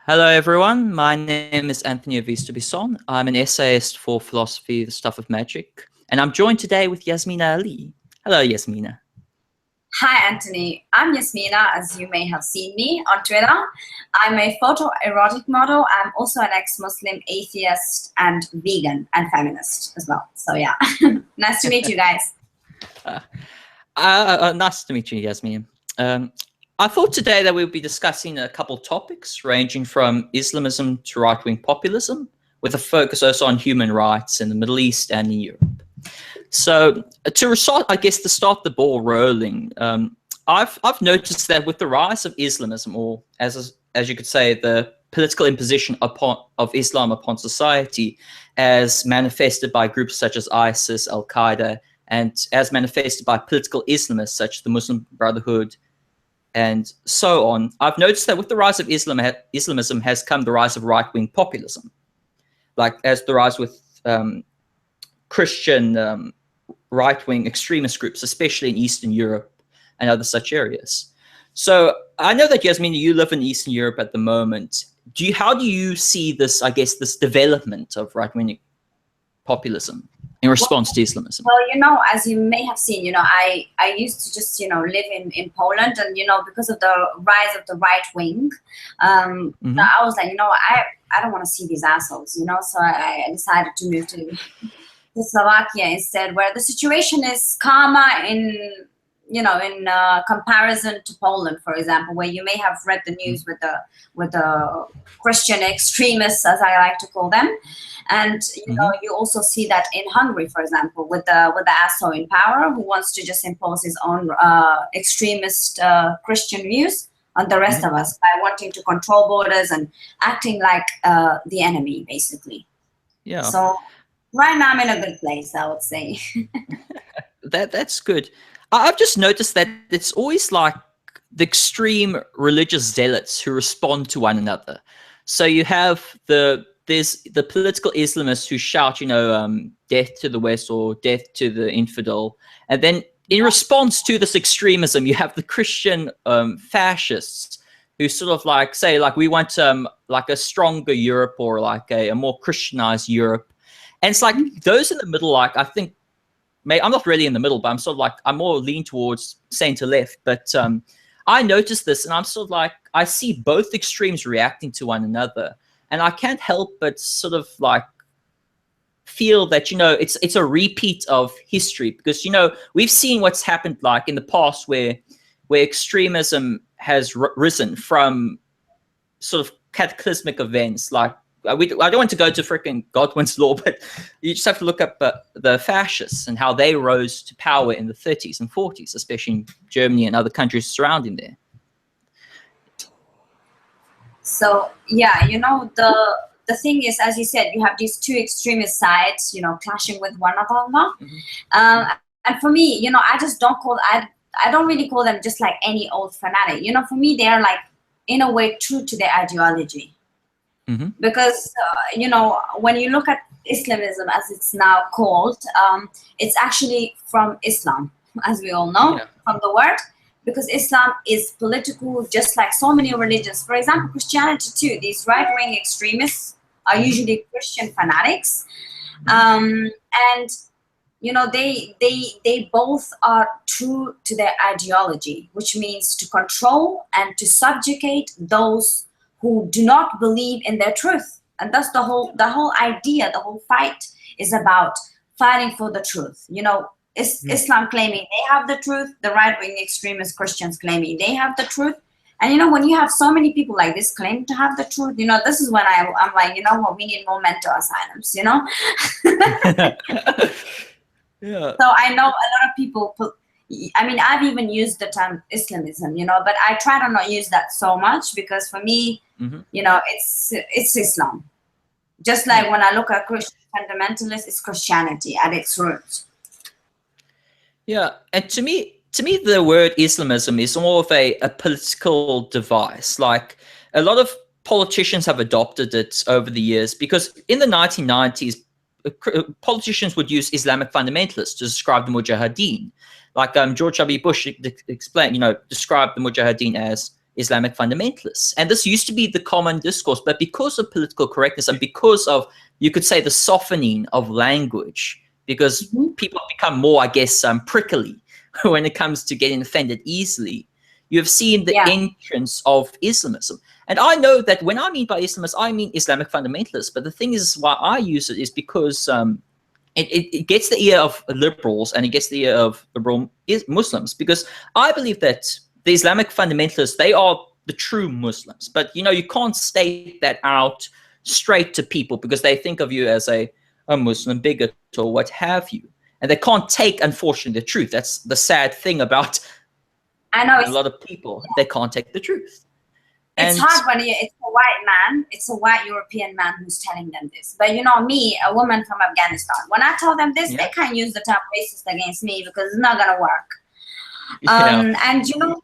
Hello, everyone. My name is Anthony Avice Du Buisson. I'm an essayist for Philosophy, the Stuff of Magic, and I'm joined today with Yasmeena Ali. Hello, Yasmeena. Hi, Anthony. I'm Yasmeena, as you may have seen me on Twitter. I'm a photo-erotic model. I'm also an ex-Muslim, atheist, and vegan, and feminist as well. So yeah, nice to meet you guys. Nice to meet you, Yasmeena. I thought today that we'll be discussing a couple topics ranging from Islamism to right-wing populism, with a focus also on human rights in the Middle East and in Europe. So to start the ball rolling, I've noticed that with the rise of Islamism, or as you could say, the political imposition of Islam upon society, as manifested by groups such as ISIS, Al Qaeda, and as manifested by political Islamists such as the Muslim Brotherhood, and so on, I've noticed that with the rise of Islamism has come the rise of right-wing populism, like as the rise with Christian right-wing extremist groups, especially in Eastern Europe and other such areas. So I know that, Yasmeena, you live in Eastern Europe at the moment. How do you see this, I guess, this development of right-wing populism in response to Islamism? Well, as you may have seen, I used to just, live in Poland, and, because of the rise of the right wing, I was like, I don't want to see these assholes, so I decided to move to Slovakia instead, where the situation is calmer in comparison to Poland, for example, where you may have read the news with the Christian extremists, as I like to call them, and you also see that in Hungary, for example, with the asshole in power who wants to just impose his own extremist Christian views on the rest of us by wanting to control borders and acting like the enemy, basically. Yeah. So right now I'm in a good place, I would say. That's good. I've just noticed that it's always like the extreme religious zealots who respond to one another. So you have there's the political Islamists who shout, death to the West or death to the infidel. And then in response to this extremism, you have the Christian fascists who sort of like say, like, we want like a stronger Europe, or like a more Christianized Europe. And it's like those in the middle, like, I think, I'm not really in the middle, but I'm sort of like, I'm more lean towards center left. But I noticed this, and I'm sort of like, I see both extremes reacting to one another. And I can't help but sort of like feel that, it's a repeat of history, because, we've seen what's happened like in the past where extremism has risen from sort of cataclysmic events. Like, I don't want to go to freaking Godwin's law, but you just have to look up the fascists and how they rose to power in the 30s and 40s, especially in Germany and other countries surrounding there. So, yeah, the thing is, as you said, you have these two extremist sides, clashing with one another. And for me, I just don't I don't really call them just like any old fanatic. For me, they are like, in a way, true to their ideology. Because, when you look at Islamism, as it's now called, it's actually from Islam, as we all know, from the word, because Islam is political, just like so many religions. For example, Christianity too. These right-wing extremists are usually Christian fanatics. And, they both are true to their ideology, which means to control and to subjugate those who do not believe in their truth. And that's the whole idea, the whole fight is about fighting for the truth. Islam claiming they have the truth, the right-wing extremist Christians claiming they have the truth. And when you have so many people like this claiming to have the truth, this is when I'm like, we need more mental asylums, Yeah. So I know a lot of people I've even used the term Islamism, but I try to not use that so much, because for me, it's Islam. Just like when I look at Christian fundamentalists, it's Christianity at its roots. Yeah, and to me, the word Islamism is more of a political device. Like, a lot of politicians have adopted it over the years, because in the 1990s, politicians would use Islamic fundamentalists to describe the Mujahideen. Like George W. Bush explained, described the Mujahideen as Islamic fundamentalists. And this used to be the common discourse, but because of political correctness and because of, you could say, the softening of language, because people become more, I guess, prickly when it comes to getting offended easily, you have seen the entrance of Islamism. And I know that when I mean by Islamists, I mean Islamic fundamentalists. But the thing is, why I use it is because it gets the ear of liberals and it gets the ear of liberal Muslims, because I believe that the Islamic fundamentalists, they are the true Muslims. But, you know, you can't state that out straight to people because they think of you as a Muslim bigot or what have you. And they can't take, unfortunately, the truth. That's the sad thing about a lot of people. They can't take the truth. It's hard when it's a white man, it's a white European man who's telling them this. But, you know, me, a woman from Afghanistan, when I tell them this, they can't use the term racist against me because it's not going to work. And, you know,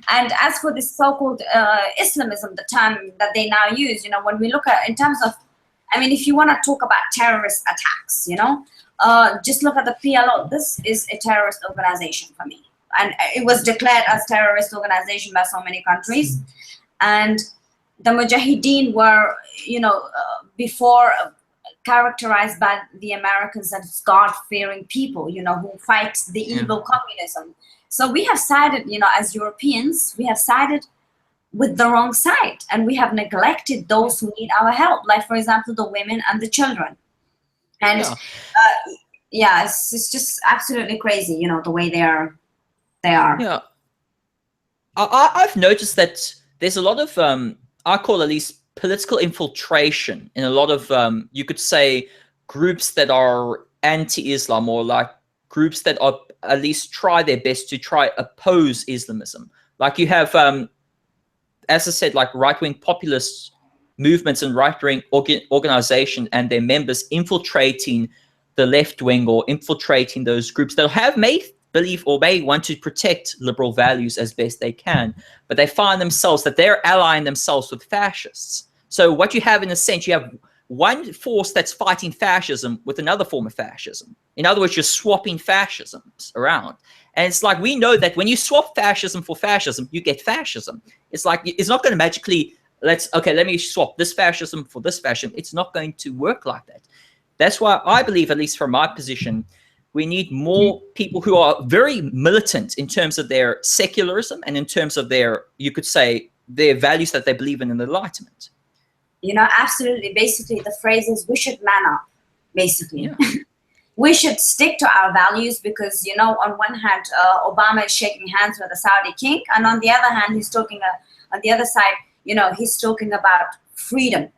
and as for this so-called Islamism, the term that they now use, you know, when we look at, in terms of, I mean, if you want to talk about terrorist attacks, you know, just look at the PLO. This is a terrorist organization for me. And it was declared as terrorist organization by so many countries. And the Mujahideen were, you know, before characterized by the Americans as God-fearing people, you know, who fight the evil communism. So we have sided, you know, as Europeans, we have sided with the wrong side, and we have neglected those who need our help, like, for example, the women and the children. And it's just absolutely crazy, you know, the way they are. Yeah, I've noticed that there's a lot of I call at least political infiltration in a lot of you could say groups that are anti-Islam, or like groups that are at least try their best to try oppose Islamism. Like you have, as I said, like right-wing populist movements and right-wing organizations and their members infiltrating the left wing or infiltrating those groups that have made believe or may want to protect liberal values as best they can, but they find themselves that they're allying themselves with fascists. So what you have, in a sense, you have one force that's fighting fascism with another form of fascism. In other words, you're swapping fascisms around. And it's like, we know that when you swap fascism for fascism, you get fascism. It's like, it's not going to magically, let me swap this fascism for this fascism. It's not going to work like that. That's why I believe, at least from my position, we need more people who are very militant in terms of their secularism and in terms of their, you could say, their values that they believe in Enlightenment. You know, absolutely. Basically, the phrase is, we should man up, basically. Yeah. We should stick to our values because, you know, on one hand, Obama is shaking hands with the Saudi king, and on the other hand, he's talking, on the other side, you know, he's talking about freedom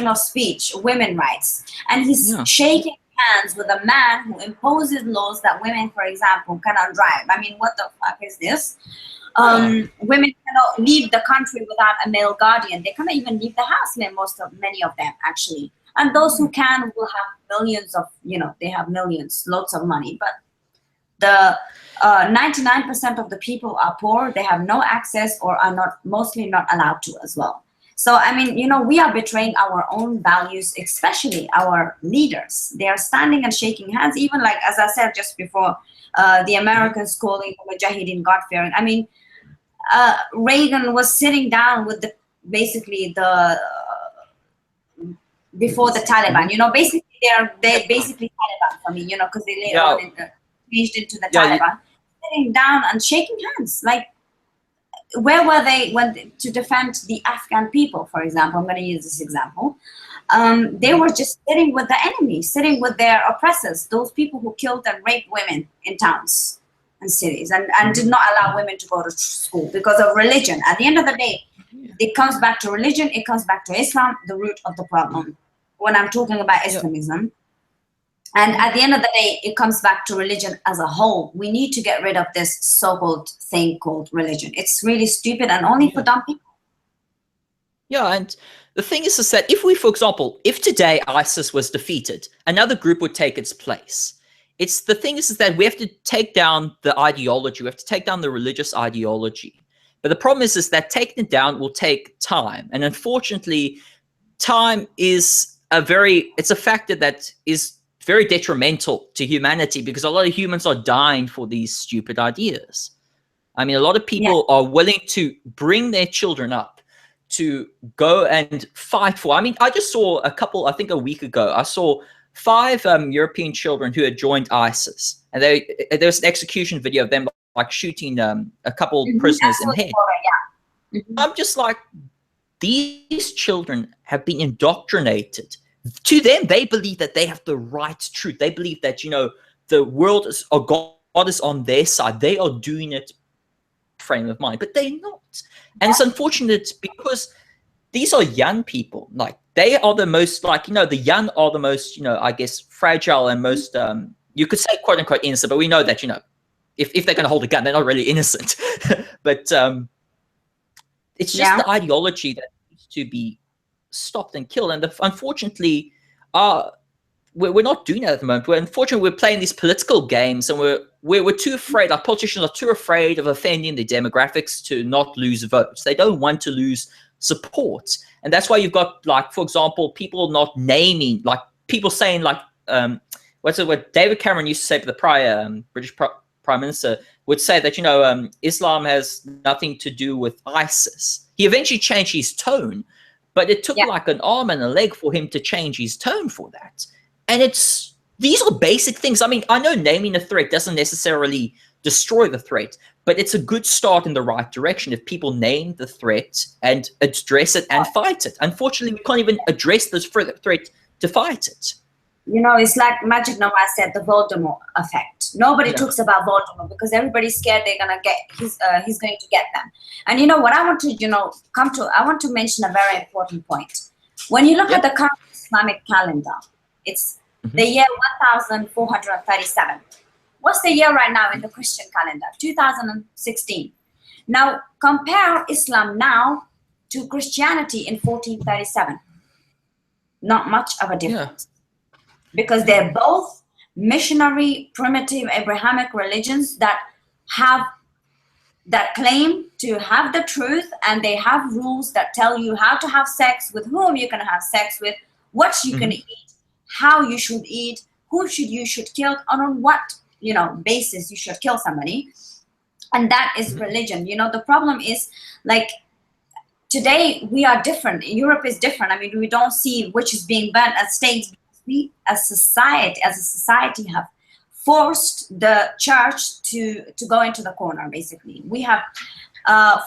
of speech, women rights, and he's shaking hands with a man who imposes laws that women, for example, cannot drive. I mean, what the fuck is this? Women cannot leave the country without a male guardian. They cannot even leave the house, many of them, actually. And those who can will have millions of, you know, they have millions, lots of money. But the 99% of the people are poor. They have no access or are mostly not allowed to as well. So, I mean, you know, we are betraying our own values, especially our leaders. They are standing and shaking hands, even like, as I said just before, the Americans calling Mujahideen God-fearing. I mean, Reagan was sitting down with before the Taliban, you know, basically they're basically Taliban for me, you know, because they later on changed into the Taliban, sitting down and shaking hands. Like, where were they to defend the Afghan people, for example? I'm going to use this example. They were just sitting with the enemy, sitting with their oppressors, those people who killed and raped women in towns and cities, and did not allow women to go to school because of religion. At the end of the day, it comes back to religion, it comes back to Islam, the root of the problem. When I'm talking about Islamism, and at the end of the day, it comes back to religion as a whole. We need to get rid of this so-called thing called religion. It's really stupid and only for dumb people. Yeah, and the thing is that if we, for example, if today ISIS was defeated, another group would take its place. The thing is that we have to take down the ideology. We have to take down the religious ideology. But the problem is that taking it down will take time. And unfortunately, time is it's a factor that is very detrimental to humanity because a lot of humans are dying for these stupid ideas. I mean, a lot of people are willing to bring their children up to go and fight for. I mean, I just saw I think a week ago, I saw 5 European children who had joined ISIS, and there was an execution video of them like shooting a couple prisoners in the head. I'm just like, these children have been indoctrinated. To them, they believe that they have the right truth. They believe that, the world is, or God is on their side. They are doing it frame of mind, but they're not. And it's unfortunate because these are young people. Like, they are the most, like, the young are the most, I guess, fragile and most, you could say, quote unquote, innocent, but we know that, if they're going to hold a gun, they're not really innocent. But it's just the ideology that needs to be stopped and killed. And unfortunately, we're not doing that at the moment. Unfortunately, we're playing these political games, and we're too afraid. Our politicians are too afraid of offending the demographics to not lose votes. They don't want to lose support. And that's why you've got, like, for example, people not naming, like, people saying, like, what David Cameron used to say to the prior British Prime Minister, would say that, Islam has nothing to do with ISIS. He eventually changed his tone, but it took like an arm and a leg for him to change his tone for that. And these are basic things. I mean, I know naming a threat doesn't necessarily destroy the threat, but it's a good start in the right direction if people name the threat and address it and fight it. Unfortunately, we can't even address this threat to fight it. It's like Magic Nomad said, the Voldemort effect. Nobody talks about Voldemort because everybody's scared they're gonna get he's going to get them. And what I want to I want to mention a very important point. When you look at the current Islamic calendar, it's the year 1437. What's the year right now in the Christian calendar? 2016. Now compare Islam now to Christianity in 1437. Not much of a difference. Because they're both missionary, primitive, Abrahamic religions that claim to have the truth, and they have rules that tell you how to have sex, with whom you can have sex with, what you can eat, how you should eat, who you should kill, and on what basis you should kill somebody. And that is religion. The problem is, like, today we are different. Europe is different. I mean, we don't see which is being banned at states. We as a society have forced the church to go into the corner. Basically, we have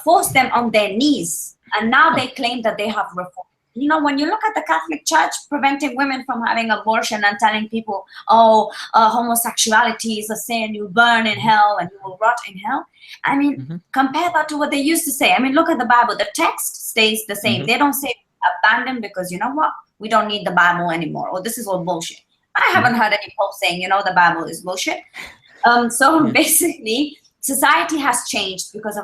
forced them on their knees, and now they claim that they have reformed. When you look at the Catholic Church preventing women from having abortion and telling people, homosexuality is a sin, you burn in hell and you will rot in hell. I mean, compare that to what they used to say. I mean, look at the Bible. The text stays the same. They don't say abandon because we don't need the Bible anymore, or this is all bullshit. I haven't heard any pope saying, the Bible is bullshit. So basically, society has changed because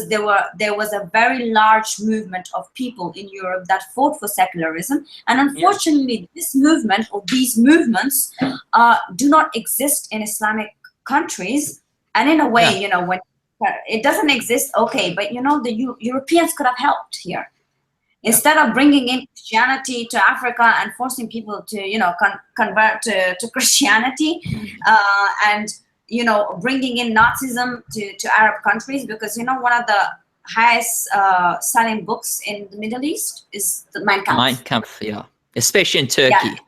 there was a very large movement of people in Europe that fought for secularism, and unfortunately, this movement or these movements do not exist in Islamic countries. And in a way, when it doesn't exist, okay, but the Europeans could have helped here. Instead of bringing in Christianity to Africa and forcing people to, convert to Christianity, and, bringing in Nazism to Arab countries, because, one of the highest selling books in the Middle East is the Mein Kampf. Mein Kampf, yeah. Especially in Turkey.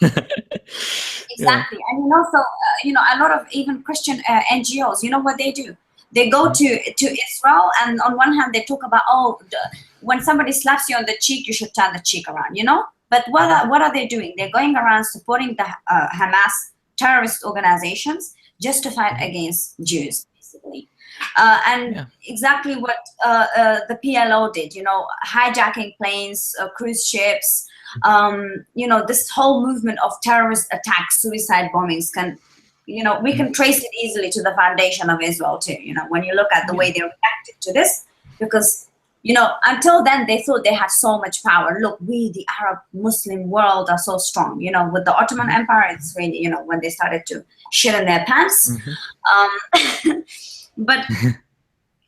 Exactly. And also, a lot of even Christian NGOs, what they do? They go to Israel, and on one hand, they talk about, when somebody slaps you on the cheek, you should turn the cheek around, But what are they doing? They're going around supporting the Hamas terrorist organizations just to fight against Jews, basically. Exactly what the PLO did, hijacking planes, cruise ships, this whole movement of terrorist attacks, suicide bombings we can trace it easily to the foundation of Israel too, when you look at the way they reacted to this, because until then, they thought they had so much power. Look, we, the Arab Muslim world, are so strong. With the Ottoman Empire, it's really, when they started to shit in their pants. But,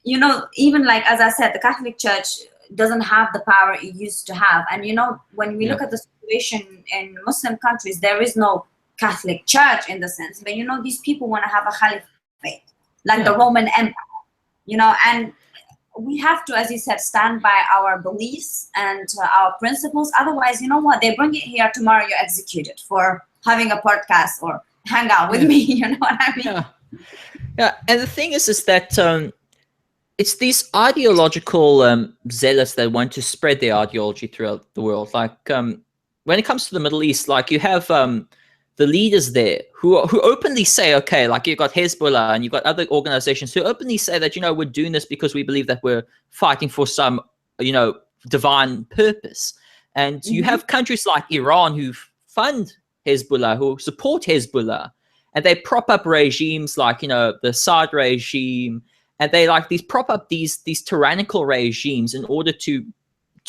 even like, as I said, the Catholic Church doesn't have the power it used to have. And, when we look at the situation in Muslim countries, there is no Catholic Church in the sense. But, these people want to have a caliphate, like the Roman Empire. and we have to, as you said, stand by our beliefs and our principles. Otherwise, you know what? They bring it here, tomorrow you're executed for having a podcast or hang out with me. You know what I mean? Yeah. And the thing is that it's these ideological zealots that want to spread their ideology throughout the world. Like when it comes to the Middle East, like you have the leaders there who openly say, okay, like you've got Hezbollah and you've got other organizations who openly say that, we're doing this because we believe that we're fighting for some, divine purpose. And you have countries like Iran who fund Hezbollah, who support Hezbollah, and they prop up regimes like, the Assad regime, and they prop up these tyrannical regimes in order to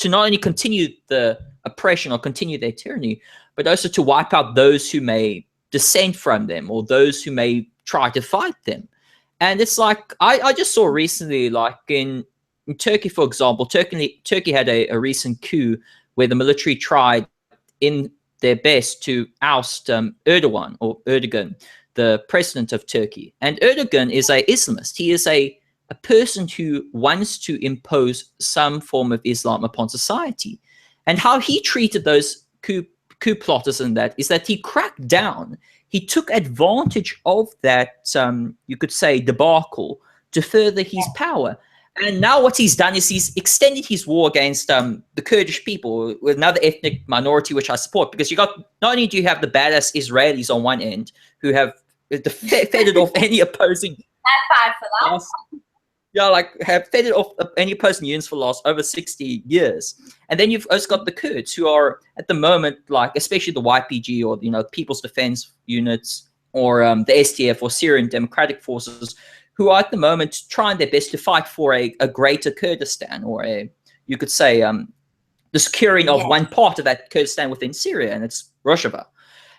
not only continue the oppression or continue their tyranny, but also to wipe out those who may dissent from them or those who may try to fight them. And it's like, I just saw recently, like in Turkey, for example, Turkey had a recent coup where the military tried in their best to oust Erdogan, the president of Turkey. And Erdogan is an Islamist. He is a person who wants to impose some form of Islam upon society. And how he treated those coup plotters and that is that he cracked down. He took advantage of that, you could say, debacle to further his power. And now what he's done is he's extended his war against the Kurdish people, with another ethnic minority, which I support, because not only do you have the badass Israelis on one end who have fended off any opposing... have fended off any opposing units for the last over 60 years. And then you've also got the Kurds who are at the moment, like especially the YPG or, People's Defense Units or the SDF or Syrian Democratic Forces, who are at the moment trying their best to fight for a greater Kurdistan, or you could say the securing of one part of that Kurdistan within Syria, and it's Rojava.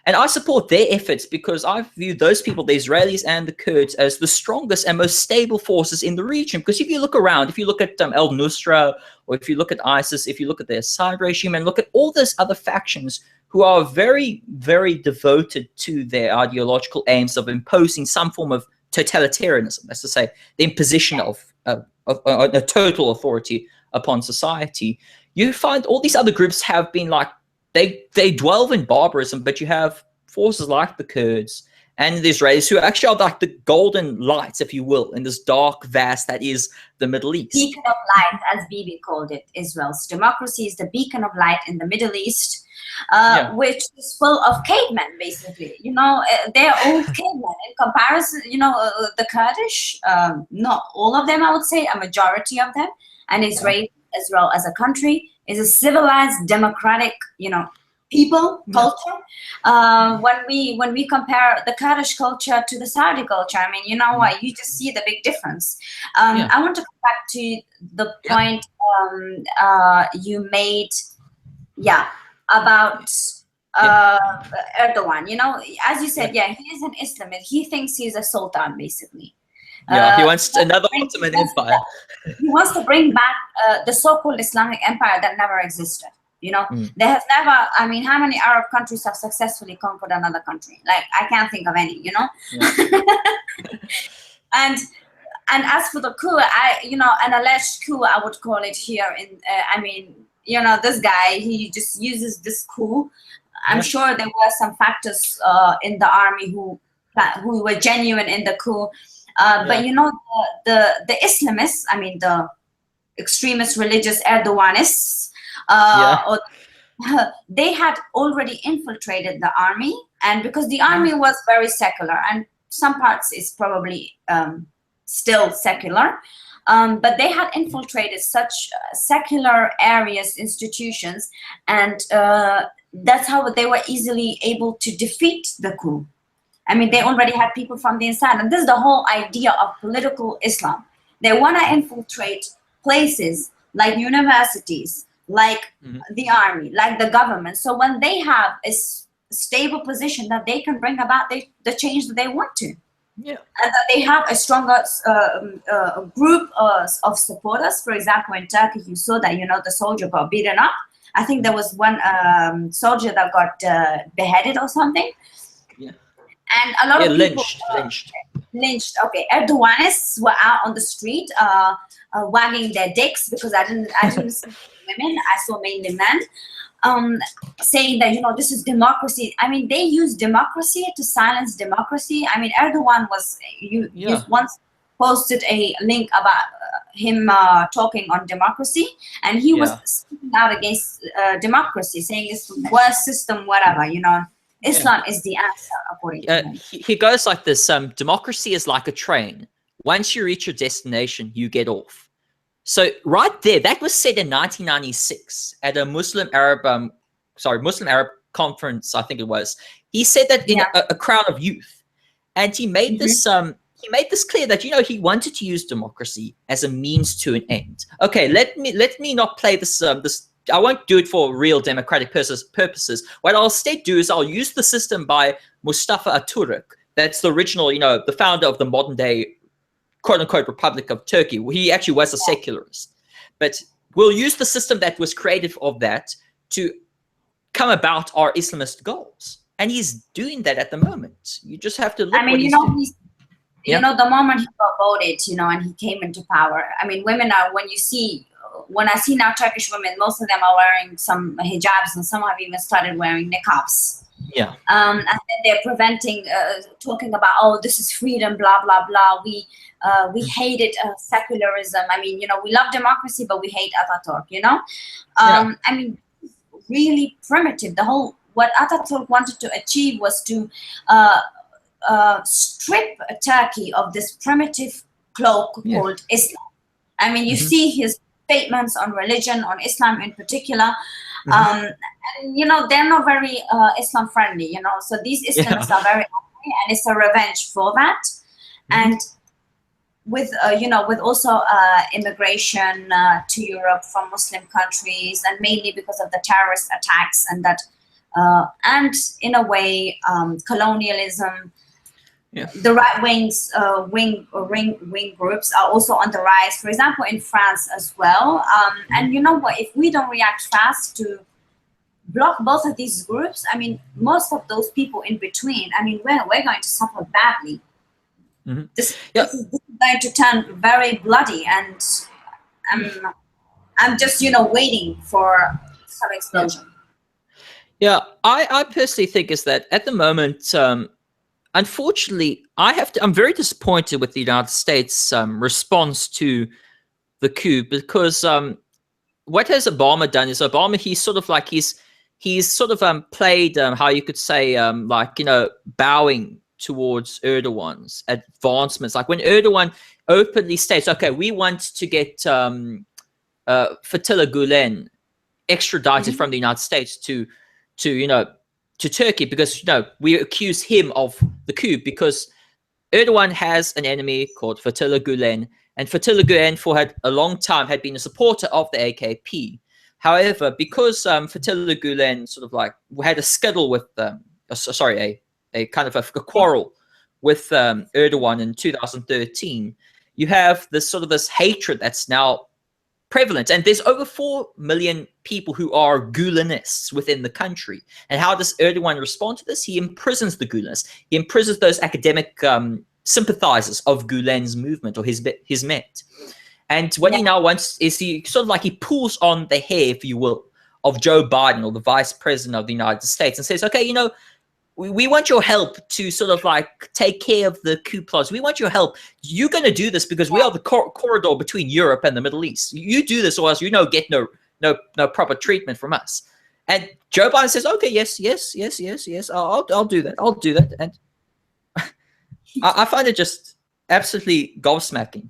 And I support their efforts because I view those people, the Israelis and the Kurds, as the strongest and most stable forces in the region. Because if you look around, if you look at al-Nusra, or if you look at ISIS, if you look at the Assad regime, and look at all those other factions who are very, very devoted to their ideological aims of imposing some form of totalitarianism, that's to say, the imposition of a total authority upon society, you find all these other groups have been like, they dwell in barbarism, but you have forces like the Kurds and the Israelis who actually are like the golden lights, if you will, in this dark vast that is the Middle East. Beacon of light, as Bibi called it, Israel's democracy is the beacon of light in the Middle East, which is full of cavemen, basically. They're all cavemen. In comparison, the Kurdish, not all of them, I would say, a majority of them, and Israel as a country is a civilized, democratic, people, culture. When we compare the Kurdish culture to the Saudi culture, I mean, you know what? You just see the big difference. I want to come back to the point you made, about Erdogan. As you said, he is an Islamist. He thinks he's a sultan, basically. He wants another Ottoman Empire. He wants to bring back the so-called Islamic empire that never existed. There has never, I mean, how many Arab countries have successfully conquered another country? Like, I can't think of any, And as for the coup, an alleged coup, I would call it here this guy, he just uses this coup. I'm sure there were some factors in the army who were genuine in the coup. But the Islamists, I mean the extremist religious Erdoganists, they had already infiltrated the army, and because the army was very secular, and some parts is probably still secular, but they had infiltrated such secular areas, institutions, and that's how they were easily able to defeat the coup. I mean, they already had people from the inside. And this is the whole idea of political Islam. They want to infiltrate places like universities, like the army, like the government. So when they have a stable position that they can bring about the change that they want to. And that they have a stronger group of supporters. For example, in Turkey, you saw that, the soldier got beaten up. I think there was one soldier that got beheaded or something. And a lot of people, lynched. Okay, Erdoganists were out on the street, wagging their dicks, because I didn't see women. I saw mainly men. Saying that, you know, this is democracy. I mean, they use democracy to silence democracy. I mean, Erdogan was once posted a link about him talking on democracy, and he was speaking out against democracy, saying it's the worst system, whatever, you know. Islam is the answer, according to him. He goes like this: democracy is like a train. Once you reach your destination, you get off. So right there, that was said in 1996 at a Muslim Arab conference, I think it was. He said that in a crowd of youth, and he made this clear that, you know, he wanted to use democracy as a means to an end. Okay, let me not play this. I won't do it for real democratic purposes. What I'll instead do is I'll use the system by Mustafa Ataturk. That's the original, you know, the founder of the modern day quote-unquote Republic of Turkey. He actually was a secularist. But we'll use the system that was creative of that to come about our Islamist goals. And he's doing that at the moment. You just have to look. I mean, you know, you know, the moment he got voted, you know, and he came into power, I mean, women are, when I see now Turkish women, most of them are wearing some hijabs, and some have even started wearing niqabs. Yeah. And then they're preventing, talking about, oh, this is freedom, blah, blah, blah. We hated secularism. I mean, you know, we love democracy, but we hate Ataturk, you know? I mean, really primitive. What Ataturk wanted to achieve was to strip Turkey of this primitive cloak called Islam. I mean, you see his statements on religion, on Islam in particular. And, you know, they're not very Islam friendly, you know, so these Islamists are very angry, and it's a revenge for that. And with, you know, with also immigration to Europe from Muslim countries, and mainly because of the terrorist attacks, and that, and in a way, colonialism. The right wing groups are also on the rise, for example, in France as well. And you know what, if we don't react fast to block both of these groups, I mean, most of those people in between, I mean, we're going to suffer badly. This is going to turn very bloody, and I'm just, you know, waiting for some explosion. I personally think is that at the moment, unfortunately, I'm very disappointed with the United States response to the coup, because what has Obama done is he's sort of like he's sort of played how you could say like, you know, bowing towards Erdogan's advancements. Like when Erdogan openly states, okay, we want to get Fethullah Gulen extradited from the United States to Turkey, because, you know, we accuse him of the coup because Erdogan has an enemy called Fethullah Gulen, and Fethullah Gulen for a long time had been a supporter of the AKP. However, because Fethullah Gulen sort of like had a scuttle with a kind of a quarrel with Erdogan in 2013, you have this hatred that's now prevalent, and there's over 4 million people who are Gulenists within the country. And how does Erdogan respond to this? He imprisons the Gulenists. He imprisons those academic sympathizers of Gulen's movement, or his Met. And what he now wants is he pulls on the hair, if you will, of Joe Biden, or the vice president of the United States, and says, okay, you know, we want your help to sort of like take care of the coup plots. We want your help. You're going to do this because we are the corridor between Europe and the Middle East. You do this, or else you get no proper treatment from us. And Joe Biden says, okay, yes. I'll do that. I'll do that. And I find it just absolutely gobsmacking.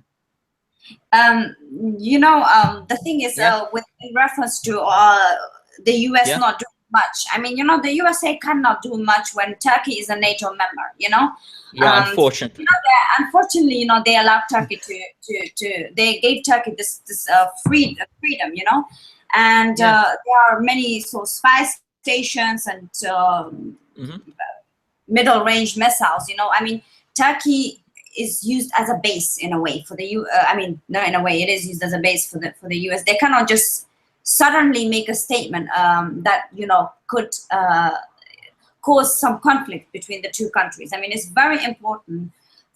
You know, the thing is, with in reference to the US not doing much. I mean, you know, the USA cannot do much when Turkey is a NATO member, you know. Unfortunately. You know, unfortunately, you know, they allowed Turkey they gave Turkey this freedom, you know, and there are many spy stations and middle range missiles, you know. I mean, Turkey is used as a base in a way for the I mean, no, in a way it is used as a base for the US. They cannot just suddenly make a statement that, you know, could cause some conflict between the two countries. I mean, it's very important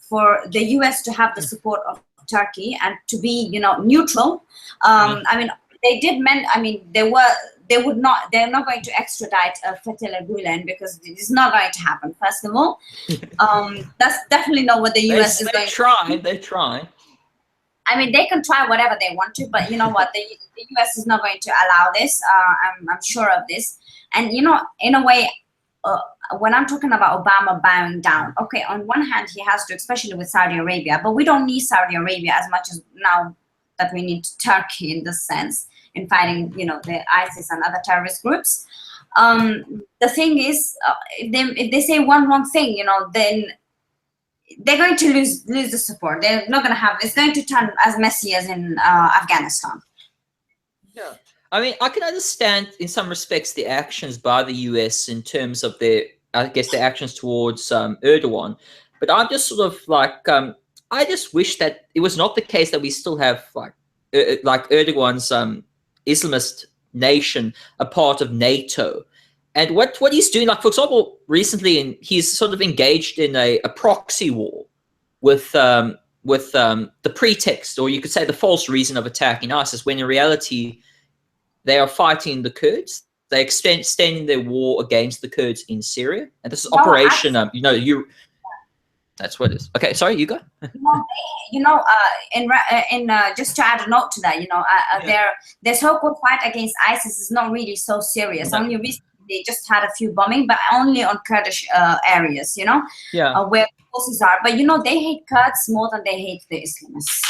for the US to have the support of Turkey and to be, neutral. I mean, they did they're not going to extradite Fethullah Gulen because it's not going to happen, first of all. That's definitely not what the US is going to do. They try. I mean, they can try whatever they want to, but you know what? The US is not going to allow this. I'm sure of this. And, in a way, when I'm talking about Obama bowing down, okay, on one hand, he has to, especially with Saudi Arabia, but we don't need Saudi Arabia as much as now that we need Turkey in this sense in fighting, the ISIS and other terrorist groups. The thing is, if they say one wrong thing, then they're going to lose the support. They're not going to have. It's going to turn as messy as in Afghanistan. Yeah, I mean, I can understand in some respects the actions by the US in terms of their actions towards Erdogan, but I'm just sort of like, I just wish that it was not the case that we still have like Erdogan's Islamist nation a part of NATO. And what he's doing, like, for example, recently, he's sort of engaged in a proxy war with the pretext, or you could say the false reason, of attacking ISIS, when in reality they are fighting the Kurds. They're extending their war against the Kurds in Syria, and this is Operation. That's what it is. Okay, sorry, you go. Just to add a note to that, their so-called fight against ISIS is not really so serious. No. Only recently they just had a few bombing, but only on Kurdish areas, where forces are. But they hate Kurds more than they hate the Islamists.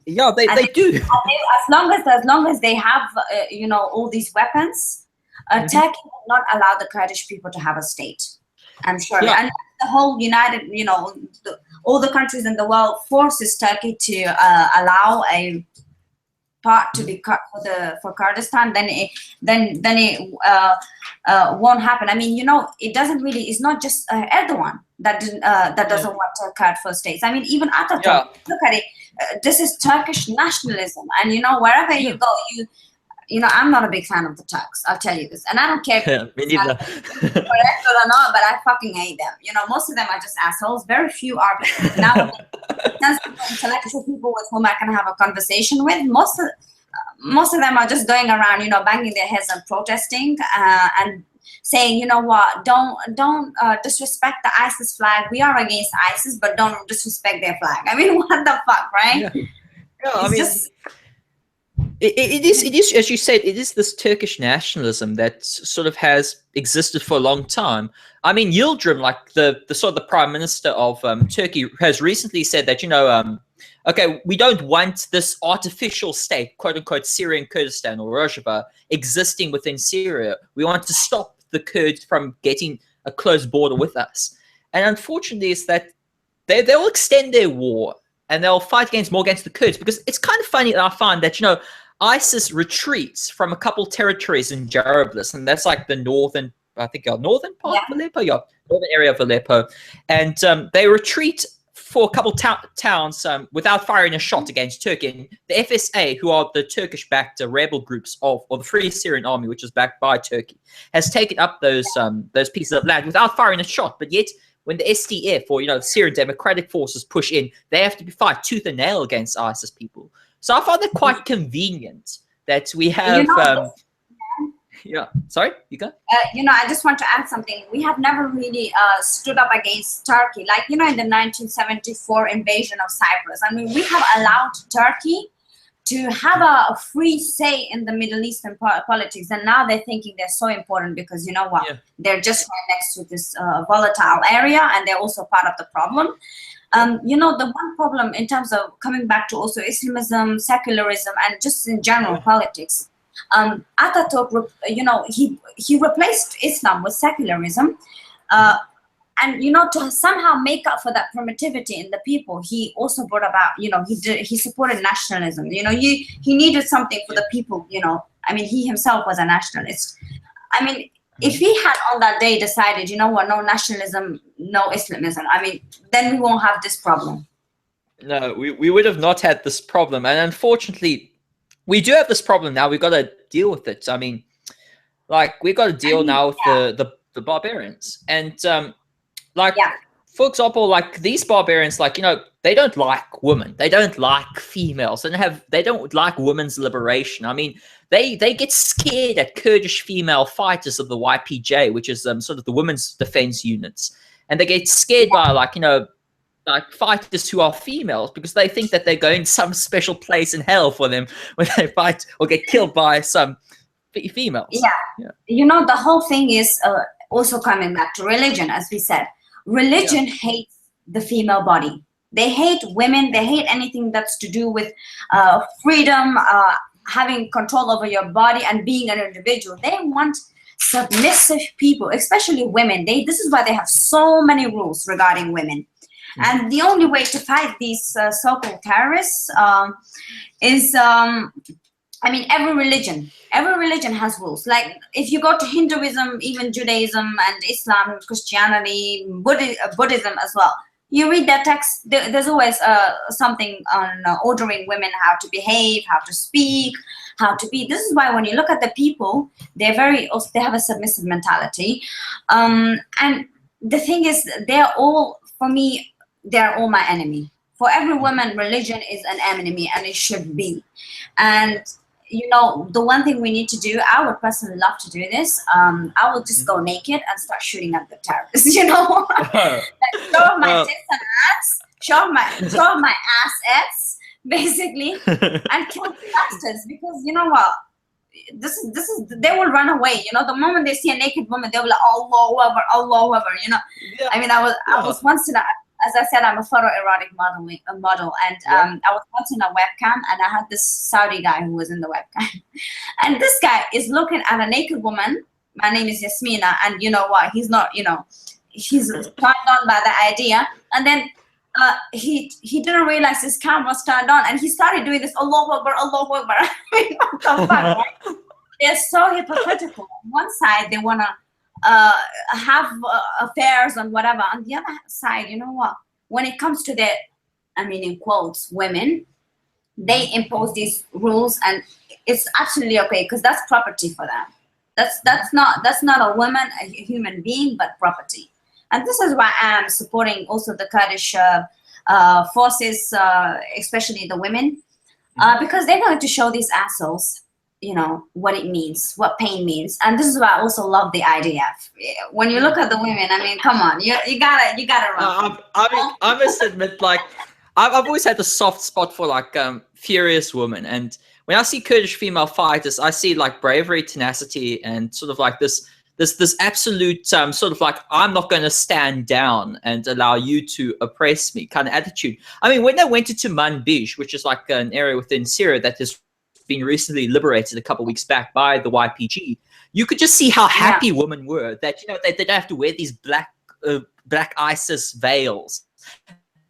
Yeah, they do. As long as they have, all these weapons, Turkey will not allow the Kurdish people to have a state. I'm sure. Yeah. And the whole United, all the countries in the world forces Turkey to allow a part to be cut for Kurdistan, then it won't happen. I mean, it doesn't really. It's not just Erdogan that doesn't want a Kurd for states. I mean, even Atatürk. Look at it. This is Turkish nationalism, and wherever you go, I'm not a big fan of the Turks. I'll tell you this, and I don't care if me neither. correct or not, but I fucking hate them. Most of them are just assholes. Very few are now sensible, intellectual people with whom I can have a conversation with. Most of them are just going around, banging their heads and protesting and saying, don't disrespect the ISIS flag. We are against ISIS, but don't disrespect their flag. I mean, what the fuck, right? Yeah, I mean, it is, as you said, it is this Turkish nationalism that sort of has existed for a long time. I mean, Yildirim, like the sort of the prime minister of Turkey, has recently said that, okay, we don't want this artificial state, quote unquote, Syrian Kurdistan or Rojava existing within Syria. We want to stop the Kurds from getting a close border with us. And unfortunately, it's that they'll extend their war and they'll fight more against the Kurds, because it's kind of funny that I find that, ISIS retreats from a couple territories in Jarablus, and that's like the northern part of Aleppo, northern area of Aleppo, and they retreat for a couple towns without firing a shot against Turkey. And the FSA, who are the Turkish-backed rebel groups or the Free Syrian Army, which is backed by Turkey, has taken up those pieces of land without firing a shot. But yet, when the SDF or the Syrian Democratic Forces push in, they have to fight tooth and nail against ISIS people. So I find it quite convenient that we have. Yeah, sorry, you go. I just want to add something. We have never really stood up against Turkey, like in the 1974 invasion of Cyprus. I mean, we have allowed Turkey to have a free say in the Middle Eastern politics, and now they're thinking they're so important because they're just right next to this volatile area, and they're also part of the problem. The one problem in terms of coming back to also Islamism, secularism, and just in general politics, Atatürk, he replaced Islam with secularism, and to somehow make up for that primitivity in the people, he also brought about, he supported nationalism. He needed something for the people. I mean, he himself was a nationalist. I mean, if he had on that day decided, no nationalism, no Islamism, I mean, then we won't have this problem. No, we would have not had this problem. And unfortunately, we do have this problem now. We've got to deal with it. I mean, we've got to deal now with the barbarians. And for example, like these barbarians, like, you know, they don't like women. They don't like females. They don't like women's liberation. I mean, they get scared at Kurdish female fighters of the YPJ, which is sort of the women's defense units. And they get scared by, like, you know, like fighters who are females, because they think that they're going some special place in hell for them when they fight or get killed by some females. Yeah. You know, the whole thing is also coming back to religion, as we said. Religion hates the female body. They hate women. They hate anything that's to do with freedom, having control over your body and being an individual. They want submissive people, especially women. This is why they have so many rules regarding women. And the only way to fight these so-called terrorists is, I mean, every religion has rules. Like if you go to Hinduism, even Judaism and Islam, Christianity, Buddhism as well, you read that text, there's always something on ordering women how to behave, how to speak, how to be. This is why when you look at the people, they have a submissive mentality. And the thing is, they're all, for me, they're all my enemy. For every woman, religion is an enemy, and it should be. And you know, the one thing we need to do, I would personally love to do this. I will just go naked and start shooting at the terrorists. You know, like, show off my tits and ass, show off my ass, basically, and kill the bastards. Because you know what? This is they will run away. You know, the moment they see a naked woman, they'll be like, Allahu Akbar, Allahu Akbar. You know, I mean, I was once in a, as I said, I'm a photo erotic model, and I was once in a webcam, and I had this Saudi guy who was in the webcam, and this guy is looking at a naked woman. My name is Yasmeena, and you know what? He's not, you know, he's turned on by the idea, and then he didn't realize his camera was turned on, and he started doing this Allahu Akbar, Allahu Akbar. I mean, what the fuck, right? They're so hypocritical. On one side, they wanna have affairs and whatever. On the other side, you know what? When it comes to the, I mean, in quotes, women, they impose these rules, and it's absolutely okay because that's property for them. That's not a woman, a human being, but property. And this is why I am supporting also the Kurdish forces, especially the women, because they're going to show these assholes, you know, what it means, what pain means. And this is why I also love the IDF. When you look at the women, I mean, come on, you gotta run. I must admit, like, I've always had a soft spot for like furious women, and when I see Kurdish female fighters, I see like bravery, tenacity, and sort of like this absolute sort of like, I'm not going to stand down and allow you to oppress me kind of attitude. I mean, when they went into Manbij, which is like an area within Syria that has been recently liberated a couple of weeks back by the YPG, you could just see how happy women were that, you know, they didn't have to wear these black ISIS veils.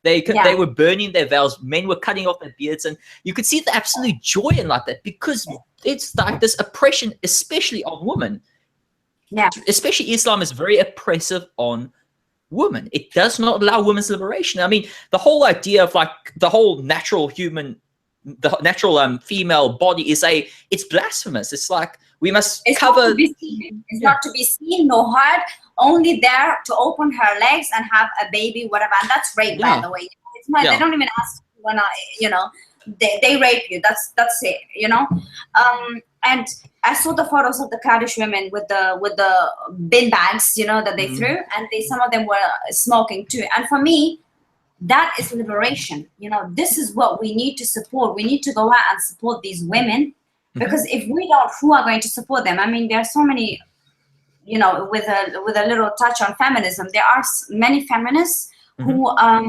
They were burning their veils. Men were cutting off their beards, and you could see the absolute joy in like that, because it's like this oppression, especially on women. Yeah. Especially Islam is very oppressive on women. It does not allow women's liberation. I mean, the whole idea of like the whole natural female body it's blasphemous. It's like we must cover. Not to be seen. It's not to be seen, no heard, only there to open her legs and have a baby, whatever. And that's rape, by the way. It's not. They don't even ask when you know, they rape you. That's it. You know. And I saw the photos of the Kurdish women with the bin bags, you know, that they threw, and some of them were smoking too. And for me, that is liberation. You know, this is what we need to support. We need to go out and support these women, because if we don't, who are going to support them? I mean, there are so many, you know, with a little touch on feminism, there are many feminists who are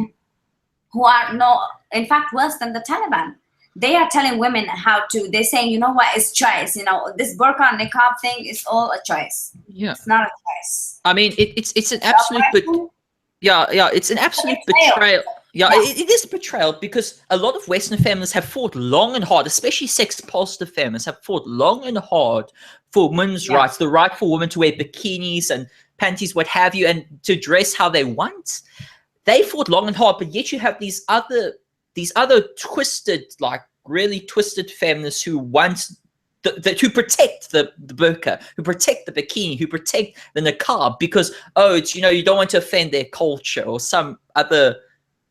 in fact, worse than the Taliban. They are telling women they're saying, you know what, it's choice. You know, this burqa and niqab thing is all a choice. Yeah. It's not a choice. I mean, it's an absolute, it's an absolute betrayal. Yeah, it is betrayal, because a lot of Western feminists have fought long and hard, especially sex-positive feminists have fought long and hard for women's rights, the right for women to wear bikinis and panties, what have you, and to dress how they want. They fought long and hard, but yet you have these other twisted, like really twisted feminists who want who protect the burqa, who protect the bikini, who protect the niqab, because it's you don't want to offend their culture or some other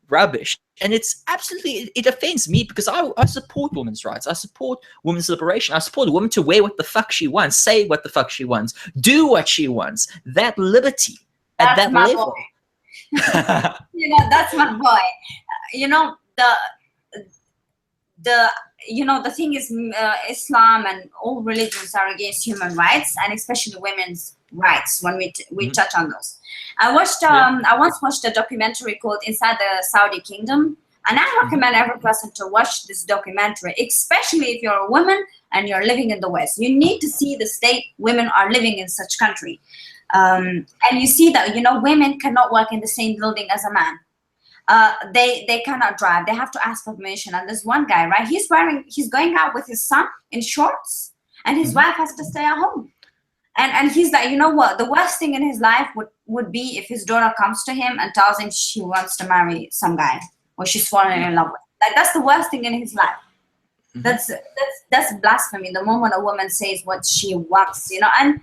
rubbish. And it's absolutely, it offends me, because I support women's rights. I support women's liberation. I support a woman to wear what the fuck she wants, say what the fuck she wants, do what she wants. That liberty at that level. That's my boy. The thing is, Islam and all religions are against human rights, and especially women's rights, when we touch on those. I once watched a documentary called Inside the Saudi Kingdom, and I recommend every person to watch this documentary, especially if you're a woman and you're living in the West. You need to see the state women are living in such country. And you see that, women cannot work in the same building as a man. They cannot drive. They have to ask for permission. And there's one guy, right? He's going out with his son in shorts, and his wife has to stay at home. And he's like, you know what? The worst thing in his life would be if his daughter comes to him and tells him she wants to marry some guy, or she's fallen in love with. Like, that's the worst thing in his life. That's blasphemy. The moment a woman says what she wants, and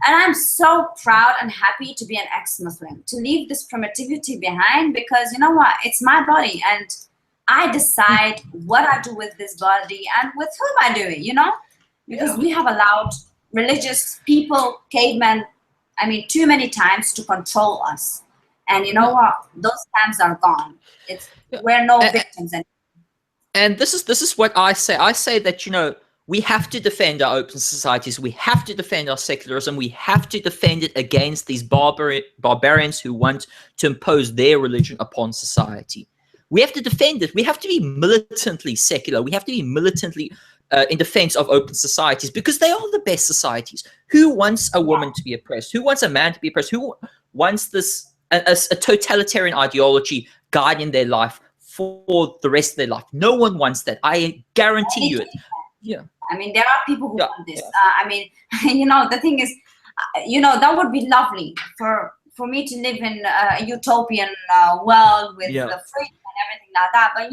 I'm so proud and happy to be an ex-Muslim, to leave this primitivity behind, because you know what? It's my body, and I decide what I do with this body and with whom I do it, because we have allowed religious people, cavemen, too many times to control us. And you know what? Those times are gone. We're no victims anymore. And this is what I say. I say that, we have to defend our open societies. We have to defend our secularism. We have to defend it against these barbarians who want to impose their religion upon society. We have to defend it. We have to be militantly secular. We have to be militantly in defense of open societies, because they are the best societies. Who wants a woman to be oppressed? Who wants a man to be oppressed? Who wants this a totalitarian ideology guiding their life for the rest of their life? No one wants that. I guarantee you it. Yeah. There are people who want this. The thing is, that would be lovely for me to live in a utopian world with the freedom and everything like that. But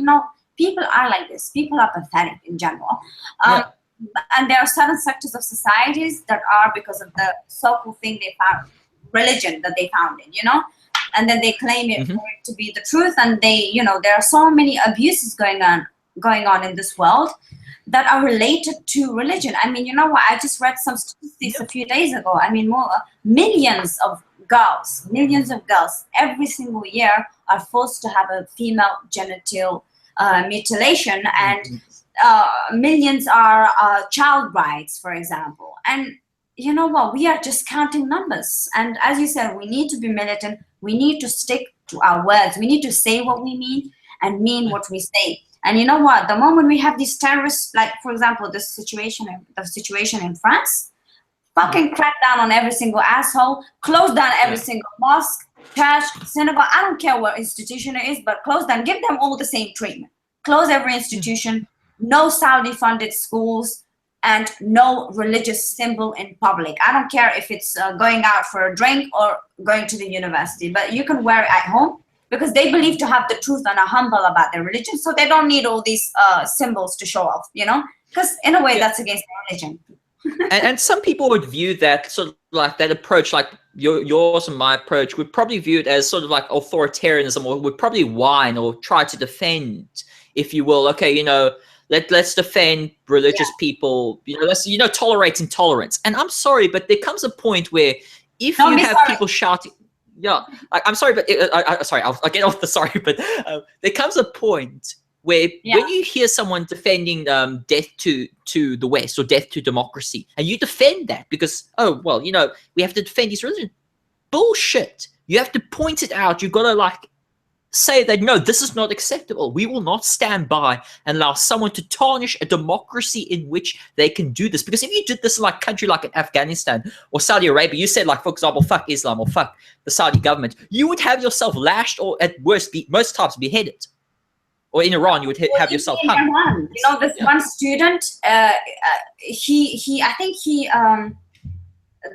people are like this. People are pathetic in general. And there are certain sectors of societies that are, because of the so-called thing they found, religion that they found in, and then they claim it for it to be the truth. And they, there are so many abuses going on in this world that are related to religion. I just read some statistics a few days ago. Millions of girls every single year are forced to have a female genital mutilation, and millions are child brides, for example. And you know what? We are just counting numbers. And as you said, we need to be militant. We need to stick to our words. We need to say what we mean and mean what we say. And you know what? The moment we have these terrorists, like for example, the situation in France, fucking crack down on every single asshole, close down every single mosque, church, synagogue. I don't care what institution it is, but close them. Give them all the same treatment. Close every institution. No Saudi-funded schools, and no religious symbol in public. I don't care if it's going out for a drink or going to the university, but you can wear it at home, because they believe to have the truth and are humble about their religion, so they don't need all these symbols to show off, because in a way that's against their religion. and some people would view that sort of like that approach, like yours and my approach, would probably view it as sort of like authoritarianism, or would probably whine or try to defend, if you will. Okay, let's defend religious people. Let's tolerate intolerance. And I'm sorry, but there comes a point where if you have people shouting. Yeah, I'm sorry, but I'll get off the sorry, but there comes a point where when you hear someone defending death to the West or death to democracy, and you defend that because, we have to defend his religion. Bullshit. You have to point it out. You've got to say that, no, this is not acceptable. We will not stand by and allow someone to tarnish a democracy in which they can do this. Because if you did this in a country like in Afghanistan or Saudi Arabia, you said, for example, fuck Islam or fuck the Saudi government, you would have yourself lashed, or at worst, most times beheaded. Or in Iran, you would have yourself hung. This one student,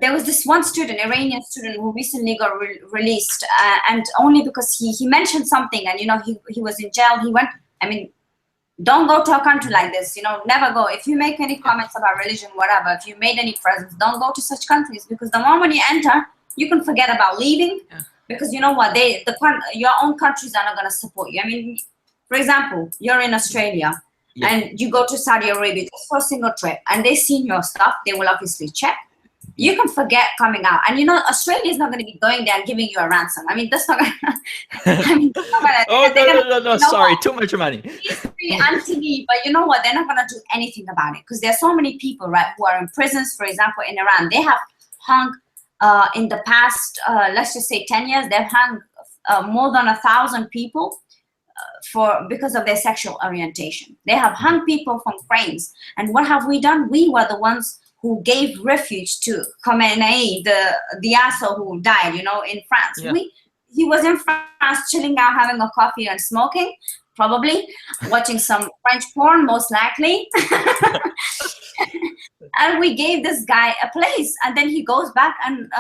there was this one student, Iranian student, who recently got released, and only because he mentioned something, and he was in jail. He went, Don't go to a country like this. Never go. If you make any comments about religion, whatever, if you made any presence, don't go to such countries, because the moment you enter, you can forget about leaving. Because you know what, your own countries are not going to support you. I mean, for example, you're in Australia and you go to Saudi Arabia just for a single trip, and they see your stuff, they will obviously check. You can forget coming out, and Australia is not going to be going there and giving you a ransom. I mean, that's not going to. I mean, no, sorry, too much money. It's really anti-me, but you know what? They're not going to do anything about it, because there's so many people, right, who are in prisons. For example, in Iran, they have hung in the past, let's just say 10 years, they've hung more than 1,000 people because of their sexual orientation. They have hung people from cranes. And what have we done? We were the ones who gave refuge to Khamenei, the asshole who died, in France. Yeah. He was in France chilling out, having a coffee and smoking, probably watching some French porn, most likely. And we gave this guy a place, and then he goes back and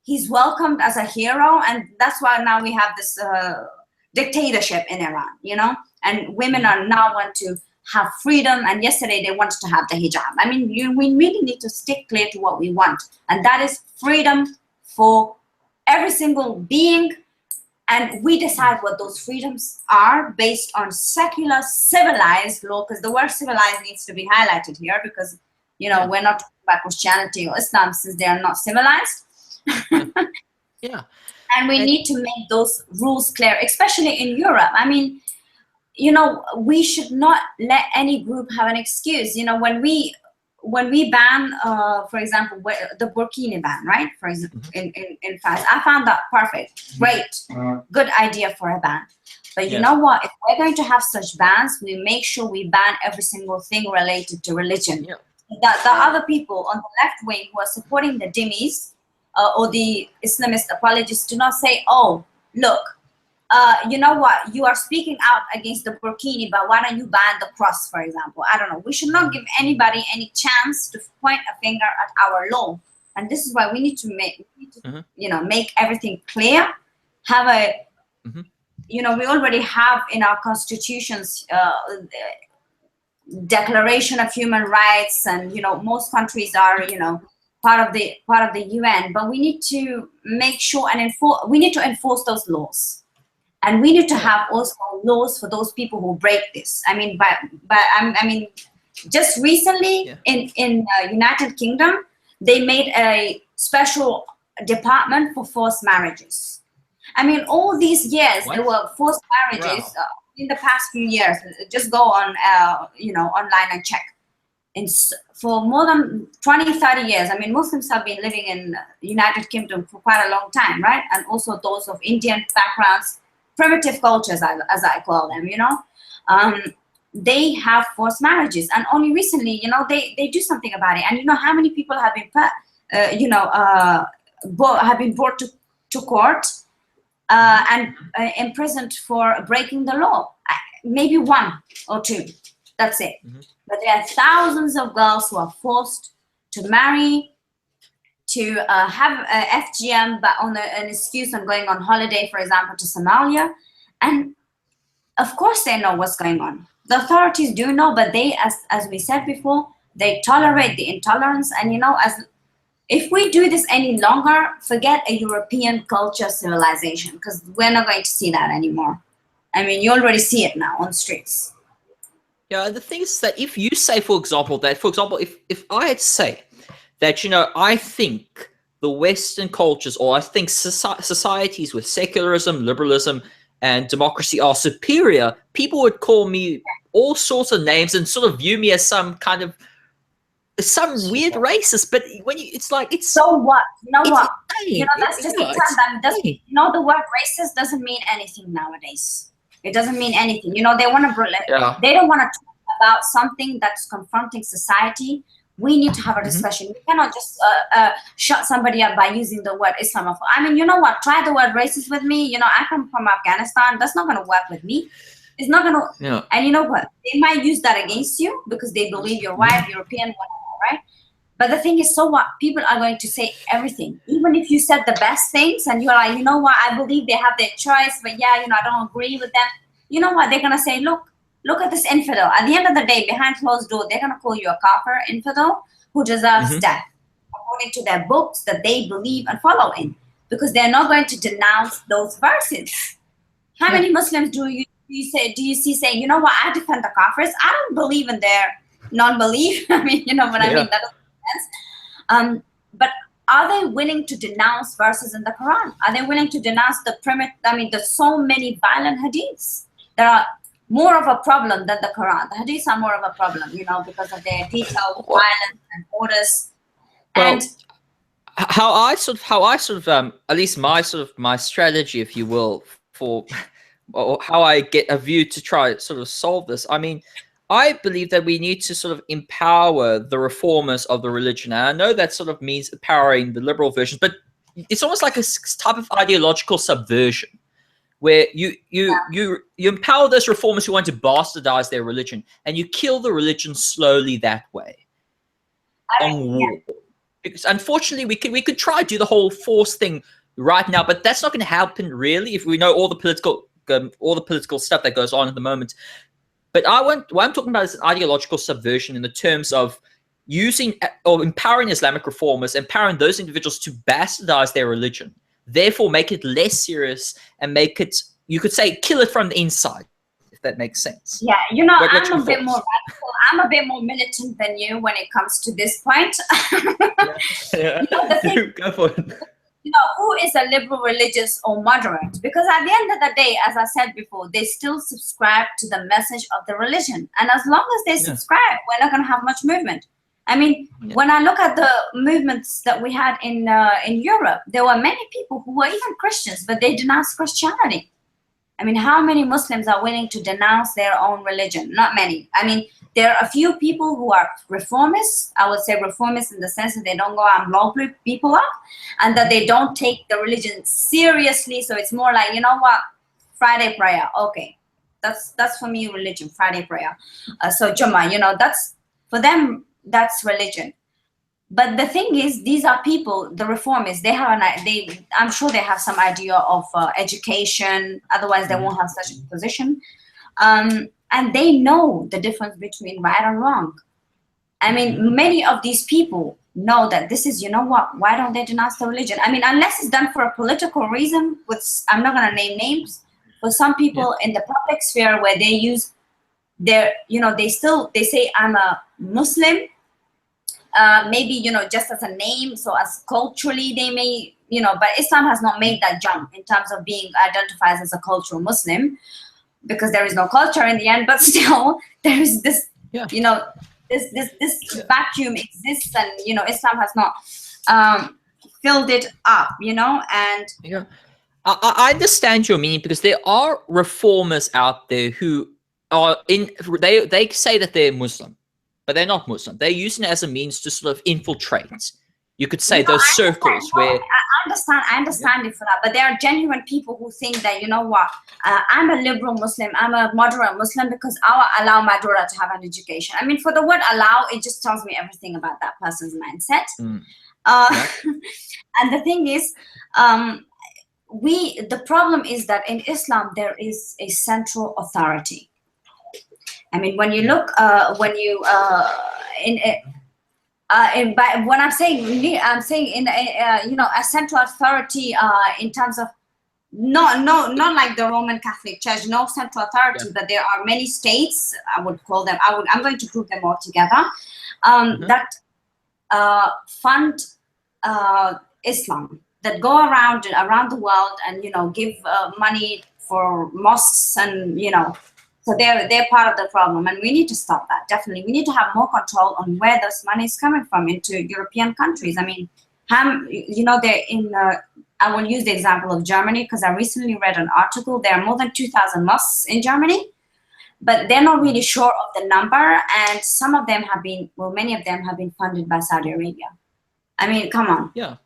he's welcomed as a hero, and that's why now we have this dictatorship in Iran, and women are now want to have freedom, and yesterday they wanted to have the hijab. I mean, we really need to stick clear to what we want, and that is freedom for every single being, and we decide what those freedoms are based on secular, civilized law, because the word civilized needs to be highlighted here, because we're not talking about Christianity or Islam, since they are not civilized. Yeah. And we need to make those rules clear, especially in Europe. I mean, we should not let any group have an excuse. When we ban, for example, the burkini ban, right? For example, in France, I found that perfect, great, good idea for a ban. But you know what? If we're going to have such bans, we make sure we ban every single thing related to religion. Yeah. The other people on the left wing who are supporting the dhimmis or the Islamist apologists do not say, oh, look, you know what, you are speaking out against the burkini, but why don't you ban the cross, for example? I don't know. We should not give anybody any chance to point a finger at our law. And this is why we need to make everything clear. Have a, we already have in our constitutions Declaration of Human Rights, and most countries are part of the UN, but we need to make sure and we need to enforce those laws, and we need to have also laws for those people who break this. I mean, just recently in United Kingdom, they made a special department for forced marriages. I mean, all these years there were forced marriages. Wow. In the past few years, just go on, online and check. For more than 20, 30 years, I mean, Muslims have been living in United Kingdom for quite a long time, right? And also those of Indian backgrounds, primitive cultures, as I call them, they have forced marriages. And only recently, they do something about it. And how many people have been have been brought to court and imprisoned for breaking the law? Maybe one or two, that's it. But there are thousands of girls who are forced to marry, to have FGM, but on an excuse on going on holiday, for example, to Somalia. And of course they know what's going on. The authorities do know, but they, as we said before, they tolerate the intolerance. And if we do this any longer, forget a European culture civilization, because we're not going to see that anymore. I mean, you already see it now on the streets. Yeah, the thing is that if you say, for example, if I had to say that, I think the Western cultures, or I think societies with secularism, liberalism, and democracy are superior, people would call me all sorts of names and sort of view me as some weird racist. But when it's so what? What? Insane. That's just the word racist doesn't mean anything nowadays. It doesn't mean anything. They want to. They don't want to talk about something that's confronting society. We need to have a discussion. We cannot just shut somebody up by using the word Islamophobe. I mean, you know what? Try the word racist with me. I come from Afghanistan. That's not going to work with me. It's not going to. Yeah. And you know what? They might use that against you because they believe you're white, European, whatever, right? But the thing is, so what? People are going to say everything. Even if you said the best things and you're like, you know what? I believe they have their choice, but I don't agree with them. You know what? They're going to say, look, look at this infidel. At the end of the day, behind closed door, they're going to call you a kafir, infidel, who deserves death, according to their books that they believe and follow in, because they're not going to denounce those verses. How many Muslims do you see saying, you know what, I defend the kafirs. I don't believe in their non-belief. I mean, you know what I mean? That doesn't make sense. But are they willing to denounce verses in the Quran? Are they willing to denounce there's so many violent hadiths that are more of a problem than the Quran. The hadiths are more of a problem, you know, because of their detailed violence and orders. Well, and how I at least my strategy, if you will, for or how I get a view to try sort of solve this. I mean, I believe that we need to sort of empower the reformers of the religion. And I know that sort of means empowering the liberal versions, but it's almost like a type of ideological subversion, where you empower those reformers who want to bastardize their religion, and you kill the religion slowly that way. On war. Because unfortunately, we could try to do the whole force thing right now, but that's not going to happen really if we know all the political stuff that goes on at the moment. But what I'm talking about is an ideological subversion in the terms of using or empowering Islamic reformers, empowering those individuals to bastardize their religion, therefore make it less serious and make it, you could say, kill it from the inside, if that makes sense. Yeah, you know, I'm a bit more radical. I'm a bit more militant than you when it comes to this point. Yeah. You know, the thing, go for it. You know, who is a liberal religious or moderate? Because at the end of the day, as I said before, they still subscribe to the message of the religion. And as long as they subscribe, we're not going to have much movement. I mean, when I look at the movements that we had in Europe, there were many people who were even Christians, but they denounced Christianity. I mean, how many Muslims are willing to denounce their own religion? Not many. I mean, there are a few people who are reformists. I would say reformists in the sense that they don't go and blow people up, and that they don't take the religion seriously. So it's more like, you know what, Friday prayer. Okay, that's for me religion, Friday prayer. So Jummah, you know, that's for them. That's religion. But the thing is, these are people, the reformists, I'm sure they have some idea of education, otherwise they won't have such a position. And they know the difference between right and wrong. I mean, many of these people know that this is, you know what, why don't they denounce the religion? I mean, unless it's done for a political reason, I'm not going to name names, but some people in the public sphere where they use their, you know, they say I'm a Muslim, maybe, you know, just as a name, so as culturally they may, you know, but Islam has not made that jump in terms of being identified as a cultural Muslim, because there is no culture in the end, but still there is this, you know, this vacuum exists, and, you know, Islam has not filled it up, you know, and I understand your meaning, because there are reformers out there who are they say that they're Muslim, but they're not Muslim. They're using it as a means to sort of infiltrate, you could say, those circles where... I understand it for that, but there are genuine people who think that, you know what, I'm a liberal Muslim, I'm a moderate Muslim because I allow my daughter to have an education. I mean, for the word allow, it just tells me everything about that person's mindset. And the thing is, the problem is that in Islam, there is a central authority. I mean, when you look, when I'm saying in you know, a central authority in terms of not like the Roman Catholic Church, no central authority, but there are many states, I would call them, I'm going to group them all together, that fund Islam, that go around the world and, you know, give money for mosques, and, you know, so they're part of the problem, and we need to stop that. Definitely, we need to have more control on where this money is coming from into European countries. I mean, you know, they're in. I will use the example of Germany because I recently read an article. There are more than 2,000 mosques in Germany, but they're not really sure of the number, and some of them have been, well, many of them have been funded by Saudi Arabia. I mean, come on. Yeah.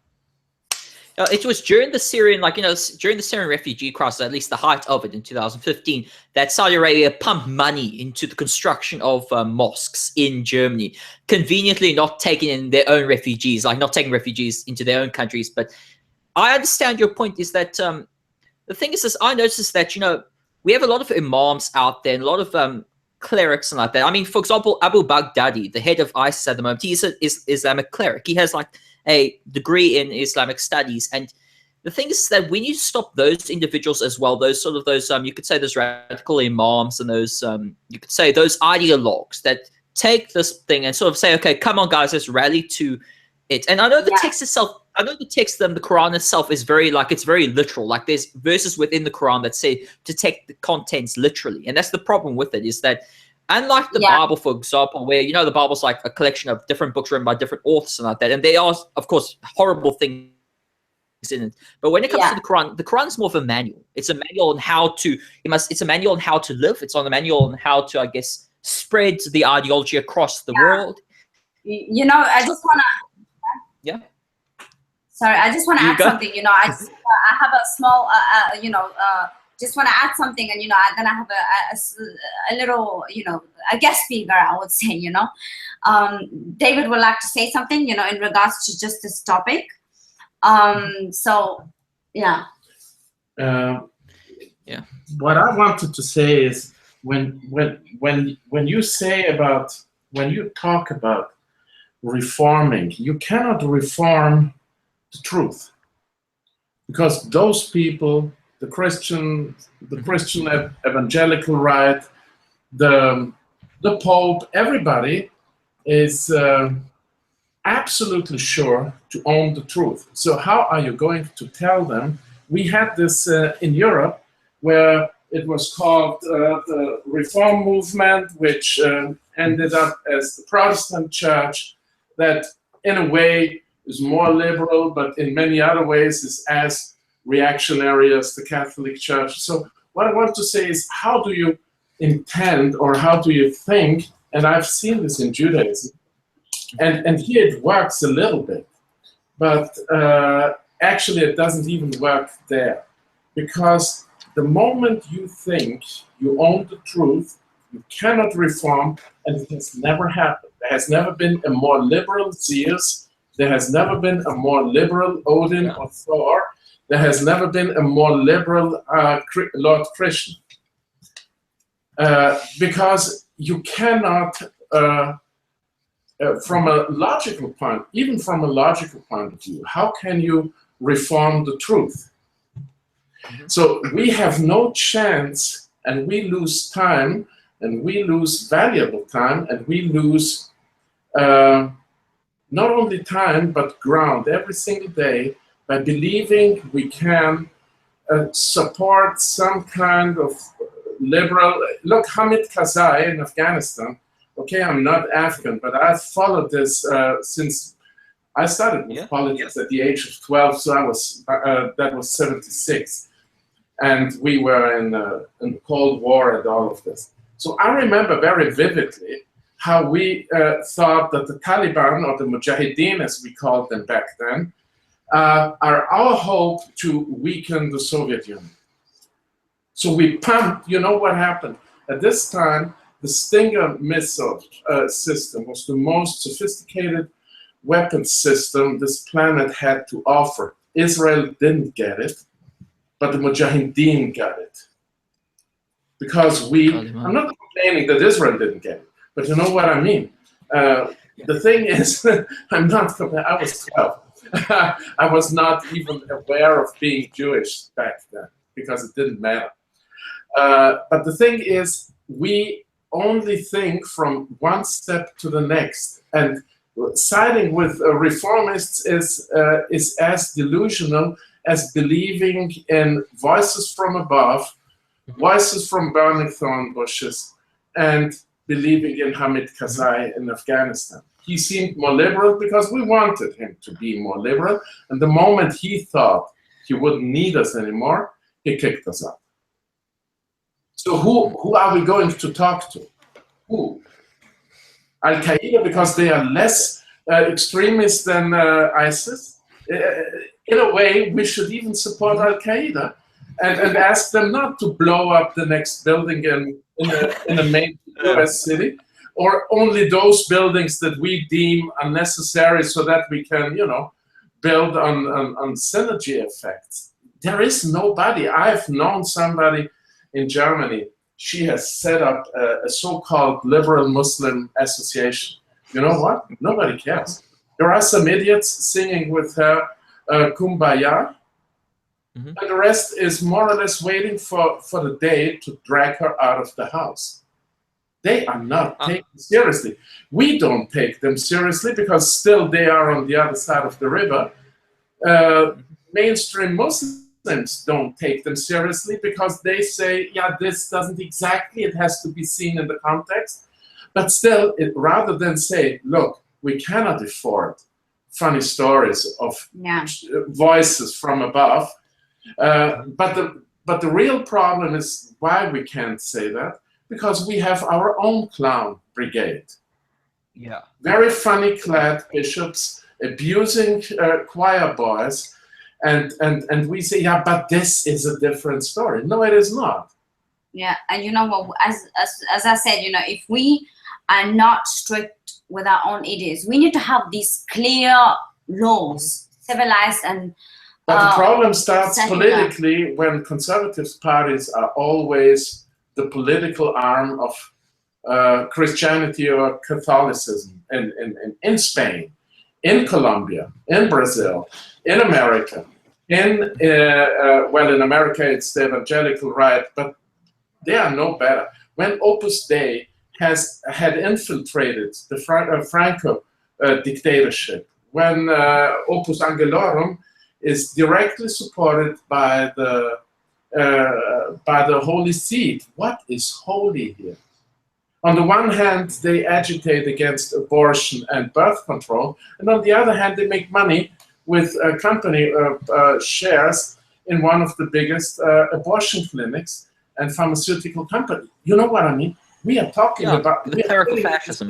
It was during the Syrian, during the Syrian refugee crisis, at least the height of it in 2015, that Saudi Arabia pumped money into the construction of mosques in Germany, conveniently not taking in their own refugees, not taking refugees into their own countries. But I understand your point is that the thing is this, I noticed that, you know, we have a lot of imams out there, and a lot of clerics and like that. I mean, for example, Abu Baghdadi, the head of ISIS at the moment, he's an Islamic cleric. He has like a degree in Islamic studies. And the thing is that we need to stop those individuals as well, those sort of those, you could say those radical imams and those, you could say those ideologues that take this thing and sort of say, okay, come on guys, let's rally to it. And I know the text itself, I know the text, the Quran itself is very, like, it's very literal. Like there's verses within the Quran that say to take the contents literally. And that's the problem with it, is that unlike the Bible, for example, where, you know, the Bible's like a collection of different books written by different authors and like that. And there are, of course, horrible things in it. But when it comes to the Quran is more of a manual. It's a manual on how to, it's a manual on how to live. It's on a manual on how to, I guess, spread the ideology across the world. You know, I just want to, sorry, I just want to add something. You know, I have a small, you know, just want to add something, and you know, then I have a little, you know, a guest speaker, I would say. You know, David would like to say something, you know, in regards to just this topic. So, yeah. What I wanted to say is when you say about, when you talk about reforming, you cannot reform the truth, because those people, the Christian evangelical right, the Pope, everybody is absolutely sure to own the truth. So how are you going to tell them? We had this in Europe, where it was called the Reform Movement, which ended up as the Protestant Church, that in a way is more liberal, but in many other ways is as reactionary as the Catholic Church. So what I want to say is, how do you intend, or how do you think, and I've seen this in Judaism, and here it works a little bit, but actually it doesn't even work there, because the moment you think you own the truth, you cannot reform, and it has never happened. There has never been a more liberal Zeus. There has never been a more liberal Odin or Thor. There has never been a more liberal Lord Krishna. Because you cannot, from a logical point, even from a logical point of view, how can you reform the truth? So we have no chance, and we lose time, and we lose valuable time, and we lose not only time, but ground every single day by believing we can support some kind of liberal. Look, Hamid Karzai in Afghanistan. Okay, I'm not Afghan, but I've followed this since I started with politics at the age of 12. So I was that was 76, and we were in the Cold War and all of this. So I remember very vividly how we thought that the Taliban, or the Mujahideen as we called them back then, are our hope to weaken the Soviet Union. So we pumped, you know what happened? At this time, the Stinger missile system was the most sophisticated weapon system this planet had to offer. Israel didn't get it, but the Mujahideen got it. Because I'm not complaining that Israel didn't get it, but you know what I mean. The thing is, I was 12. I was not even aware of being Jewish back then, because it didn't matter. But the thing is, we only think from one step to the next. And siding with reformists is as delusional as believing in voices from above, voices from burning thorn bushes, and believing in Hamid Karzai in Afghanistan. He seemed more liberal because we wanted him to be more liberal. And the moment he thought he wouldn't need us anymore, he kicked us out. So who are we going to talk to? Who? Al-Qaeda, because they are less extremist than ISIS? In a way, we should even support Al-Qaeda and ask them not to blow up the next building in a main US city, or only those buildings that we deem unnecessary so that we can, you know, build on synergy effects. There is nobody. I've known somebody in Germany she has set up a so-called liberal Muslim association. You know what? Nobody cares. There are some idiots singing with her Kumbaya, and the rest is more or less waiting for the day to drag her out of the house. They are not taken seriously. We don't take them seriously because still they are on the other side of the river. Mainstream Muslims don't take them seriously because they say, yeah, this doesn't exactly, it has to be seen in the context. But still, rather than say, look, we cannot afford funny stories of voices from above. But the real problem is why we can't say that, because we have our own clown brigade. Yeah. Very funny clad bishops abusing choir boys, and we say, yeah, but this is a different story. No, it is not. Yeah, and you know what, as I said, you know, if we are not strict with our own idiots, we need to have these clear laws, civilized and but the problem starts politically when conservative parties are always the political arm of Christianity or Catholicism in Spain, in Colombia, in Brazil, in America. Well, in America it's the evangelical right, but they are no better. When Opus Dei had infiltrated the Franco dictatorship, when Opus Angelorum is directly supported by the Holy See. What is holy here? On the one hand, they agitate against abortion and birth control, and on the other hand, they make money with company shares in one of the biggest abortion clinics and pharmaceutical company. You know what I mean? We are talking about the clerical fascism.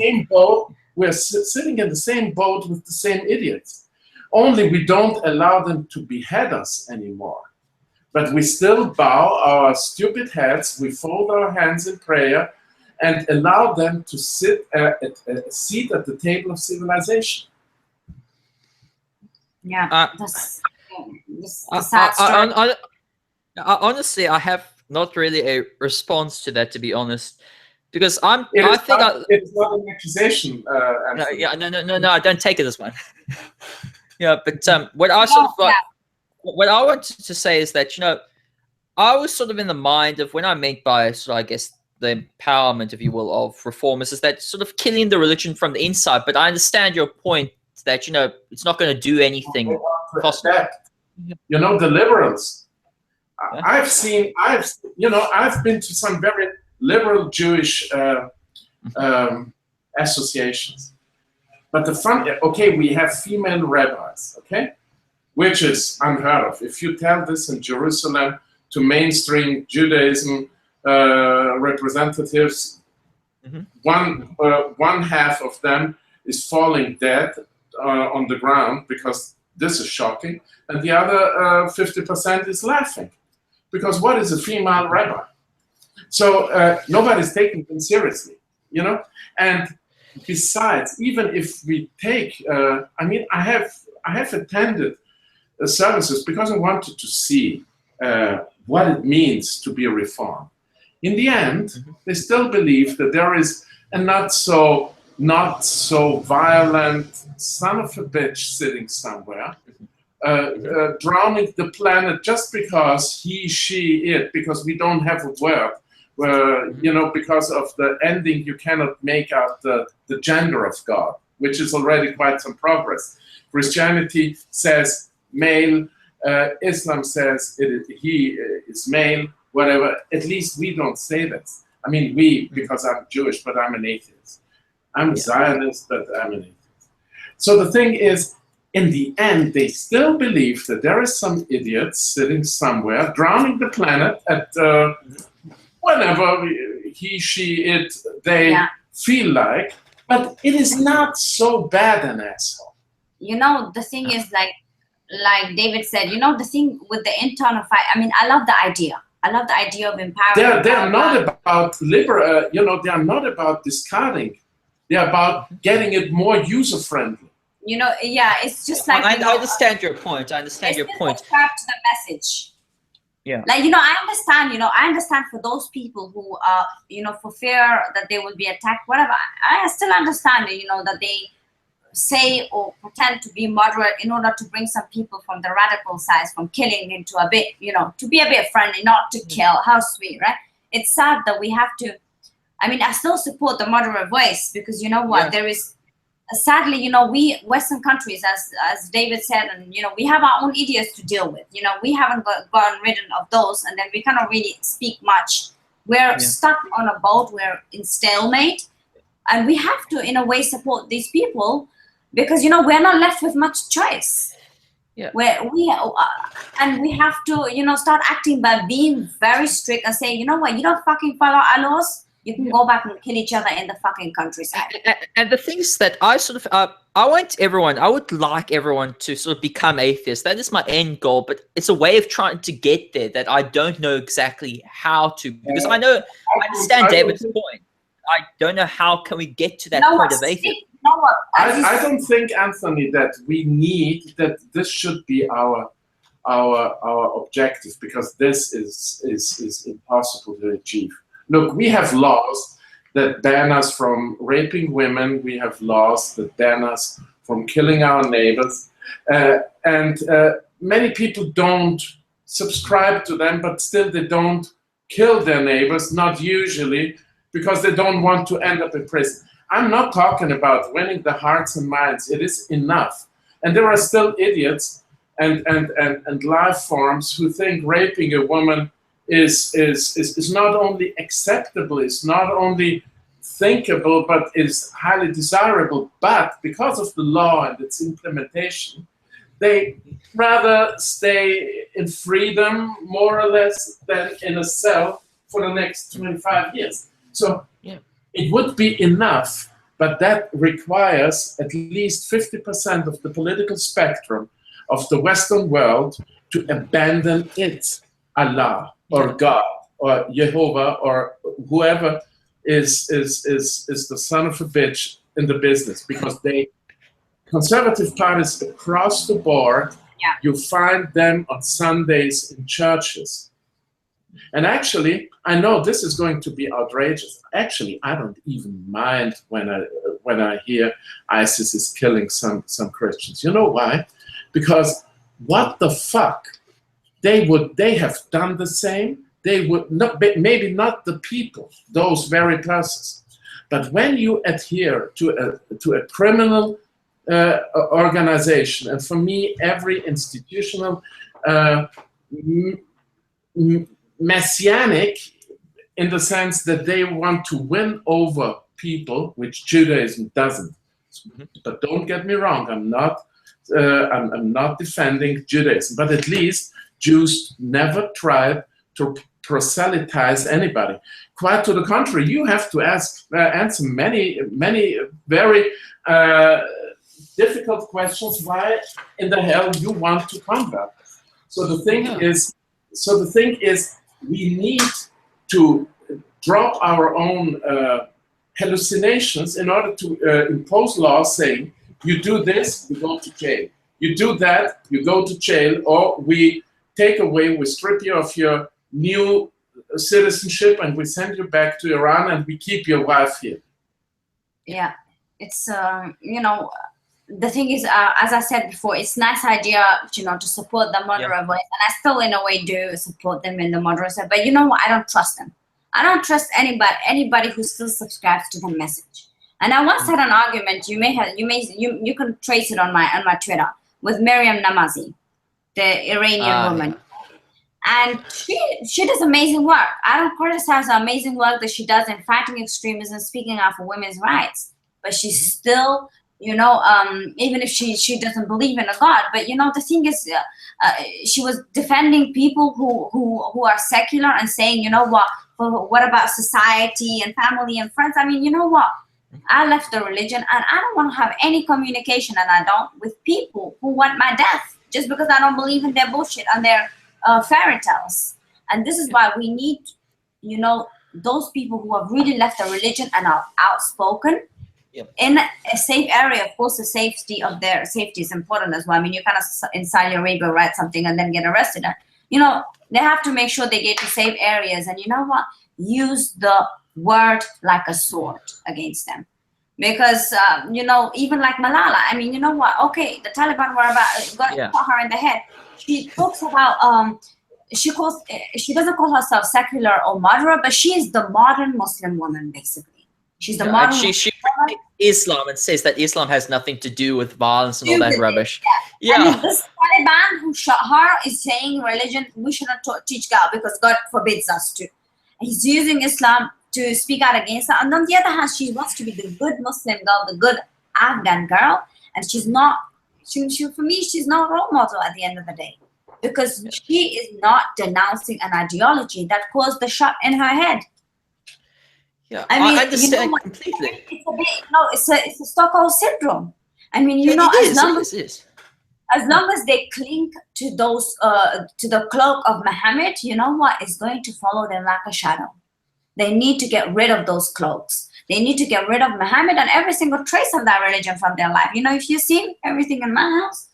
We're sitting in the same boat with the same idiots. Only we don't allow them to behead us anymore. But we still bow our stupid heads, we fold our hands in prayer, and allow them to sit at a seat at the table of civilization. Yeah, that's the sad story. Honestly, I have not really a response to that, to be honest, because it's not an accusation. No, I don't take it as one. Yeah, but what I what I wanted to say is that, you know, I was sort of in the mind of when I meant by sort of, I guess, the empowerment, if you will, of reformers, is that sort of killing the religion from the inside. But I understand your point that, you know, it's not going to do anything. You know, the liberals. Yeah. I've been to some very liberal Jewish associations. But the fun, okay, we have female rabbis, okay, which is unheard of. If you tell this in Jerusalem to mainstream Judaism representatives, one half of them is falling dead on the ground because this is shocking, and the other 50% is laughing. Because what is a female rabbi? So nobody's taking them seriously, you know? And besides, even if we take, I mean, I have attended services because I wanted to see what it means to be reformed. In the end, they still believe that there is a not so violent son of a bitch sitting somewhere, drowning the planet just because he, she, it, because we don't have a word. You know, because of the ending, you cannot make out the gender of God, which is already quite some progress. Christianity says male, Islam says he is male, whatever. At least we don't say that. I mean, we, because I'm Jewish, but I'm an atheist. I'm a Zionist, but I'm an atheist. So the thing is, in the end, they still believe that there is some idiot sitting somewhere, drowning the planet at whenever he, she, it, they feel like, but it is not so bad an asshole. You know, the thing is, like David said, you know, the thing with the internal fight, I mean, I love the idea. I love the idea of empowering. They're not about liberal, you know, they are not about discarding. They're about getting it more user-friendly. You know, yeah, it's just like... I understand your point. I understand your point. Subscribe to the message. Yeah. Like, I understand for those people who are, for fear that they will be attacked, whatever. I still understand, that they say or pretend to be moderate in order to bring some people from the radical side from killing into a bit, to be a bit friendly, not to kill. How sweet, right? It's sad that we have to. I mean, I still support the moderate voice because you know what? Yeah. There is. Sadly, we Western countries, as David said, and we have our own idiots to deal with. We haven't gotten rid of those, and then we cannot really speak much. We're stuck on a boat. We're in stalemate, and we have to, in a way, support these people because we're not left with much choice. Yeah. Where and we have to, start acting by being very strict and say, you know what, you don't fucking follow our laws. You can go back and kill each other in the fucking countryside. And the things that I sort of, I would like everyone to sort of become atheists. That is my end goal, but it's a way of trying to get there that I don't know exactly how to, because I understand David's point. I don't know how can we get to that point of atheism. I don't think, Anthony, that we need, that this should be our objective, because this is impossible to achieve. Look, we have laws that ban us from raping women. We have laws that ban us from killing our neighbors. And many people don't subscribe to them, but still they don't kill their neighbors, not usually, because they don't want to end up in prison. I'm not talking about winning the hearts and minds. It is enough. And there are still idiots and life forms who think raping a woman is not only acceptable, it's not only thinkable, but is highly desirable. But because of the law and its implementation, they rather stay in freedom, more or less, than in a cell for the next 25 years. So it would be enough, but that requires at least 50% of the political spectrum of the Western world to abandon its Allah or God or Jehovah or whoever is the son of a bitch in the business, because conservative parties across the board, you find them on Sundays in churches. And actually, I know this is going to be outrageous. Actually, I don't even mind when I hear ISIS is killing some Christians. You know why? Because what the fuck? They have done the same. They would not, maybe not the people, those very persons, but when you adhere to a criminal organization, and for me, every institutional messianic, in the sense that they want to win over people, which Judaism doesn't. But don't get me wrong, I'm not defending Judaism, but at least Jews never tried to proselytize anybody. Quite to the contrary, you have to answer many very difficult questions. Why in the hell you want to convert? So the thing is, we need to drop our own hallucinations in order to impose laws saying, you do this, you go to jail. You do that, you go to jail, or we take away, we strip you of your new citizenship and we send you back to Iran and we keep your wife here. Yeah, it's, the thing is, as I said before, it's a nice idea, to support the moderate voice. And I still, in a way, do support them in the moderate side. But you know what? I don't trust them. I don't trust anybody who still subscribes to the message. And I once had an argument. You can trace it on my Twitter with Miriam Namazi, the Iranian woman. And she does amazing work. I don't criticize the amazing work that she does in fighting extremism, speaking out for women's rights. But she's still, even if she doesn't believe in a God. But the thing is, she was defending people who are secular and saying, what about society and family and friends? I mean, you know what? I left the religion and I don't want to have any communication, and I don't, with people who want my death just because I don't believe in their bullshit and their fairy tales. And this is why we need, those people who have really left the religion and are outspoken in a safe area. Of course, the safety is important as well. I mean, you cannot in Saudi Arabia write something and then get arrested. you know, they have to make sure they get to safe areas, and you know what, use the word like a sword against them. Because you know, even like Malala, I mean, you know what, okay, the Taliban were going to put her in the head. She talks about she doesn't call herself secular or moderate, but she is the modern Muslim woman, basically. She's the modern. She Islam and says that Islam has nothing to do with violence and all that rubbish. Yeah. And this Taliban who shot her is saying religion, we shouldn't teach God because God forbids us to. He's using Islam to speak out against her. And on the other hand, she wants to be the good Muslim girl, the good Afghan girl, and she's not. For me, she's not a role model at the end of the day, because she is not denouncing an ideology that caused the shot in her head. Yeah, I mean, I understand, you know, completely. It's a bit, no, it's a Stockholm syndrome. I mean, you know, as long as they cling to those to the cloak of Muhammad, you know what, is going to follow them like a shadow. They need to get rid of those cloaks. They need to get rid of Muhammad and every single trace of that religion from their life. You know, if you see everything in my house,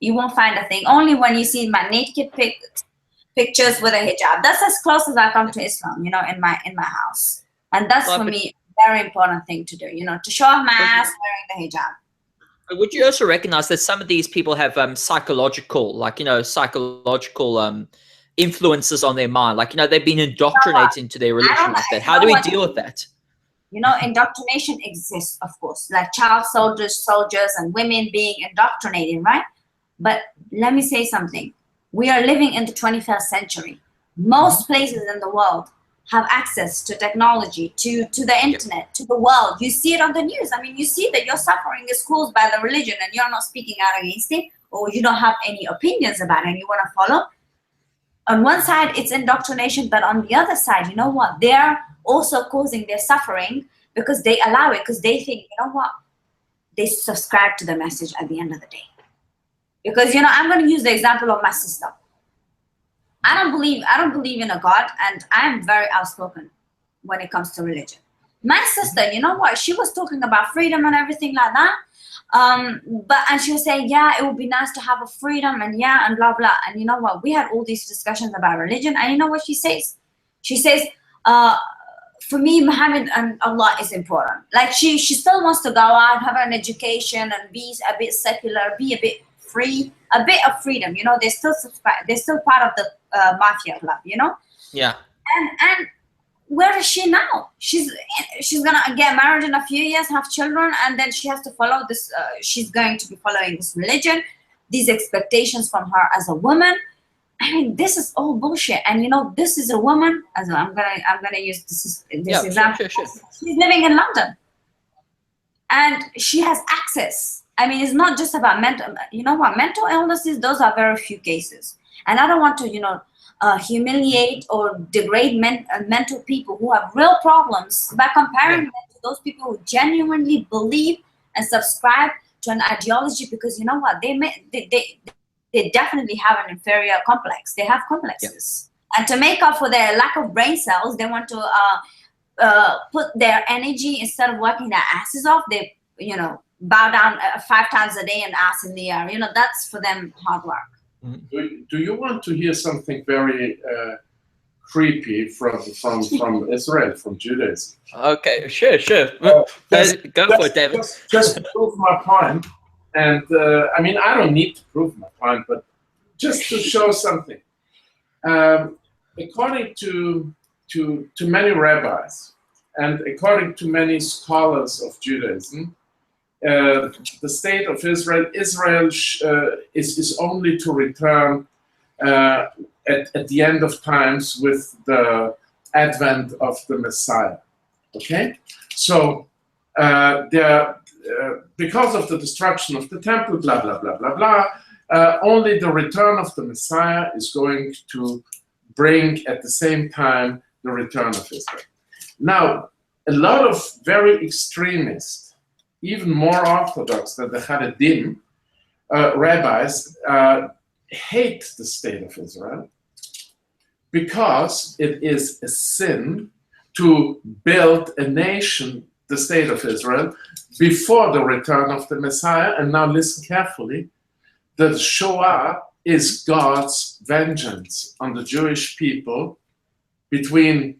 you won't find a thing. Only when you see my naked pictures with a hijab. That's as close as I come to Islam, you know, in my house. And that's for me a very important thing to do, you know, to show off my ass wearing the hijab. Would you also recognize that some of these people have psychological, like, you know, influences on their mind? Like, you know, they've been indoctrinated into their religion like that. How do we deal with that? You know, indoctrination exists, of course, like child soldiers and women being indoctrinated, right? But let me say something. We are living in the 21st century. Most places in the world have access to technology, to the internet, to the world. You see it on the news. I mean, you see that your suffering is caused by the religion and you're not speaking out against it, or you don't have any opinions about it and you want to follow. On one side, it's indoctrination, but on the other side, you know what? They're also causing their suffering because they allow it, because they think, you know what? They subscribe to the message at the end of the day. Because, you know, I'm going to use the example of my sister. I don't believe in a God, and I am very outspoken when it comes to religion. My sister, you know what? She was talking about freedom and everything like that. And she was saying, yeah, it would be nice to have a freedom and blah, blah. And you know what? We had all these discussions about religion. And you know what she says? She says, for me, Muhammad and Allah is important. Like she still wants to go out, have an education and be a bit secular, be a bit free, a bit of freedom. You know, they're still part of the mafia club, you know? Yeah. And where is she now? She's gonna get married in a few years, have children, and then she has to follow this. She's going to be following this religion, these expectations from her as a woman. I mean, this is all bullshit. And you know, this is a woman. As I'm gonna use this example. Sure. She's living in London, and she has access. I mean, it's not just about mental. You know what? Mental illnesses, those are very few cases. And I don't want to, you know, humiliate or degrade mental people who have real problems by comparing them to those people who genuinely believe and subscribe to an ideology, because you know what, they definitely have an inferior complex. They have complexes, and to make up for their lack of brain cells, they want to put their energy, instead of working their asses off, they, you know, bow down 5 times a day and ass in the air. You know, that's for them hard work. Do you want to hear something very creepy from Israel, from Judaism? Okay, sure. Go for it, David. Just to prove my point, and I mean, I don't need to prove my point, but just to show something. According to many rabbis, and according to many scholars of Judaism, the state of Israel is only to return at the end of times with the advent of the Messiah. Okay, so because of the destruction of the temple, blah blah blah blah blah, only the return of the Messiah is going to bring at the same time the return of Israel. Now, a lot of very extremists, even more orthodox than the Haredim rabbis, hate the state of Israel because it is a sin to build a nation, the state of Israel, before the return of the Messiah. And now listen carefully. The Shoah is God's vengeance on the Jewish people between,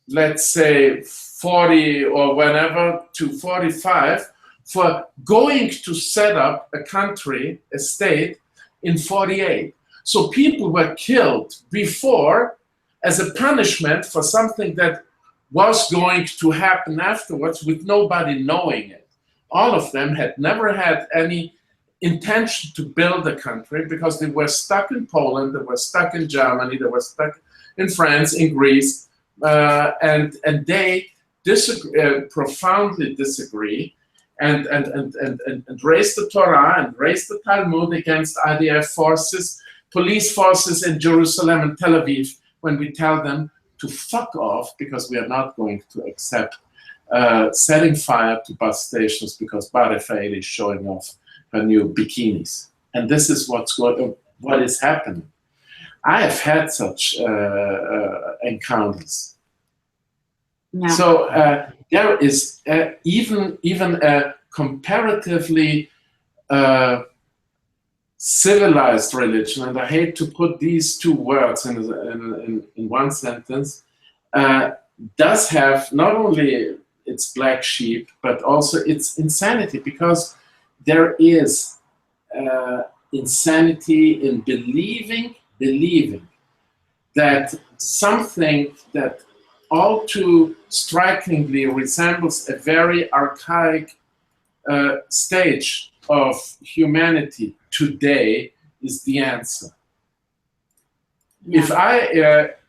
let's say, 40 or whenever to 45 for going to set up a country, a state, in 48. So people were killed before as a punishment for something that was going to happen afterwards with nobody knowing it. All of them had never had any intention to build a country because they were stuck in Poland, they were stuck in Germany, they were stuck in France, in Greece, and they profoundly disagree and raise the Torah and raise the Talmud against IDF forces, police forces in Jerusalem and Tel Aviv, when we tell them to fuck off because we are not going to accept setting fire to bus stations because Bar Rafael is showing off her new bikinis. And this is what is happening. I have had such encounters. Yeah. So there is even a comparatively civilized religion, and I hate to put these two words in one sentence, does have not only its black sheep, but also its insanity, because there is insanity in believing that something that all too strikingly resembles a very archaic stage of humanity today is the answer. Yeah. If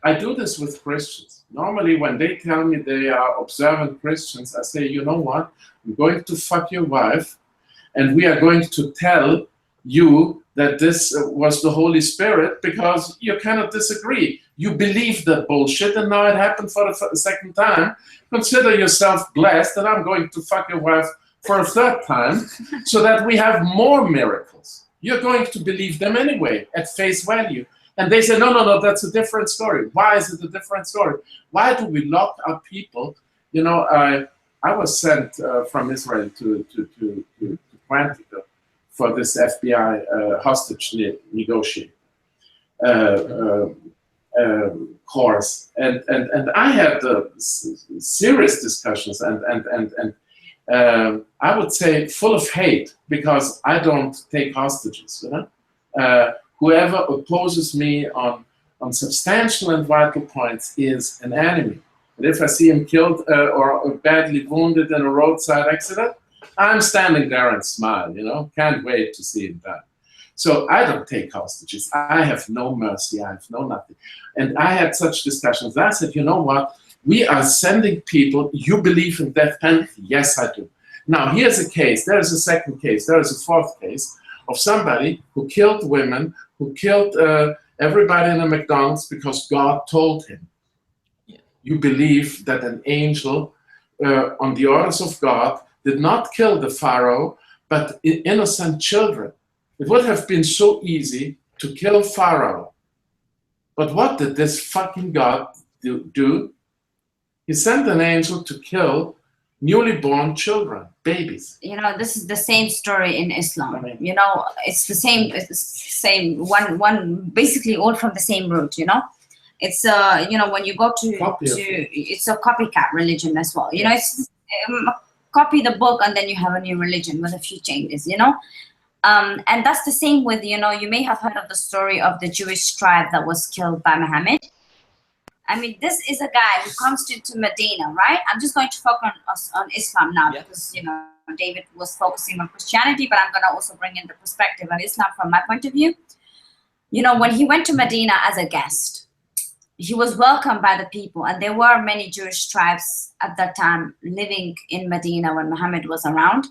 I do this with Christians. Normally when they tell me they are observant Christians, I say, you know what, I'm going to fuck your wife and we are going to tell you that this was the Holy Spirit because you cannot disagree. You believe that bullshit and now it happened for the second time. Consider yourself blessed and I'm going to fuck your wife for a third time so that we have more miracles. You're going to believe them anyway at face value. And they say, no, that's a different story. Why is it a different story? Why do we lock up people? You know, I was sent from Israel to Parental for this FBI hostage negotiation course. And I had serious discussions and I would say full of hate, because I don't take hostages, you know? Whoever opposes me on substantial and vital points is an enemy. And if I see him killed or badly wounded in a roadside accident, I'm standing there and smile, you know? Can't wait to see him die. So I don't take hostages. I have no mercy. I have no nothing. And I had such discussions. I said, you know what? We are sending people. You believe in death penalty? Yes, I do. Now, here's a case. There is a second case. There is a fourth case of somebody who killed women, who killed everybody in a McDonald's because God told him. Yeah. You believe that an angel, on the orders of God, did not kill the Pharaoh, but innocent children. It would have been so easy to kill Pharaoh. But what did this fucking God do? He sent an angel to kill newly born children, babies. You know, this is the same story in Islam. I mean, you know, it's the same one basically all from the same root, you know. It's you know, when you go to it's a copycat religion as well. You know, it's copy the book and then you have a new religion with a few changes, you know. And that's the same with, you know, you may have heard of the story of the Jewish tribe that was killed by Muhammad. I mean, this is a guy who comes to Medina, right? I'm just going to focus on Islam now, yeah, because, you know, David was focusing on Christianity, but I'm going to also bring in the perspective of Islam from my point of view. You know, when he went to Medina as a guest, he was welcomed by the people, and there were many Jewish tribes at that time living in Medina when Muhammad was around.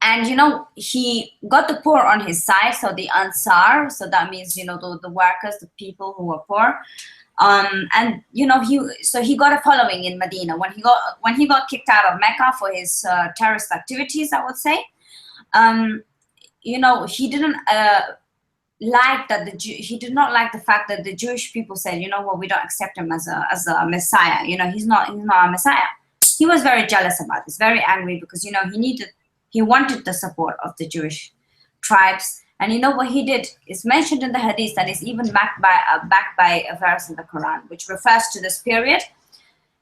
And, you know, he got the poor on his side, so the Ansar, so that means, you know, the workers, the people who were poor. And, you know, he got a following in Medina. When he got kicked out of Mecca for his terrorist activities, I would say, you know, he didn't like that he did not like the fact that the Jewish people said, you know what, we don't accept him as a Messiah. You know, he's not a Messiah. He was very jealous about this, very angry, because, you know, he wanted the support of the Jewish tribes. And you know what he did? It's mentioned in the hadith and is even backed by a verse in the Quran, which refers to this period.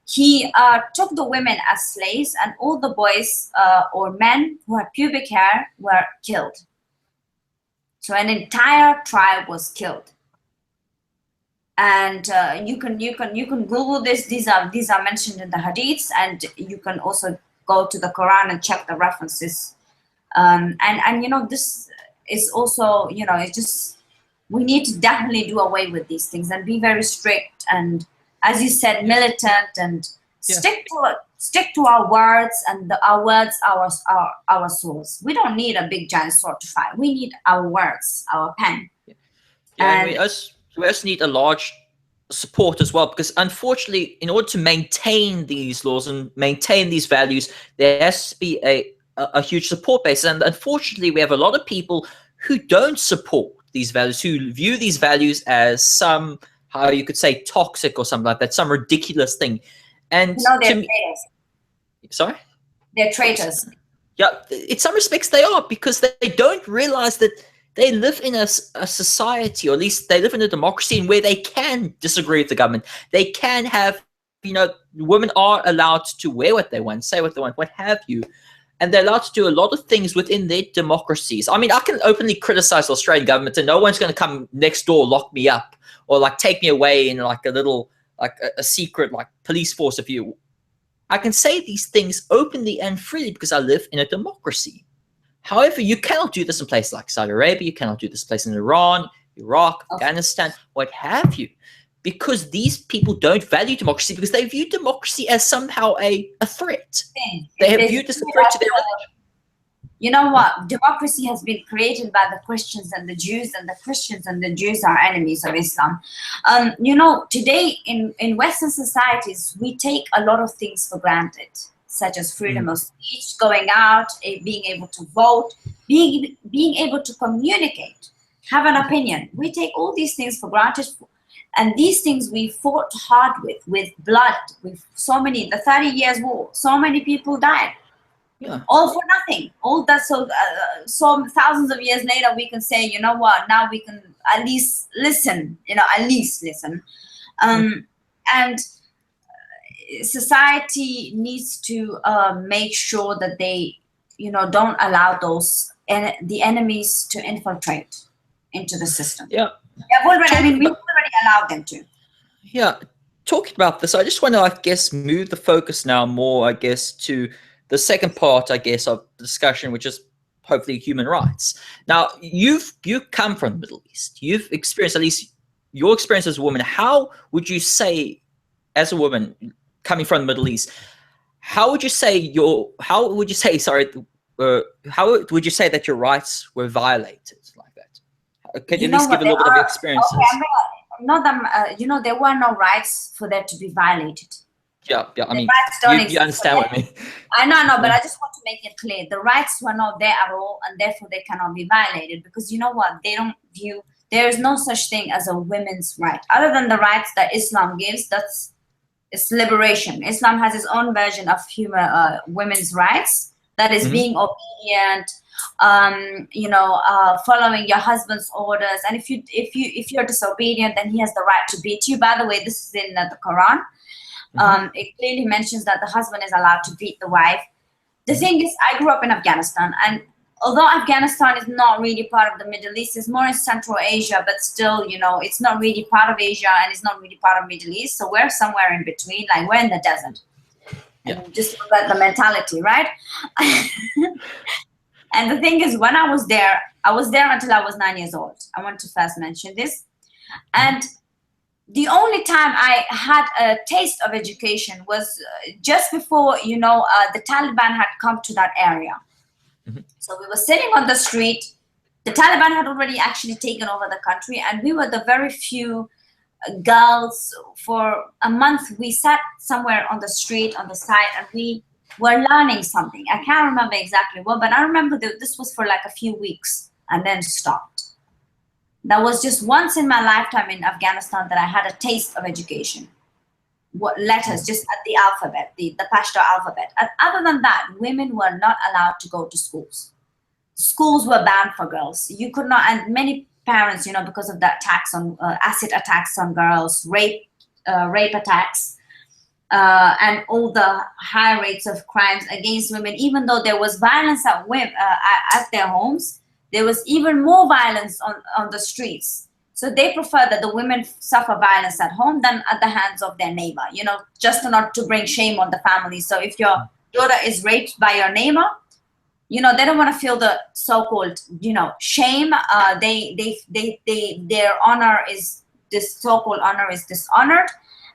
He took the women as slaves, and all the boys or men who had pubic hair were killed. So an entire tribe was killed. And you can Google this. These are mentioned in the hadiths, and you can also go to the Quran and check the references. And you know, this is also, you know, it's just, we need to definitely do away with these things and be very strict, and as you said, militant, and stick to our words, and our words, our swords. We don't need a big giant sword to fight. We need our words, our pen. And we also need a large support as well, because unfortunately, in order to maintain these laws and maintain these values, there has to be a huge support base. And unfortunately, we have a lot of people who don't support these values, who view these values as some, how you could say, toxic or something like that, some ridiculous thing. And no, they're traitors. Sorry? They're traitors. Yeah, in some respects they are, because they don't realize that they live in a society, or at least they live in a democracy, in where they can disagree with the government. They can have, you know, women are allowed to wear what they want, say what they want, what have you. And they're allowed to do a lot of things within their democracies. I mean, I can openly criticize the Australian government, and no one's going to come next door, lock me up, or like take me away in like a little, like a secret, like police force of you. I can say these things openly and freely because I live in a democracy. However, you cannot do this in places like Saudi Arabia. You cannot do this in places in Iran, Iraq, Afghanistan, what have you. Because these people don't value democracy, because they view democracy as somehow a threat. They have viewed this a threat to their religion. You know what? Democracy has been created by the Christians and the Jews, and the Christians and the Jews are enemies of Islam. You know, today in Western societies, we take a lot of things for granted, such as freedom of speech, going out, being able to vote, being able to communicate, have an opinion. We take all these things for granted. And these things we fought hard with blood, with so many, the 30 years war, so many people died. Yeah. All for nothing. All that, so thousands of years later, we can say, you know what, now we can at least listen, you know, at least listen. And society needs to make sure that they, you know, don't allow the enemies to infiltrate into the system. Yeah. Yeah, already, I mean, we've already allowed them to. Yeah. Talking about this, I just want to, I guess, move the focus now more, I guess, to the second part, I guess, of the discussion, which is hopefully human rights. Now, you come from the Middle East. You've experienced, at least your experience as a woman. How would you say, as a woman coming from the Middle East, how would you say that your rights were violated like that? Can you at least give a little bit of experiences? Okay, you know, there were no rights for that to be violated. Yeah, I mean, you understand what I mean. I know, but I just want to make it clear. The rights were not there at all, and therefore they cannot be violated, because you know what? They don't view, there is no such thing as a women's right. Other than the rights that Islam gives, it's liberation. Islam has its own version of women's rights, that is being obedient, you know, following your husband's orders. And if you're disobedient, then he has the right to beat you. By the way, this is in the Quran. It clearly mentions that the husband is allowed to beat the wife. The thing is, I grew up in Afghanistan, and although Afghanistan is not really part of the Middle East, it's more in Central Asia, but still, you know, it's not really part of Asia and it's not really part of Middle East. So we're somewhere in between, like we're in the desert. Yeah. And just look at the mentality, right? And the thing is, when I was there until I was 9 years old. I want to first mention this. And the only time I had a taste of education was just before, you know, the Taliban had come to that area. So we were sitting on the street. The Taliban had already actually taken over the country, and we were the very few girls. For a month, we sat somewhere on the street, on the side, and we were learning something. I can't remember exactly what, but I remember that this was for like a few weeks and then stopped. That was just once in my lifetime in Afghanistan that I had a taste of education. What letters, just at the alphabet, the Pashto alphabet. And other than that, women were not allowed to go to schools. schools were banned for girls. You could not, and many parents, you know, because of the attacks on acid attacks on girls, rape attacks, and all the high rates of crimes against women. Even though there was violence at women at their homes, there was even more violence on the streets. So they prefer that the women suffer violence at home than at the hands of their neighbor, you know, just not to bring shame on the family. So if your daughter is raped by your neighbor, you know, they don't want to feel the so-called, you know, shame. Their honor is, this so-called honor is dishonored.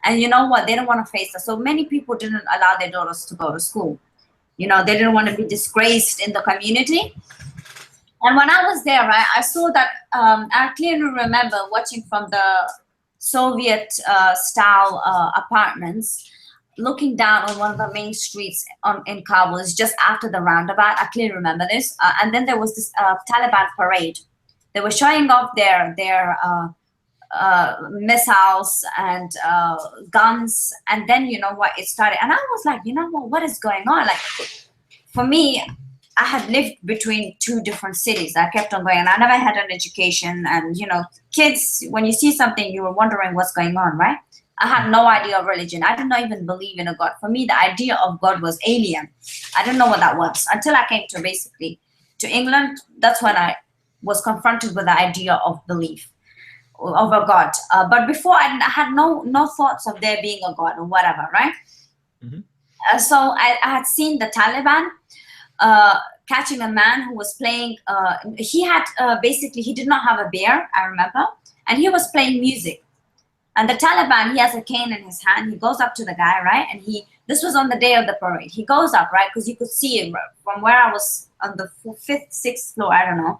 And you know what? They don't want to face that. So many people didn't allow their daughters to go to school. You know, they didn't want to be disgraced in the community. And when I was there, right, I saw that, I clearly remember watching from the Soviet style apartments, looking down on one of the main streets in Kabul. It's just after the roundabout. I clearly remember this. And then there was this Taliban parade. They were showing off their missiles and guns. And then, you know what, it started. And I was like, you know what is going on? Like, for me, I had lived between two different cities. I kept on going, and I never had an education. And, you know, kids, when you see something, you were wondering what's going on, right? I had no idea of religion. I did not even believe in a God. For me, the idea of God was alien. I didn't know what that was until I came to England. That's when I was confronted with the idea of belief of a God. But before, I had no thoughts of there being a God or whatever, right? Mm-hmm. So I had seen the Taliban catching a man who was playing, he had basically, he did not have a beard, I remember, and he was playing music. And the Taliban, he has a cane in his hand. He goes up to the guy, right? And this was on the day of the parade. He goes up, right? Because you could see it from where I was on the 5th, 6th floor, I don't know.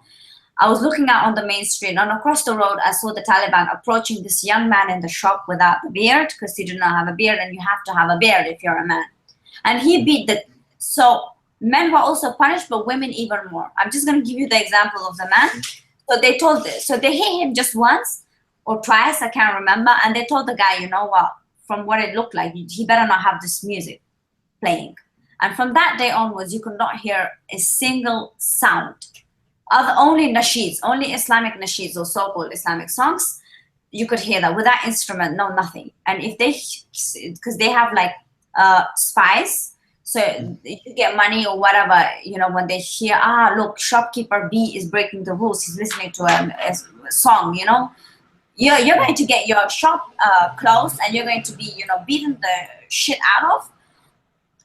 I was looking out on the main street, and across the road, I saw the Taliban approaching this young man in the shop without the beard, because he did not have a beard, and you have to have a beard if you're a man. And he beat so men were also punished, but women even more. I'm just going to give you the example of the man. So they hit him just once or twice, I can't remember. And they told the guy, you know what, from what it looked like, he better not have this music playing. And from that day onwards, you could not hear a single sound. Only nasheeds, only Islamic nasheeds or so-called Islamic songs, you could hear that. Without instrument, no, nothing. And if because they have like spies, so you get money or whatever, you know, when they hear, look, shopkeeper B is breaking the rules, he's listening to a song, you know, you're going to get your shop closed, and you're going to be, you know, beaten the shit out of.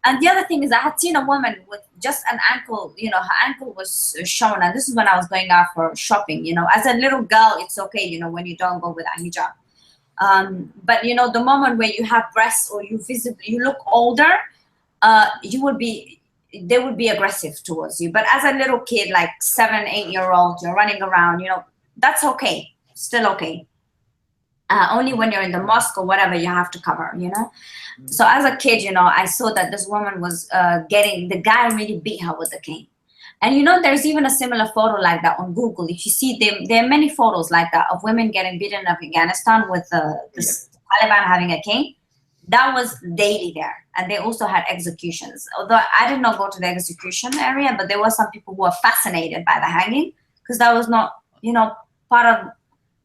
And the other thing is, I had seen a woman with just an ankle, you know, her ankle was shown. And this is when I was going out for shopping, you know. As a little girl, it's okay, you know, when you don't go with a hijab. But, you know, the moment where you have breasts or you look older, they would be aggressive towards you. But as a little kid, like 7, 8-year-old, you're running around, you know, that's okay, still okay. Only when you're in the mosque or whatever, you have to cover, you know. So as a kid, you know, I saw that this woman was the guy really beat her with the cane. And, you know, there's even a similar photo like that on Google. If you see, there are many photos like that of women getting beaten in Afghanistan with the Taliban having a cane. That was daily there. And they also had executions. Although I did not go to the execution area, but there were some people who were fascinated by the hanging, because that was not, you know, part of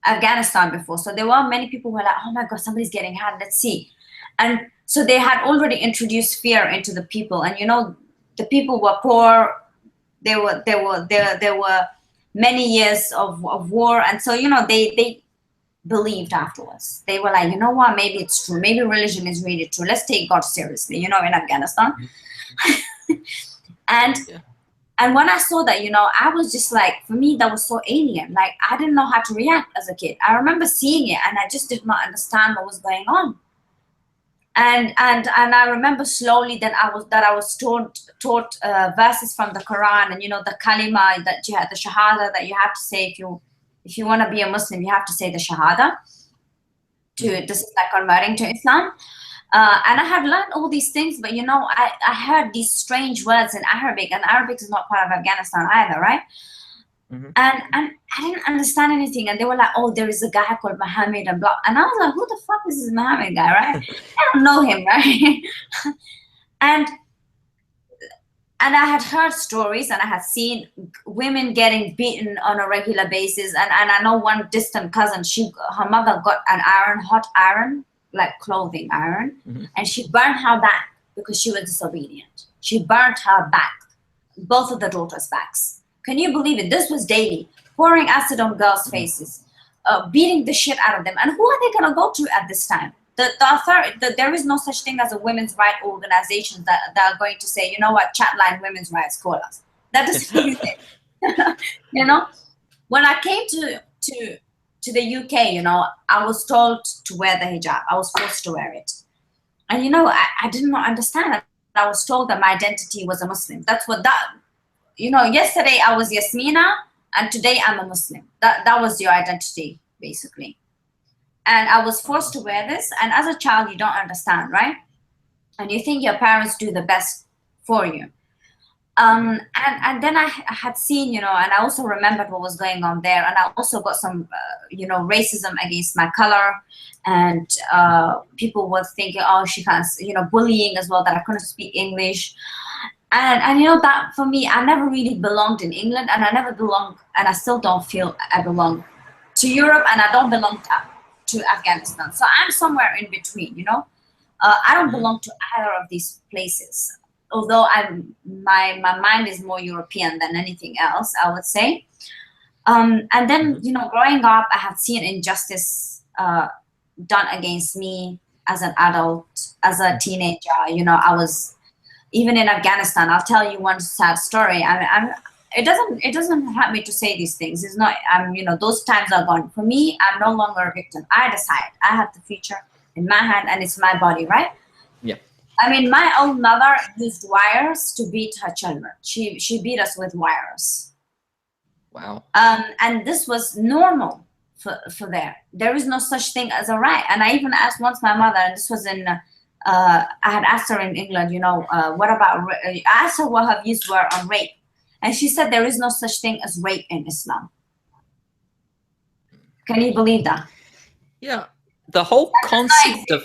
Afghanistan before. So there were many people who were like, oh my God, somebody's getting hanged, let's see. And so they had already introduced fear into the people. And, you know, the people were poor. There were many years of war. And so, you know, they believed afterwards. They were like, you know what, maybe it's true. Maybe religion is really true. Let's take God seriously, you know, in Afghanistan. And when I saw that, you know, I was just like, for me, that was so alien. Like, I didn't know how to react as a kid. I remember seeing it, and I just did not understand what was going on. And I remember slowly that I was taught verses from the Quran, and, you know, the kalima, the shahada that you have to say if you want to be a Muslim, you have to say the shahada. This is like converting to Islam. And I had learned all these things, but, you know, I heard these strange words in Arabic, and Arabic is not part of Afghanistan either, right? Mm-hmm. And I didn't understand anything. And they were like, oh, there is a guy called Muhammad and blah. And I was like, who the fuck is this Muhammad guy, right? I don't know him, right? And and I had heard stories, and I had seen women getting beaten on a regular basis. And I know one distant cousin, her mother got an iron, hot iron, like clothing iron, and she burned her back because she was disobedient. She burnt her back, both of the daughters' backs. Can you believe it? This was daily, pouring acid on girls' faces, beating the shit out of them. And who are they going to go to at this time? There is no such thing as a women's rights organization that are going to say, you know what, chatline women's rights, call us. That doesn't exist. You know, when I came to the UK, you know, I was told to wear the hijab. I was forced to wear it. And, you know, I did not understand. I was told that my identity was a Muslim. That's what you know, yesterday I was Yasmeena, and today I'm a Muslim. That was your identity, basically. And I was forced to wear this. And as a child, you don't understand, right? And you think your parents do the best for you. And then I had seen, you know, and I also remembered what was going on there. And I also got some, you know, racism against my color. And people were thinking, oh, she can't, you know, bullying as well, that I couldn't speak English. And you know, that for me, I never really belonged in England, and I never belonged, and I still don't feel I belong to Europe, and I don't belong to Afghanistan. So I'm somewhere in between, you know. I don't belong to either of these places, although my mind is more European than anything else, I would say. And then, you know, growing up, I had seen injustice done against me as an adult, as a teenager. You know, I was, even in Afghanistan, I'll tell you one sad story. It doesn't hurt me to say these things. It's not, you know, those times are gone. For me, I'm no longer a victim. I decide. I have the future in my hand, and it's my body, right? Yeah. I mean, my own mother used wires to beat her children. She beat us with wires. Wow. And this was normal for there. There is no such thing as a right. And I even asked once my mother, and this was in, I had asked her in England, you know, what about, I asked her what her views were on rape. And she said there is no such thing as rape in Islam. Can you believe that? Yeah. The whole concept of...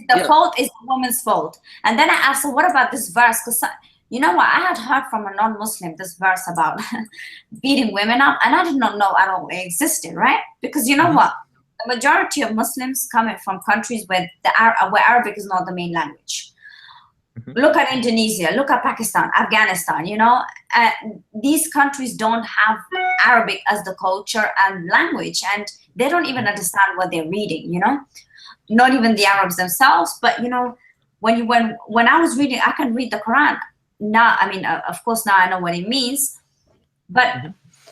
The fault is the woman's fault. And then I asked her, what about this verse? Because, you know what, I had heard from a non-Muslim this verse about beating women up, and I did not know at all it existed, right? Because you know what? The majority of Muslims come from countries where where Arabic is not the main language. Look at Indonesia, look at Pakistan, Afghanistan, you know. These countries don't have Arabic as the culture and language, and they don't even understand what they're reading, you know. Not even the Arabs themselves, but you know, when I was reading, I can read the Quran. Now, I mean, of course, now I know what it means, but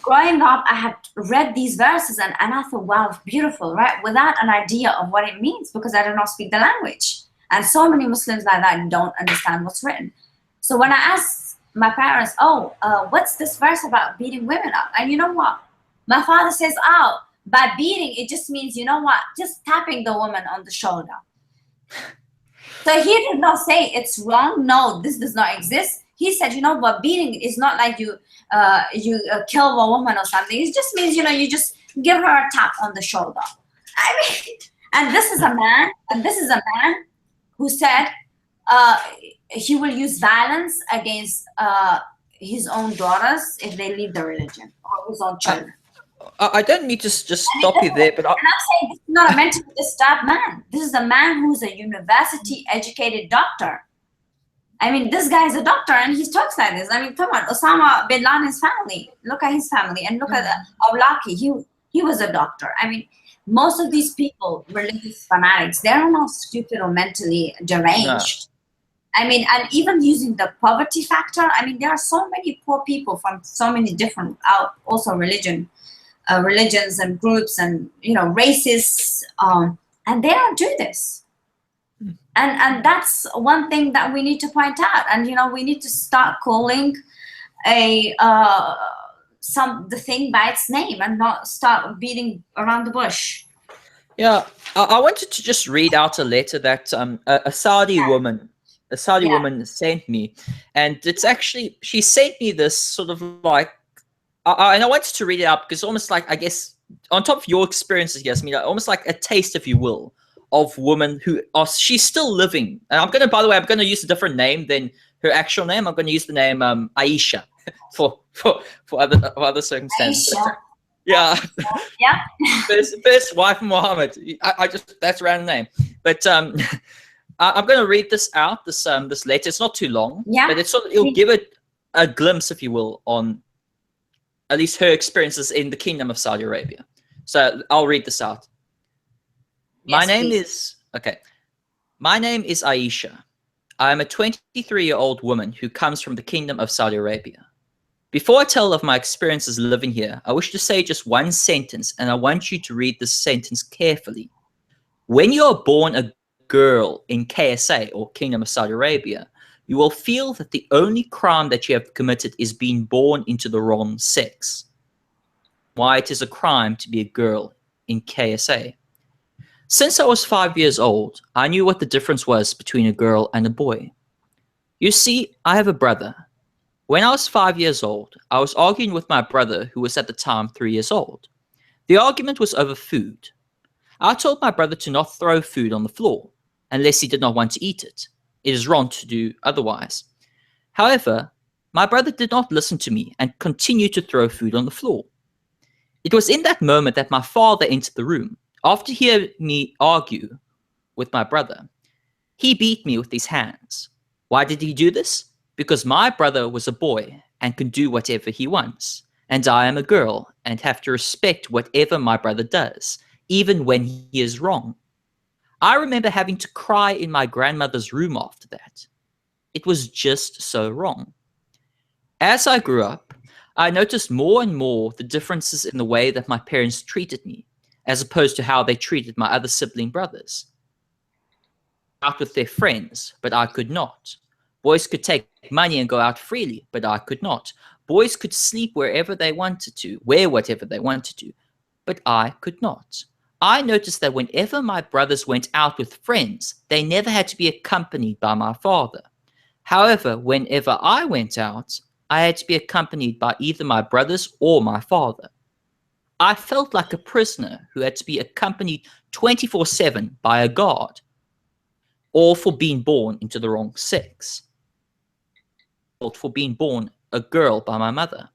growing up, I had read these verses and I thought, wow, beautiful, right? Without an idea of what it means, because I do not speak the language. And so many Muslims like that don't understand what's written. So when I asked my parents, what's this verse about beating women up? And you know what? My father says, oh, by beating, it just means, you know what, just tapping the woman on the shoulder. So he did not say it's wrong. No, this does not exist. He said, you know what, beating is not like you kill a woman or something. It just means, you know, you just give her a tap on the shoulder. I mean, and this is a man, who said he will use violence against his own daughters if they leave the religion, or his own children. I don't need to just stop you there, but I'm saying this is not a mentally disturbed man. This is a man who's a university-educated doctor. I mean, this guy is a doctor, and he talks like this. I mean, come on, Osama bin Laden's family. Look at his family, and look at Awlaki. He was a doctor. I mean, most of these people, religious fanatics, they're not stupid or mentally deranged. No. I mean, and even using the poverty factor, I mean, there are so many poor people from so many different, also religions and groups and, you know, races, and they don't do this. And that's one thing that we need to point out. And, you know, we need to start calling the thing by its name and not start beating around the bush. Yeah, I wanted to just read out a letter that a Saudi woman sent me, and it's actually, she sent me this sort of like, and I wanted to read it out because almost like, I guess, on top of your experiences, Yasmeena, almost like a taste, if you will, of women who are, she's still living. And I'm going to, by the way, I'm going to use a different name than her actual name. I'm going to use the name Aisha for other circumstances. Aisha. Yeah. Yeah. first wife of Muhammad. I just, that's a random name. But I'm going to read this out. This letter. It's not too long. Yeah. But it'll give it a glimpse, if you will, on at least her experiences in the Kingdom of Saudi Arabia. So I'll read this out. Yes, My name please. is Aisha. I am a 23-year-old woman who comes from the Kingdom of Saudi Arabia. Before I tell of my experiences living here, I wish to say just one sentence, and I want you to read this sentence carefully. When you are born a girl in KSA, or Kingdom of Saudi Arabia, you will feel that the only crime that you have committed is being born into the wrong sex. Why it is a crime to be a girl in KSA. Since I was 5 years old, I knew what the difference was between a girl and a boy. You see, I have a brother. When I was 5 years old, I was arguing with my brother, who was at the time 3 years old. The argument was over food. I told my brother to not throw food on the floor, unless he did not want to eat it. It is wrong to do otherwise. However, my brother did not listen to me and continued to throw food on the floor. It was in that moment that my father entered the room. After hearing me argue with my brother, he beat me with his hands. Why did he do this? Because my brother was a boy and can do whatever he wants, and I am a girl and have to respect whatever my brother does, even when he is wrong. I remember having to cry in my grandmother's room after that. It was just so wrong. As I grew up, I noticed more and more the differences in the way that my parents treated me, as opposed to how they treated my other sibling brothers. Out with their friends, but I could not. Boys could take money and go out freely, but I could not. Boys could sleep wherever they wanted to, wear whatever they wanted to, but I could not. I noticed that whenever my brothers went out with friends, they never had to be accompanied by my father. However, whenever I went out, I had to be accompanied by either my brothers or my father. I felt like a prisoner who had to be accompanied 24/7 by a guard, all for being born into the wrong sex, for being born a girl by my mother.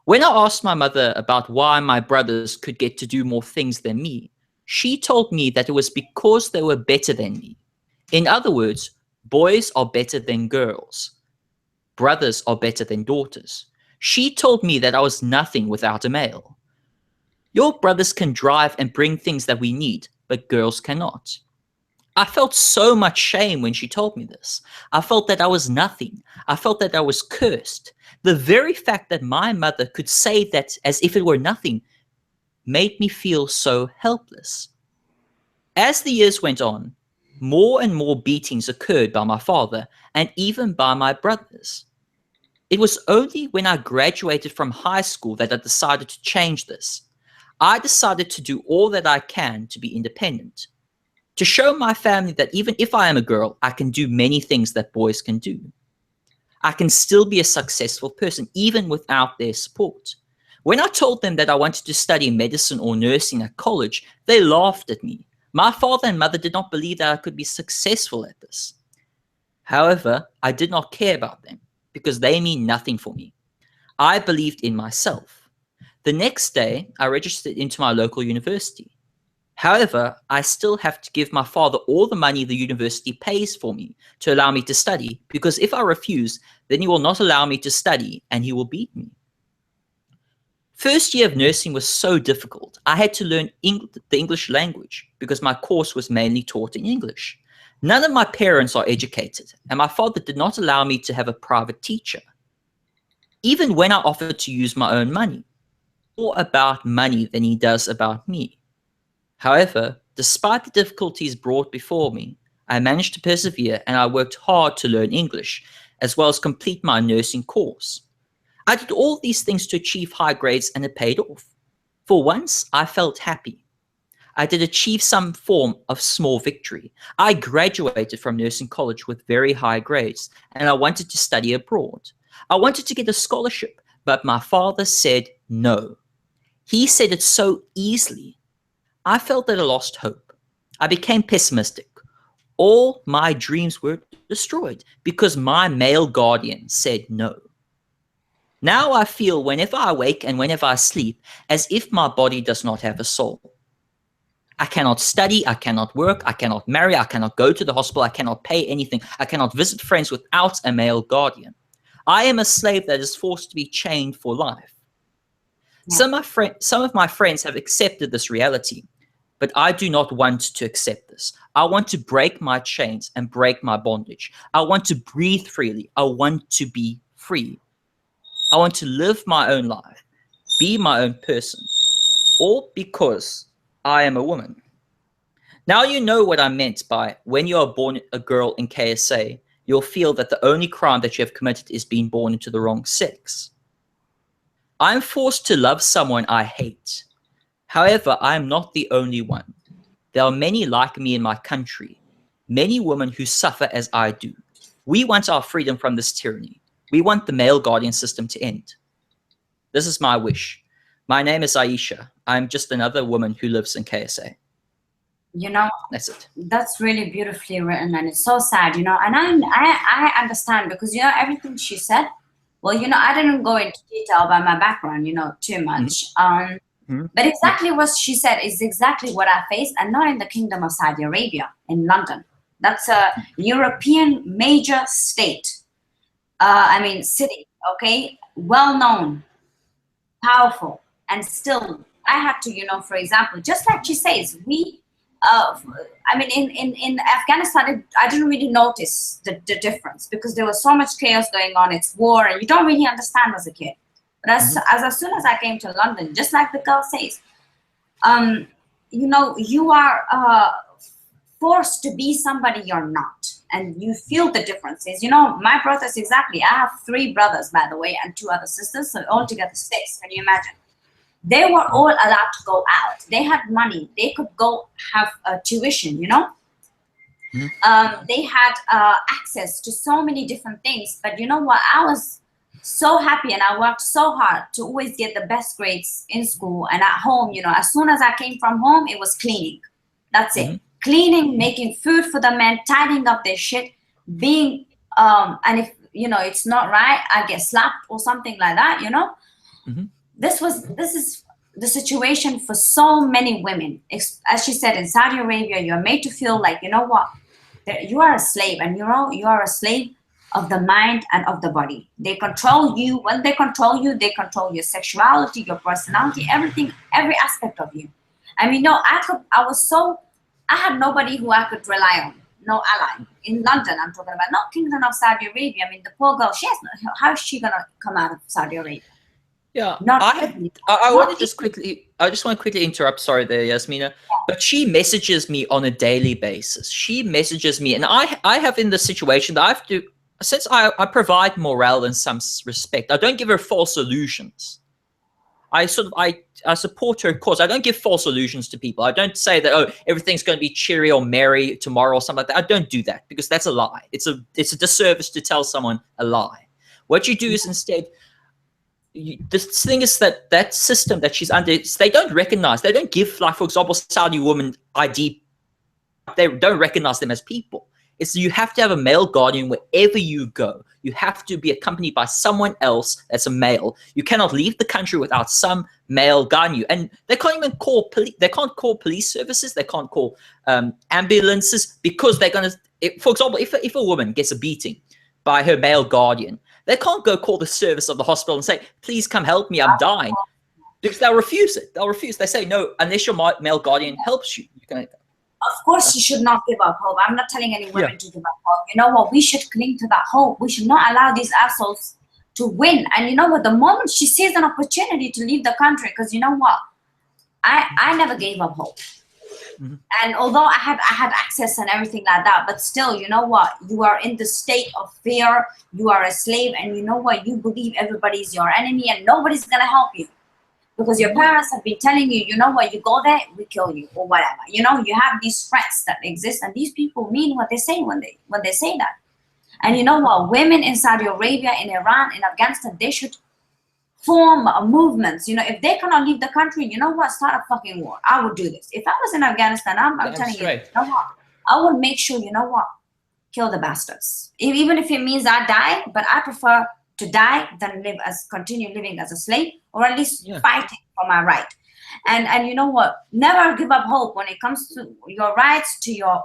When I asked my mother about why my brothers could get to do more things than me, she told me that it was because they were better than me. In other words, boys are better than girls. Brothers are better than daughters. She told me that I was nothing without a male. Your brothers can drive and bring things that we need, but girls cannot. I felt so much shame when she told me this. I felt that I was nothing. I felt that I was cursed. The very fact that my mother could say that as if it were nothing made me feel so helpless. As the years went on, more and more beatings occurred by my father and even by my brothers. It was only when I graduated from high school that I decided to change this. I decided to do all that I can to be independent, to show my family that even if I am a girl, I can do many things that boys can do. I can still be a successful person even without their support. When I told them that I wanted to study medicine or nursing at college, they laughed at me. My father and mother did not believe that I could be successful at this. However, I did not care about them because they mean nothing for me. I believed in myself. The next day, I registered into my local university. However, I still have to give my father all the money the university pays for me to allow me to study, because if I refuse, then he will not allow me to study and he will beat me. First year of nursing was so difficult. I had to learn the English language because my course was mainly taught in English. None of my parents are educated, and my father did not allow me to have a private teacher. Even when I offered to use my own money, more about money than he does about me. However, despite the difficulties brought before me, I managed to persevere and I worked hard to learn English, as well as complete my nursing course. I did all these things to achieve high grades and it paid off. For once, I felt happy. I did achieve some form of small victory. I graduated from nursing college with very high grades and I wanted to study abroad. I wanted to get a scholarship, but my father said no. He said it so easily. I felt that I lost hope. I became pessimistic. All my dreams were destroyed because my male guardian said no. Now I feel whenever I wake and whenever I sleep as if my body does not have a soul. I cannot study, I cannot work, I cannot marry, I cannot go to the hospital, I cannot pay anything, I cannot visit friends without a male guardian. I am a slave that is forced to be chained for life. Yeah. Some of my friends have accepted this reality, but I do not want to accept this. I want to break my chains and break my bondage. I want to breathe freely. I want to be free. I want to live my own life, be my own person, all because I am a woman. Now you know what I meant by when you are born a girl in KSA, you'll feel that the only crime that you have committed is being born into the wrong sex. I'm forced to love someone I hate. However, I am not the only one. There are many like me in my country, many women who suffer as I do. We want our freedom from this tyranny. We want the male guardian system to end. This is my wish. My name is Aisha. I'm just another woman who lives in KSA. You know, that's it. That's really beautifully written, and it's so sad, you know, and I understand, because, you know, everything she said, well, you know, I didn't go into detail about my background, you know, too much. But exactly what she said is exactly what I faced, and not in the Kingdom of Saudi Arabia, in London. That's a European major state. City, okay? Well-known, powerful, and still I had to, you know, for example, just like she says, we, in Afghanistan, I didn't really notice the difference, because there was so much chaos going on. It's war, and you don't really understand as a kid. But as soon as I came to London, just like the girl says, you know, you are forced to be somebody you're not, and you feel the differences. You know, my brothers, exactly. I have 3 brothers, by the way, and 2 other sisters, so altogether 6. Can you imagine? They were all allowed to go out. They had money. They could go have tuition, you know? They had access to so many different things. But you know what? I was so happy, and I worked so hard to always get the best grades in school and at home. You know, as soon as I came from home, it was cleaning. That's it. Cleaning, making food for the men, tidying up their shit, being, and if, you know, it's not right, I get slapped or something like that, you know? This is the situation for so many women. As she said, in Saudi Arabia, you're made to feel like, you know what, you are a slave, and you know, you are a slave of the mind and of the body. They control you. When they control you, they control your sexuality, your personality, everything, every aspect of you. I mean, no, I had nobody who I could rely on, no ally. In London, I'm talking about, not Kingdom of Saudi Arabia. I mean, the poor girl, how is she gonna come out of Saudi Arabia? Yeah, I just want to quickly interrupt. Sorry there, Yasmeena. But she messages me on a daily basis. She messages me, and I have in the situation that I have to, since I provide morale in some respect, I don't give her false illusions. I support her cause. I don't give false illusions to people. I don't say that, oh, everything's going to be cheery or merry tomorrow or something like that. I don't do that, because that's a lie. It's a disservice to tell someone a lie. What you do is instead, the thing is that system that she's under, they don't recognize, they don't give, like, for example, Saudi women ID. They don't recognize them as people. It's, you have to have a male guardian wherever you go. You have to be accompanied by someone else that's a male. You cannot leave the country without some male guiding you. And they can't even call police. They can't call police services. They can't call ambulances, because they're gonna. For example, if a woman gets a beating by her male guardian, they can't go call the service of the hospital and say, "Please come help me, I'm dying," because they'll refuse it. They'll refuse. They say, "No, unless your male guardian helps you, you can." Of course, you should not give up hope. I'm not telling any women to give up hope. You know what? We should cling to that hope. We should not allow these assholes to win. And you know what? The moment she sees an opportunity to leave the country, because you know what? I never gave up hope. And although I had access and everything like that, but still, you know what? You are in the state of fear. You are a slave, and you know what? You believe everybody's your enemy, and nobody's gonna help you. Because your parents have been telling you, you know what, you go there, we kill you, or whatever. You know, you have these threats that exist, and these people mean what they say when they say that. And you know what, women in Saudi Arabia, in Iran, in Afghanistan, they should form movements. You know, if they cannot leave the country, you know what, start a fucking war. I would do this. If I was in Afghanistan, I'm telling you, you know what, I will make sure, you know what, kill the bastards. Even if it means I die, but I prefer to die than continue living as a slave, or at least fighting for my right. And you know what? Never give up hope when it comes to your rights, to your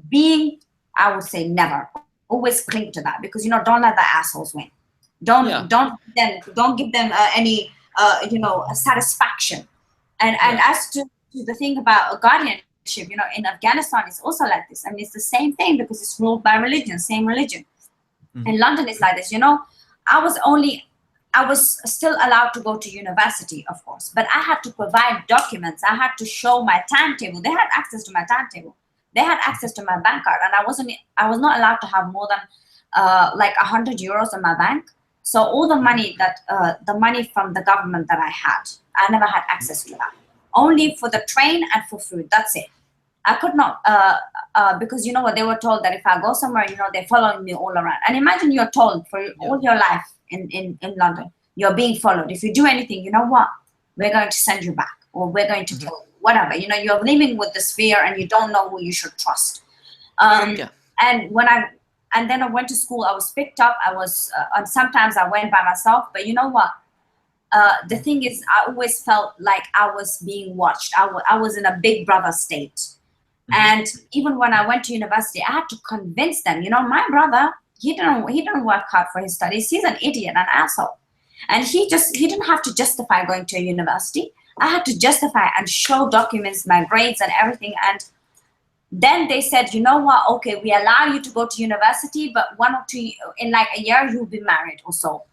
being. I would say never. Always cling to that, because don't let the assholes win. Don't give them any satisfaction. And as to the thing about a guardianship, in Afghanistan it's also like this. I mean, it's the same thing, because it's ruled by religion, same religion. In London it's like this. I was still allowed to go to university, of course, but I had to provide documents. I had to show my timetable. They had access to my timetable. They had access to my bank card, and I was not allowed to have more than like 100 euros in my bank. So all the money the money from the government that I never had access to that. Only for the train and for food. That's it. I could not, because they were told that if I go somewhere, they're following me all around. And imagine you're told for all your life in London, you're being followed. If you do anything, you know what? We're going to send you back, or we're going to kill you, whatever. You're living with this fear, and you don't know who you should trust. And then I went to school. I was picked up. And sometimes I went by myself. But you know what? The thing is, I always felt like I was being watched. I was in a big brother state. And even when I went to university, I had to convince them. My brother, he didn't work hard for his studies. He's an idiot, an asshole. And he didn't have to justify going to a university. I had to justify and show documents, my grades and everything. And then they said, you know what? Okay, we allow you to go to university, but 1 or 2 in like a year, you'll be married or so.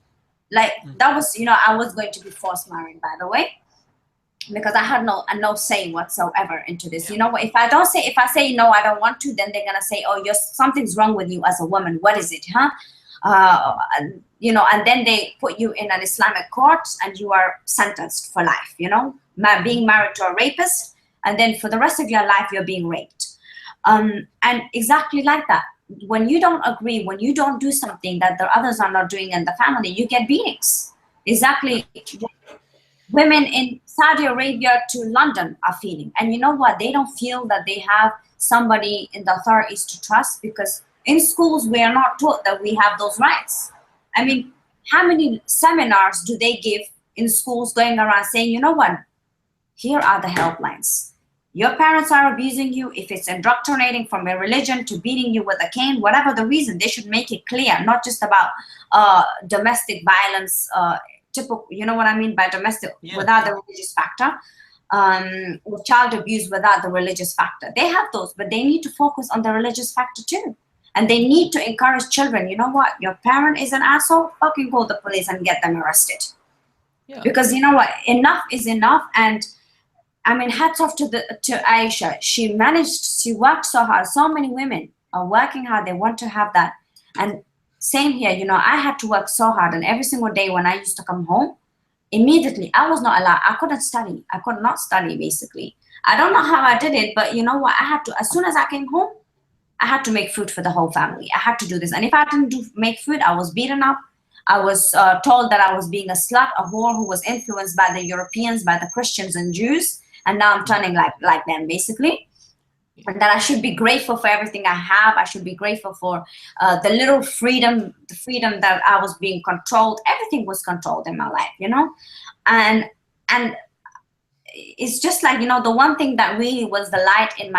Like that was, I was going to be forced married, by the way, because I had no say whatsoever into this. You know what? If I say no, I don't want to, then they're gonna say, oh, something's wrong with you as a woman. What is it, huh? And then they put you in an Islamic court, and you are sentenced for life. Being married to a rapist, and then for the rest of your life you're being raped. And exactly like that. When you don't agree, when you don't do something that the others are not doing in the family, you get beatings. Exactly. Women in Saudi Arabia to London are feeling. And you know what? They don't feel that they have somebody in the authorities to trust, because in schools we are not taught that we have those rights. I mean, how many seminars do they give in schools going around saying, you know what? Here are the helplines. Your parents are abusing you. If it's indoctrinating from a religion to beating you with a cane, whatever the reason, they should make it clear, not just about domestic violence, typical, you know what I mean by domestic, without the religious factor, or child abuse without the religious factor. They have those, but they need to focus on the religious factor too. And they need to encourage children, you know what, your parent is an asshole, fucking call the police and get them arrested. Because you know what, enough is enough. And I mean, hats off to Aisha. She worked so hard. So many women are working hard. They want to have that. And same here, I had to work so hard. And every single day when I used to come home, immediately, I was not allowed. I couldn't study. I could not study, basically. I don't know how I did it, but you know what? I had to, as soon as I came home, I had to make food for the whole family. I had to do this. And if I didn't make food, I was beaten up. I was told that I was being a slut, a whore who was influenced by the Europeans, by the Christians and Jews. And now I'm turning like them, basically. And that I should be grateful for everything I have. I should be grateful for the little freedom, the freedom that I was being controlled. Everything was controlled in my life, and it's just like, the one thing that really was the light in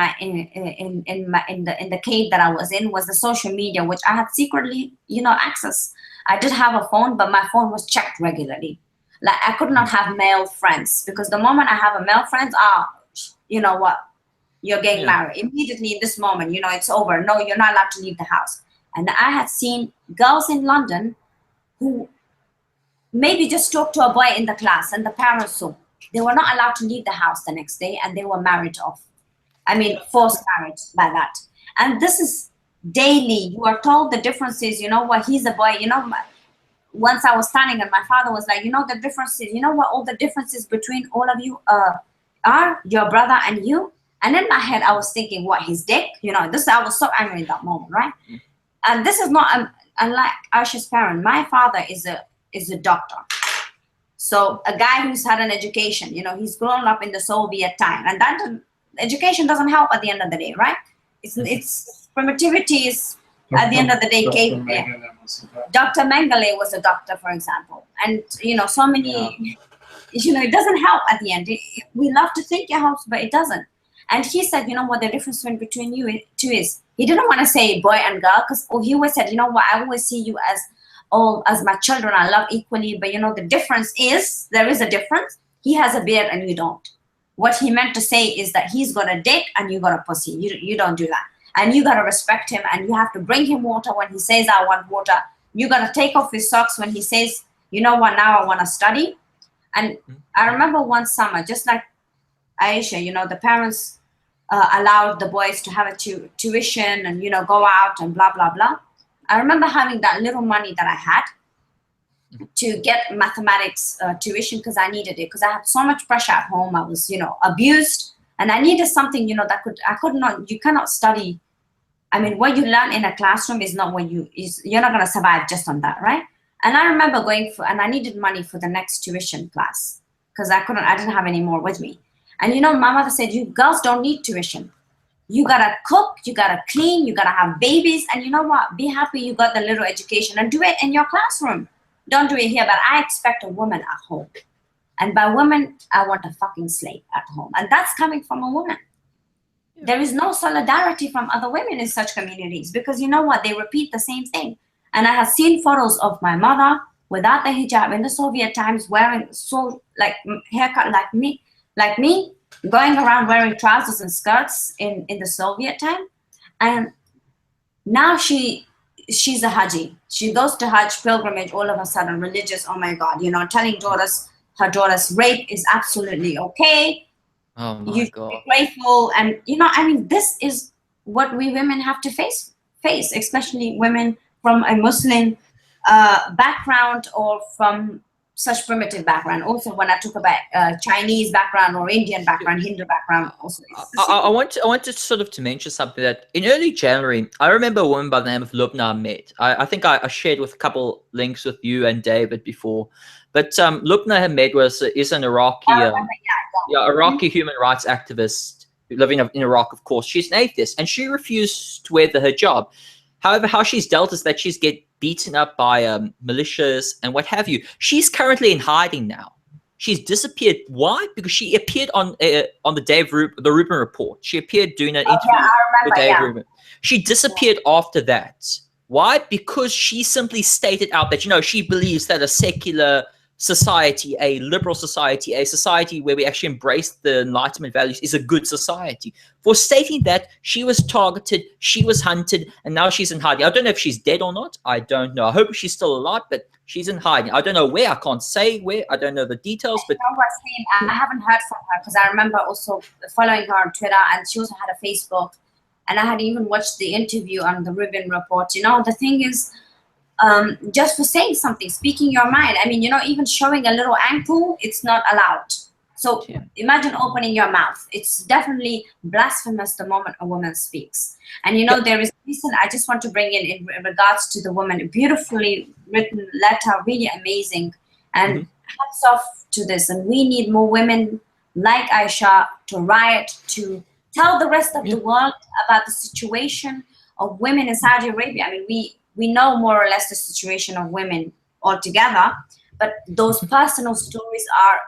the cave that I was in was the social media, which I had secretly, access. I did have a phone, but my phone was checked regularly. Like I could not have male friends, because the moment I have a male friend, you know what? You're getting married. Immediately in this moment, it's over. No, you're not allowed to leave the house. And I had seen girls in London who maybe just talked to a boy in the class, and the parents saw. They were not allowed to leave the house the next day, and they were married off. I mean, forced marriage by that. And this is daily. You are told the differences, what, he's a boy, once I was standing and my father was like, the differences, what all the differences between all of you are, your brother and you. And in my head, I was thinking, what, his dick? I was so angry in that moment, right? And this is not, unlike Aisha's parent, my father is a doctor. So a guy who's had an education, he's grown up in the Soviet time. And that education doesn't help at the end of the day, right? It's primitivity is at the end of the day. Dr. Mengele was a doctor, for example, and so many. It doesn't help at the end. We love to think it helps, but it doesn't. And he said, what the difference between you two is? He didn't want to say boy and girl, because he always said, I always see you as all as my children. I love equally, but the difference is there is a difference. He has a beard and you don't. What he meant to say is that he's got a dick and you got a pussy. You don't do that, and you gotta respect him, and you have to bring him water when he says I want water. You gotta take off his socks when he says, now I want to study. And I remember one summer, just like Aisha, the parents allowed the boys to have a tuition and, go out and blah, blah, blah. I remember having that little money that I had to get mathematics tuition because I needed it, because I had so much pressure at home. I was, abused, and I needed something, you cannot study. I mean, what you learn in a classroom is not what you're not going to survive just on that, right? And I remember and I needed money for the next tuition class because I didn't have any more with me. And my mother said, you girls don't need tuition. You gotta cook, you gotta clean, you gotta have babies. And you know what? Be happy you got the little education and do it in your classroom. Don't do it here, but I expect a woman at home. And by woman, I want a fucking slave at home. And that's coming from a woman. Yeah. There is no solidarity from other women in such communities because you know what? They repeat the same thing. And I have seen photos of my mother without the hijab in the Soviet times, wearing haircut like me, going around wearing trousers and skirts in the Soviet time. And now she's a Haji. She goes to Hajj pilgrimage all of a sudden, religious, oh my God, telling her daughters rape is absolutely okay. Oh my you God. Be grateful. And this is what we women have to face, especially women from a Muslim background or from such primitive background. Also, when I talk about Chinese background or Indian background, Hindu background, also. I want to sort of to mention something that in early January, I remember a woman by the name of Lubna Ahmed. I think I shared with a couple links with you and David before, but Lubna Ahmed is an Iraqi, Iraqi human rights activist living in Iraq. Of course, she's an atheist and she refused to wear the hijab. However, how she's dealt is that she's get beaten up by militias and what have you. She's currently in hiding now. She's disappeared. Why? Because she appeared on the Dave the Rubin report. She appeared doing an interview with Dave Rubin. She disappeared after that. Why? Because she simply stated out that she believes that a secular society, a liberal society, a society where we actually embrace the Enlightenment values is a good society. For stating that, she was targeted, she was hunted, and now she's in hiding. I don't know if she's dead or not. I don't know. I hope she's still alive, but she's in hiding. I don't know where. I can't say where. I don't know the details. But I haven't heard from her because I remember also following her on Twitter, and she also had a Facebook, and I had even watched the interview on the Rubin report. The thing is, just for saying something, speaking your mind. I mean, even showing a little ankle, it's not allowed. So imagine opening your mouth. It's definitely blasphemous the moment a woman speaks. And there is a reason I just want to bring in regards to the woman, a beautifully written letter, really amazing. And hats off to this. And we need more women like Aisha to riot, to tell the rest of the world about the situation of women in Saudi Arabia. I mean, we know more or less the situation of women altogether, but those personal stories are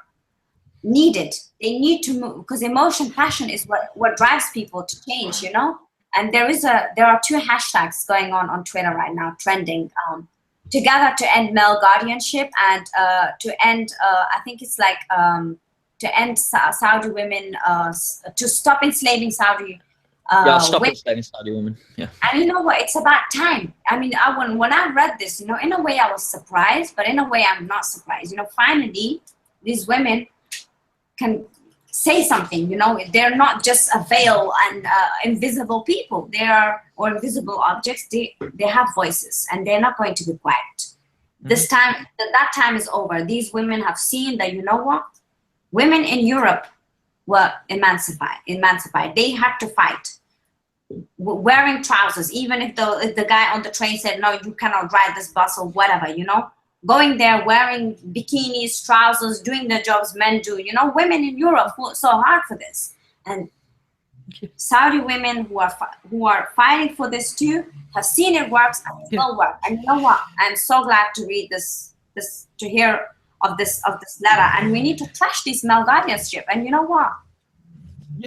needed. They need to move because emotion, passion is what drives people to change, And there are two hashtags going on Twitter right now, trending. Together to end male guardianship and to end, I think it's like to end Saudi women, to stop enslaving Saudi. Stop enslaving Saudi women. Yeah. And you know what? It's about time. I mean, when I read this, in a way I was surprised, but in a way I'm not surprised. Finally, these women can say something. They're not just a veil and invisible people. Or invisible objects. They have voices, and they're not going to be quiet. This time, that time is over. These women have seen that. You know what? Women in Europe were emancipated. They had to fight. Wearing trousers, even if the guy on the train said, no, you cannot ride this bus or whatever, going there wearing bikinis, trousers, doing the jobs men do. Women in Europe fought so hard for this. And Saudi women who are fighting for this too have seen it works and it will work. And you know what? I'm so glad to read this to hear of this letter. And we need to trash this male guardianship. And you know what?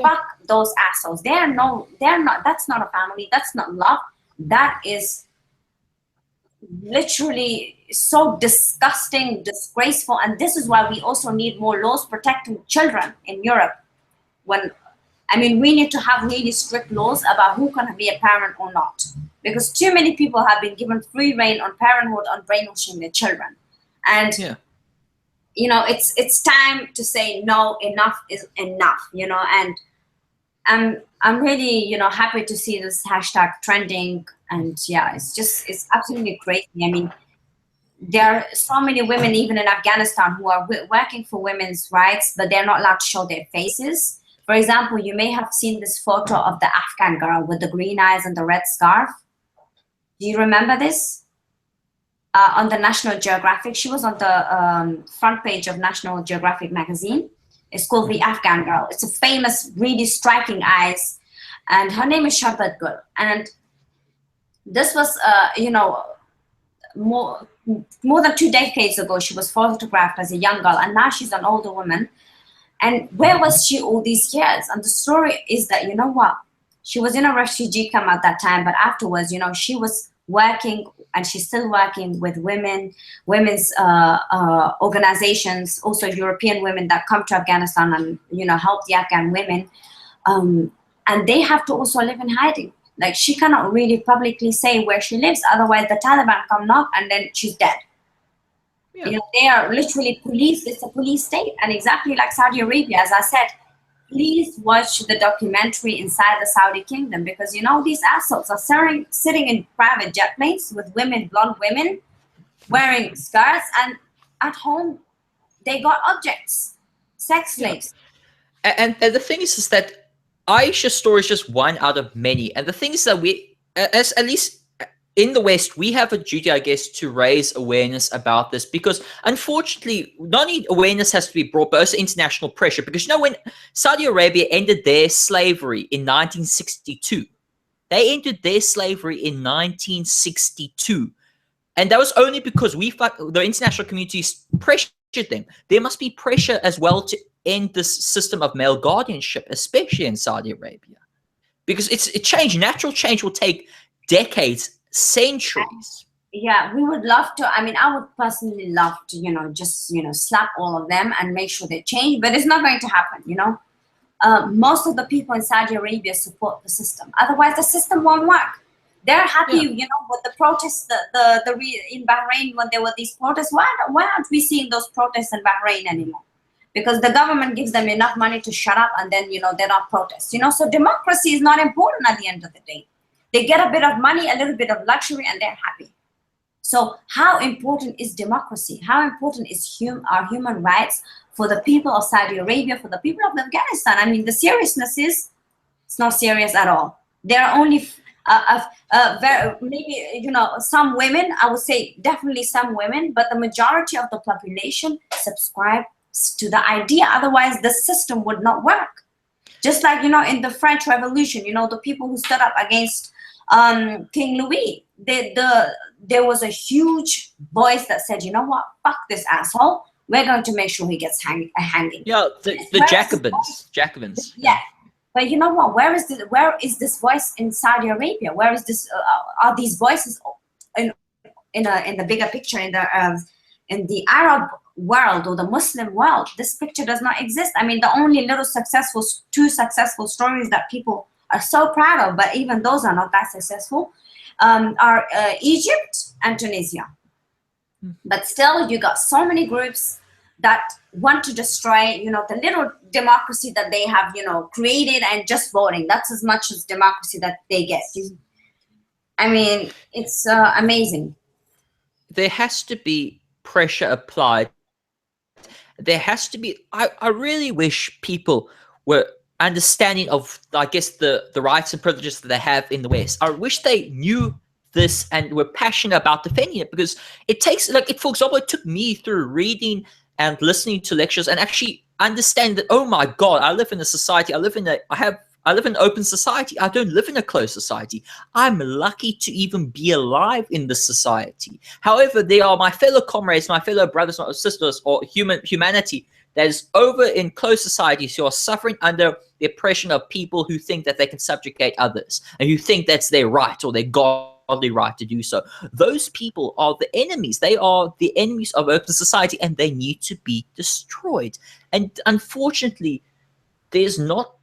Fuck those assholes. They're not. That's not a family. That's not love. That is literally so disgusting, disgraceful. And this is why we also need more laws protecting children in Europe. We need to have really strict laws about who can be a parent or not, because too many people have been given free reign on parenthood, on brainwashing their children. And it's time to say no. Enough is enough. And I'm really happy to see this hashtag trending. And it's absolutely crazy. There are so many women, even in Afghanistan, who are working for women's rights, but they're not allowed to show their faces. For example, you may have seen this photo of the Afghan girl with the green eyes and the red scarf. Do you remember this? On the National Geographic, she was on the front page of National Geographic magazine. It's called The Afghan Girl. It's a famous, really striking eyes, and her name is Sharbat Gul. And this was, more than 2 decades ago, she was photographed as a young girl, and now she's an older woman. And where was she all these years? And the story is that, she was in a refugee camp at that time, but afterwards, she was working, and she's still working with women's organizations, also European women that come to Afghanistan and, help the Afghan women. And they have to also live in hiding. Like, she cannot really publicly say where she lives, otherwise the Taliban come knock and then she's dead. They are literally police. It's a police state. And exactly like Saudi Arabia, as I said, please watch the documentary Inside the Saudi Kingdom, because these assholes are sitting in private jet planes with blonde women wearing skirts, and at home they got objects, sex slaves. And the thing is that Aisha's story is just one out of many. And the thing is that we, as at least in the West, we have a duty, I guess, to raise awareness about this, because unfortunately, not only awareness has to be brought, but also international pressure. Because when Saudi Arabia ended their slavery in 1962, they ended their slavery in 1962. And that was only because the international communities pressured them. There must be pressure as well to end this system of male guardianship, especially in Saudi Arabia. Because it's change. Natural change will take decades, centuries. We would love to. I would personally love to, just, slap all of them and make sure they change, but it's not going to happen, most of the people in Saudi Arabia support the system. Otherwise, the system won't work. They're happy, with the protests, in Bahrain, when there were these protests. Why aren't we seeing those protests in Bahrain anymore? Because the government gives them enough money to shut up, and then, they're not protests. So democracy is not important at the end of the day. They get a bit of money, a little bit of luxury, and they're happy. So how important is democracy? How important is our human rights for the people of Saudi Arabia, for the people of Afghanistan? The seriousness is, it's not serious at all. There are only maybe, some women, I would say definitely some women, but the majority of the population subscribe to the idea. Otherwise, the system would not work. Just like, in the French Revolution, the people who stood up against King Louis, there was a huge voice that said, fuck this asshole. We're going to make sure he gets hanging. The Jacobins. Yeah. But you know what? Where is this voice in Saudi Arabia? Where is this? Are these voices in the bigger picture, in the Arab world or the Muslim world? This picture does not exist. The only two successful stories that people are so proud of, but even those are not that successful, are Egypt and Tunisia. But still, you got so many groups that want to destroy, the little democracy that they have, created, and just voting. That's as much as democracy that they get. It's amazing. There has to be pressure applied. There has to be, I really wish people were understanding of, I guess, the rights and privileges that they have in the West. I wish they knew this and were passionate about defending it, because it takes, for example, it took me through reading and listening to lectures and actually understand that, oh my God, I live in a society, I have I live in an open society. I don't live in a closed society. I'm lucky to even be alive in this society. However, they are my fellow comrades, my fellow brothers or sisters, or humanity that is over in closed societies who are suffering under the oppression of people who think that they can subjugate others and who think that's their right or their godly right to do so. Those people are the enemies. They are the enemies of open society, and they need to be destroyed. And unfortunately, there's not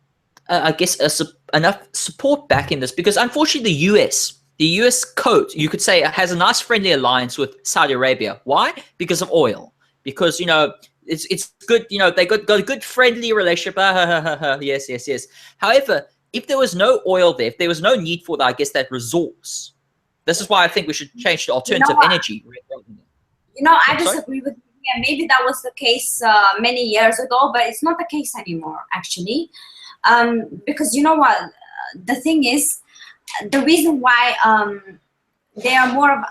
I guess enough support back in this, because unfortunately the US code, you could say, has a nice friendly alliance with Saudi Arabia. Why? Because of oil. Because, you know, it's good, you know, they got a good friendly relationship. Yes, yes, yes. However, if there was no oil there, if there was no need for that, I guess that resource. This is why I think we should change to alternative energy. You know, I disagree with you. Yeah, maybe that was the case many years ago, but it's not the case anymore, actually. Because you know what, the thing is, the reason why they are more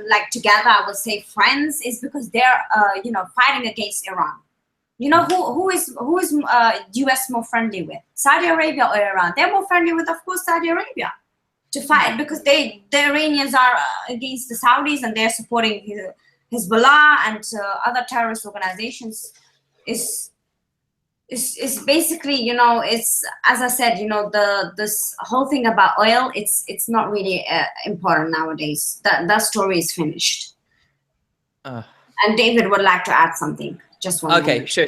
like together, I would say friends, is because they're you know, fighting against Iran. You know, who is US more friendly with, Saudi Arabia or Iran? They're more friendly with, of course, Saudi Arabia, to fight, because the Iranians are against the Saudis and they're supporting Hezbollah and other terrorist organizations. It's basically, you know, it's, as I said, you know, this whole thing about oil, it's not really important nowadays. That story is finished. And David would like to add something. Just one Okay, moment. sure.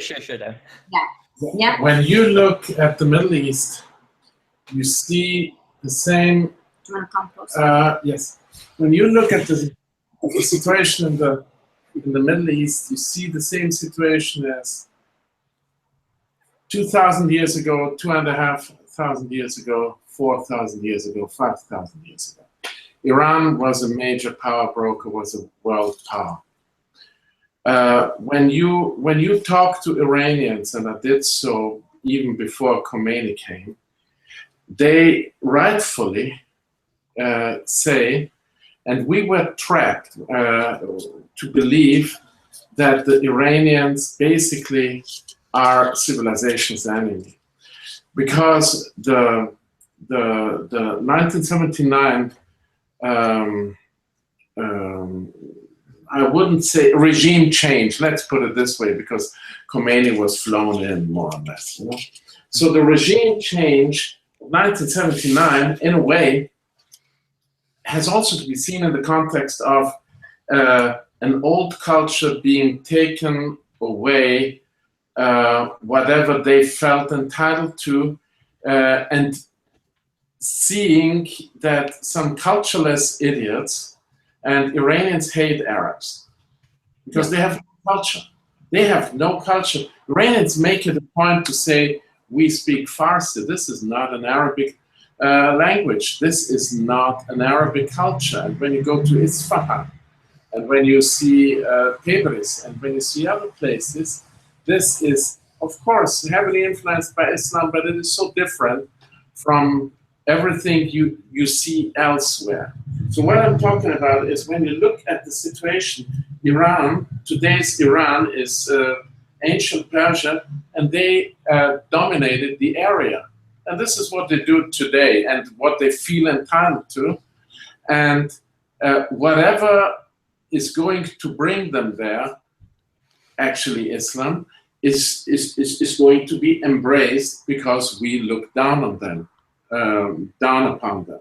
Yeah. When you look at the Middle East, you see the same. Do you want to come closer? Yes. When you look at the situation in the Middle East, you see the same situation as 2,000 years ago, 2,500 years ago, 4,000 years ago, 5,000 years ago. Iran was a major power broker, was a world power. When you talk to Iranians, and I did so even before Khomeini came, they rightfully say, and we were trapped to believe that the Iranians basically are civilization's enemy, because the 1979 I wouldn't say regime change, let's put it this way, because Khomeini was flown in more or less, you know? So the regime change of 1979, in a way, has also to be seen in the context of an old culture being taken away, whatever they felt entitled to, and seeing that some cultureless idiots, and Iranians hate Arabs because they have no culture. They have no culture. Iranians make it a point to say, we speak Farsi. This is not an Arabic language. This is not an Arabic culture. And when you go to Isfahan, and when you see Tabriz, and when you see other places, this is, of course, heavily influenced by Islam, but it is so different from everything you see elsewhere. So what I'm talking about is, when you look at the situation, Iran, today's Iran is ancient Persia, and they dominated the area. And this is what they do today and what they feel entitled to. And whatever is going to bring them there, actually Islam, is going to be embraced because we look down on them. Down upon them.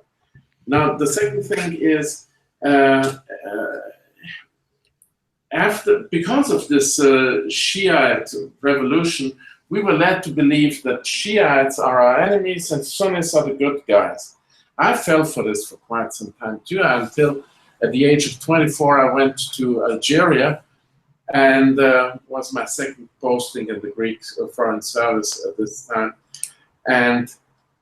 Now, the second thing is, because of this Shiite revolution, we were led to believe that Shiites are our enemies and Sunnis are the good guys. I fell for this for quite some time too, until at the age of 24 I went to Algeria, and was my second posting in the Greek Foreign Service at this time. And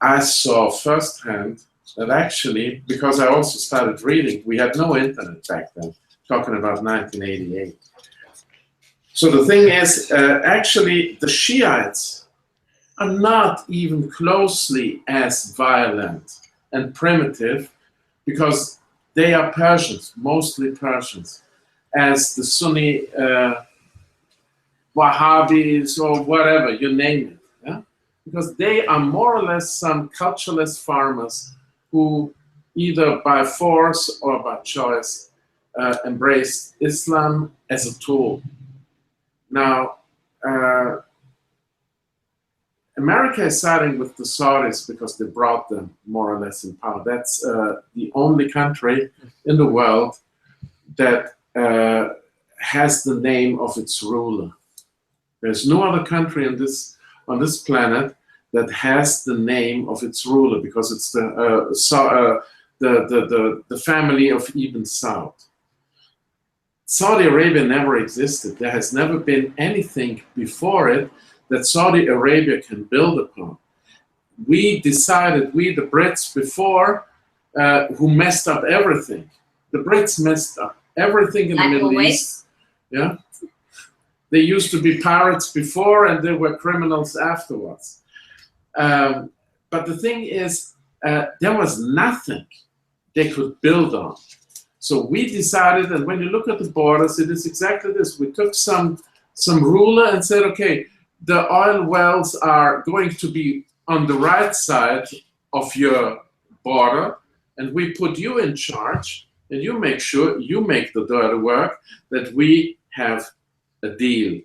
I saw firsthand that actually, because I also started reading, we had no internet back then, talking about 1988. So the thing is, actually, the Shiites are not even closely as violent and primitive, because they are Persians, mostly Persians, as the Sunni Wahhabis or whatever, you name it. Yeah? because they are more or less some culturalist farmers who either by force or by choice embraced Islam as a tool. Now, America is siding with the Saudis because they brought them more or less in power. That's the only country in the world that has the name of its ruler. There's no other country on this planet that has the name of its ruler, because it's the family of Ibn Saud. Saudi Arabia never existed. There has never been anything before it that Saudi Arabia can build upon. We decided, we the Brits before, who messed up everything. The Brits messed up everything in the Middle East. Yeah. They used to be pirates before, and they were criminals afterwards. But the thing is, there was nothing they could build on. So we decided, and when you look at the borders, it is exactly this. We took some ruler and said, okay, the oil wells are going to be on the right side of your border, and we put you in charge, and you make sure you make the dirty work, that we have a deal.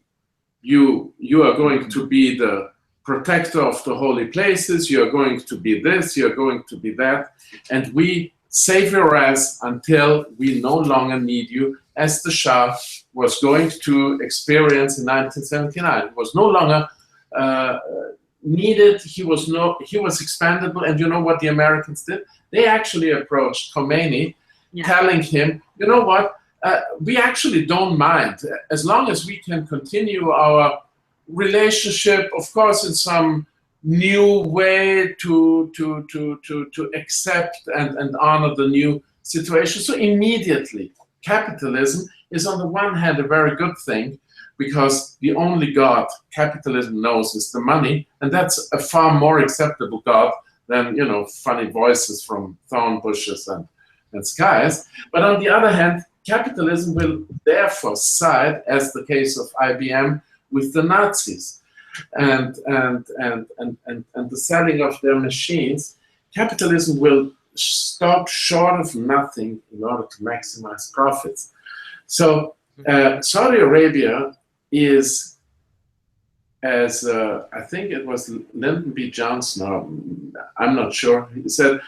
You are going to be the protector of the holy places, you're going to be this, you're going to be that, and we save your ass until we no longer need you, as the Shah was going to experience in 1979. It was no longer needed, he was expendable, and you know what the Americans did? They actually approached Khomeini, telling him, you know what, we actually don't mind, as long as we can continue our relationship, of course, in some new way to accept and honor the new situation. So immediately, capitalism is on the one hand a very good thing, because the only God capitalism knows is the money, and that's a far more acceptable God than, you know, funny voices from thorn bushes and skies. But on the other hand, capitalism will therefore side, as the case of IBM, with the Nazis and the selling of their machines. Capitalism will stop short of nothing in order to maximize profits. So Saudi Arabia is, as I think it was Lyndon B. Johnson, or I'm not sure, he said,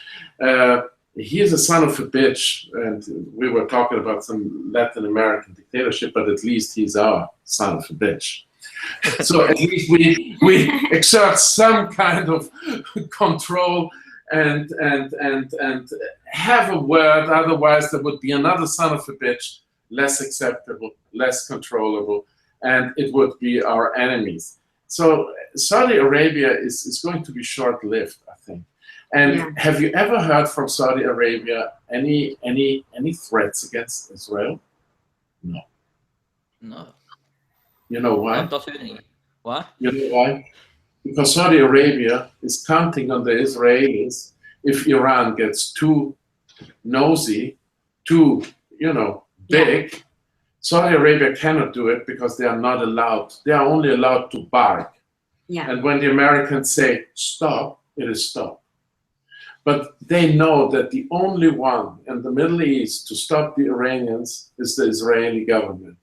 he is a son of a bitch, and we were talking about some Latin American dictatorship, but at least he's our son of a bitch. So at least we exert some kind of control and have a word, otherwise there would be another son of a bitch, less acceptable, less controllable, and it would be our enemies. So Saudi Arabia is going to be short-lived, I think. And have you ever heard from Saudi Arabia any threats against Israel? No. No. You know why? I'm not heard any. Why? You know why? Because Saudi Arabia is counting on the Israelis. If Iran gets too nosy, too, you know, big, Saudi Arabia cannot do it, because they are not allowed. They are only allowed to bark. And when the Americans say stop, it is stop. But they know that the only one in the Middle East to stop the Iranians is the Israeli government.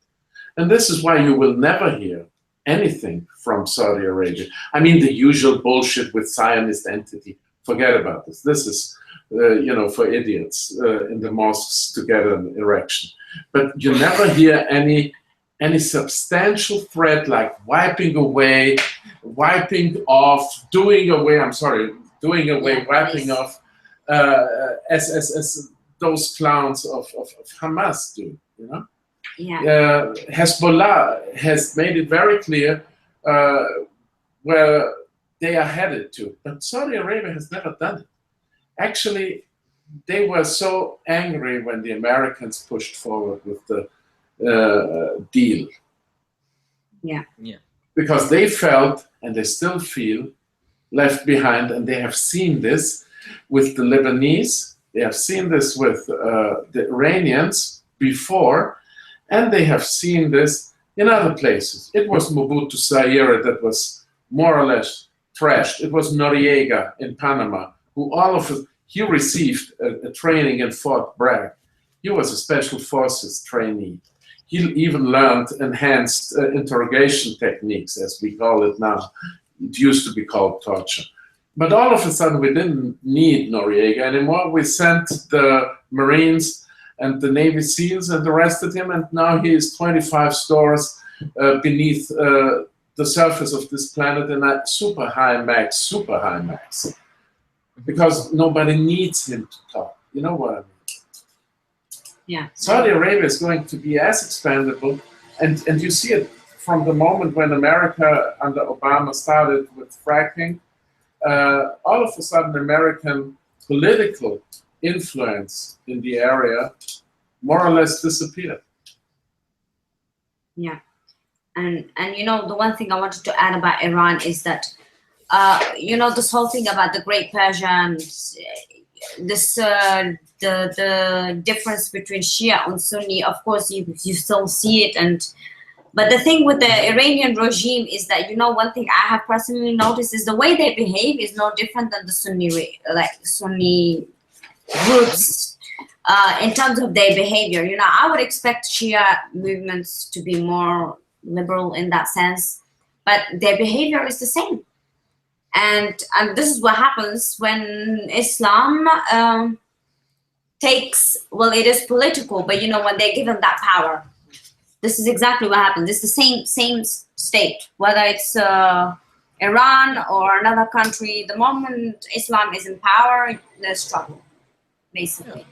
And this is why you will never hear anything from Saudi Arabia. I mean, the usual bullshit with Zionist entity, forget about this. This is, you know, for idiots in the mosques to get an erection. But you never hear any substantial threat like wiping away, wiping off, doing away, wiping off, as those clowns of Hamas do, you know? Hezbollah has made it very clear where they are headed to, but Saudi Arabia has never done it. Actually, they were so angry when the Americans pushed forward with the deal. Because they felt, and they still feel, left behind, and they have seen this with the Lebanese, they have seen this with the Iranians before, and they have seen this in other places. It was Mobutu Sayere that was more or less trashed. It was Noriega in Panama, who he received a training in Fort Bragg. He was a special forces trainee. He even learned enhanced interrogation techniques, as we call it now. It used to be called torture. But all of a sudden, we didn't need Noriega anymore. We sent the Marines and the Navy SEALs and arrested him, and now he is 25 stores beneath the surface of this planet in a super high max, because nobody needs him to talk. You know what I mean? Yeah. Saudi Arabia is going to be as expandable, and you see it from the moment when America under Obama started with fracking. All of a sudden, American political influence in the area more or less disappeared. Yeah. And you know, the one thing I wanted to add about Iran is that, you know, this whole thing about the Great Persian, this the difference between Shia and Sunni, of course, you still see it. But the thing with the Iranian regime is that, you know, one thing I have personally noticed is the way they behave is no different than the Sunni groups in terms of their behavior. You know, I would expect Shia movements to be more liberal in that sense, but their behavior is the same. And this is what happens when Islam takes, well, it is political, but you know, when they're given that power, this is exactly what happens. It's the same state, whether it's Iran or another country. The moment Islam is in power, there's trouble, basically.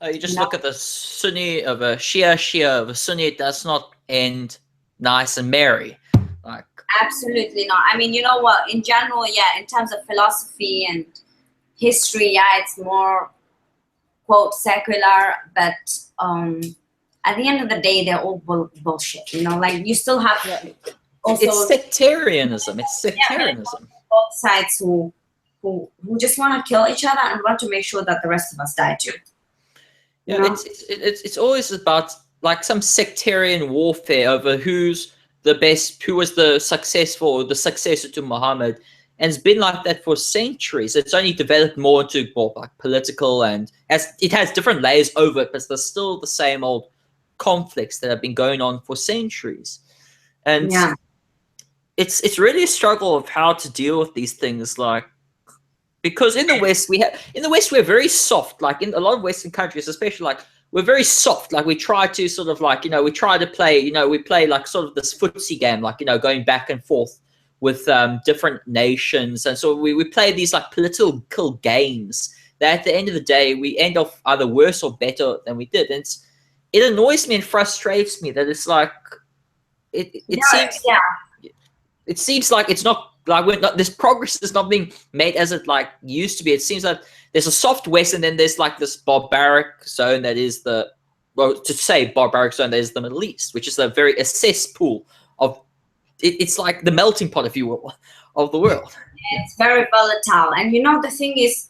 Yeah. You just look at the Sunni of a Shia of a Sunni. It does not end nice and merry. Like, absolutely not. I mean, you know what? In general, yeah, in terms of philosophy and history, yeah, it's more, quote, secular, but at the end of the day, they're all bullshit. You know, like you still have also, it's sectarianism. It's sectarianism. Yeah, both sides who just want to kill each other and want to make sure that the rest of us die too. Yeah, you know? it's always about like some sectarian warfare over who's the best, who was the successor to Muhammad, and it's been like that for centuries. It's only developed more into more like political, and as it has different layers over it, but there's still the same old conflicts that have been going on for centuries. And yeah, it's really a struggle of how to deal with these things, like, because in the West we're very soft, like in a lot of Western countries, especially, like we're very soft. Like we try to sort of like, you know, we try to play, you know, we play like sort of this footsie game, like, you know, going back and forth with different nations. And so we play these like political games that at the end of the day, we end off either worse or better than we did. And it annoys me and frustrates me that it's like, it seems like it's not, like this progress is not being made as it like used to be. It seems like there's a soft West, and then there's like this barbaric zone that is the, well, to say barbaric zone, that is the Middle East, which is a very cesspool of, it's like the melting pot, if you will, of the world. It's very volatile. And you know, the thing is,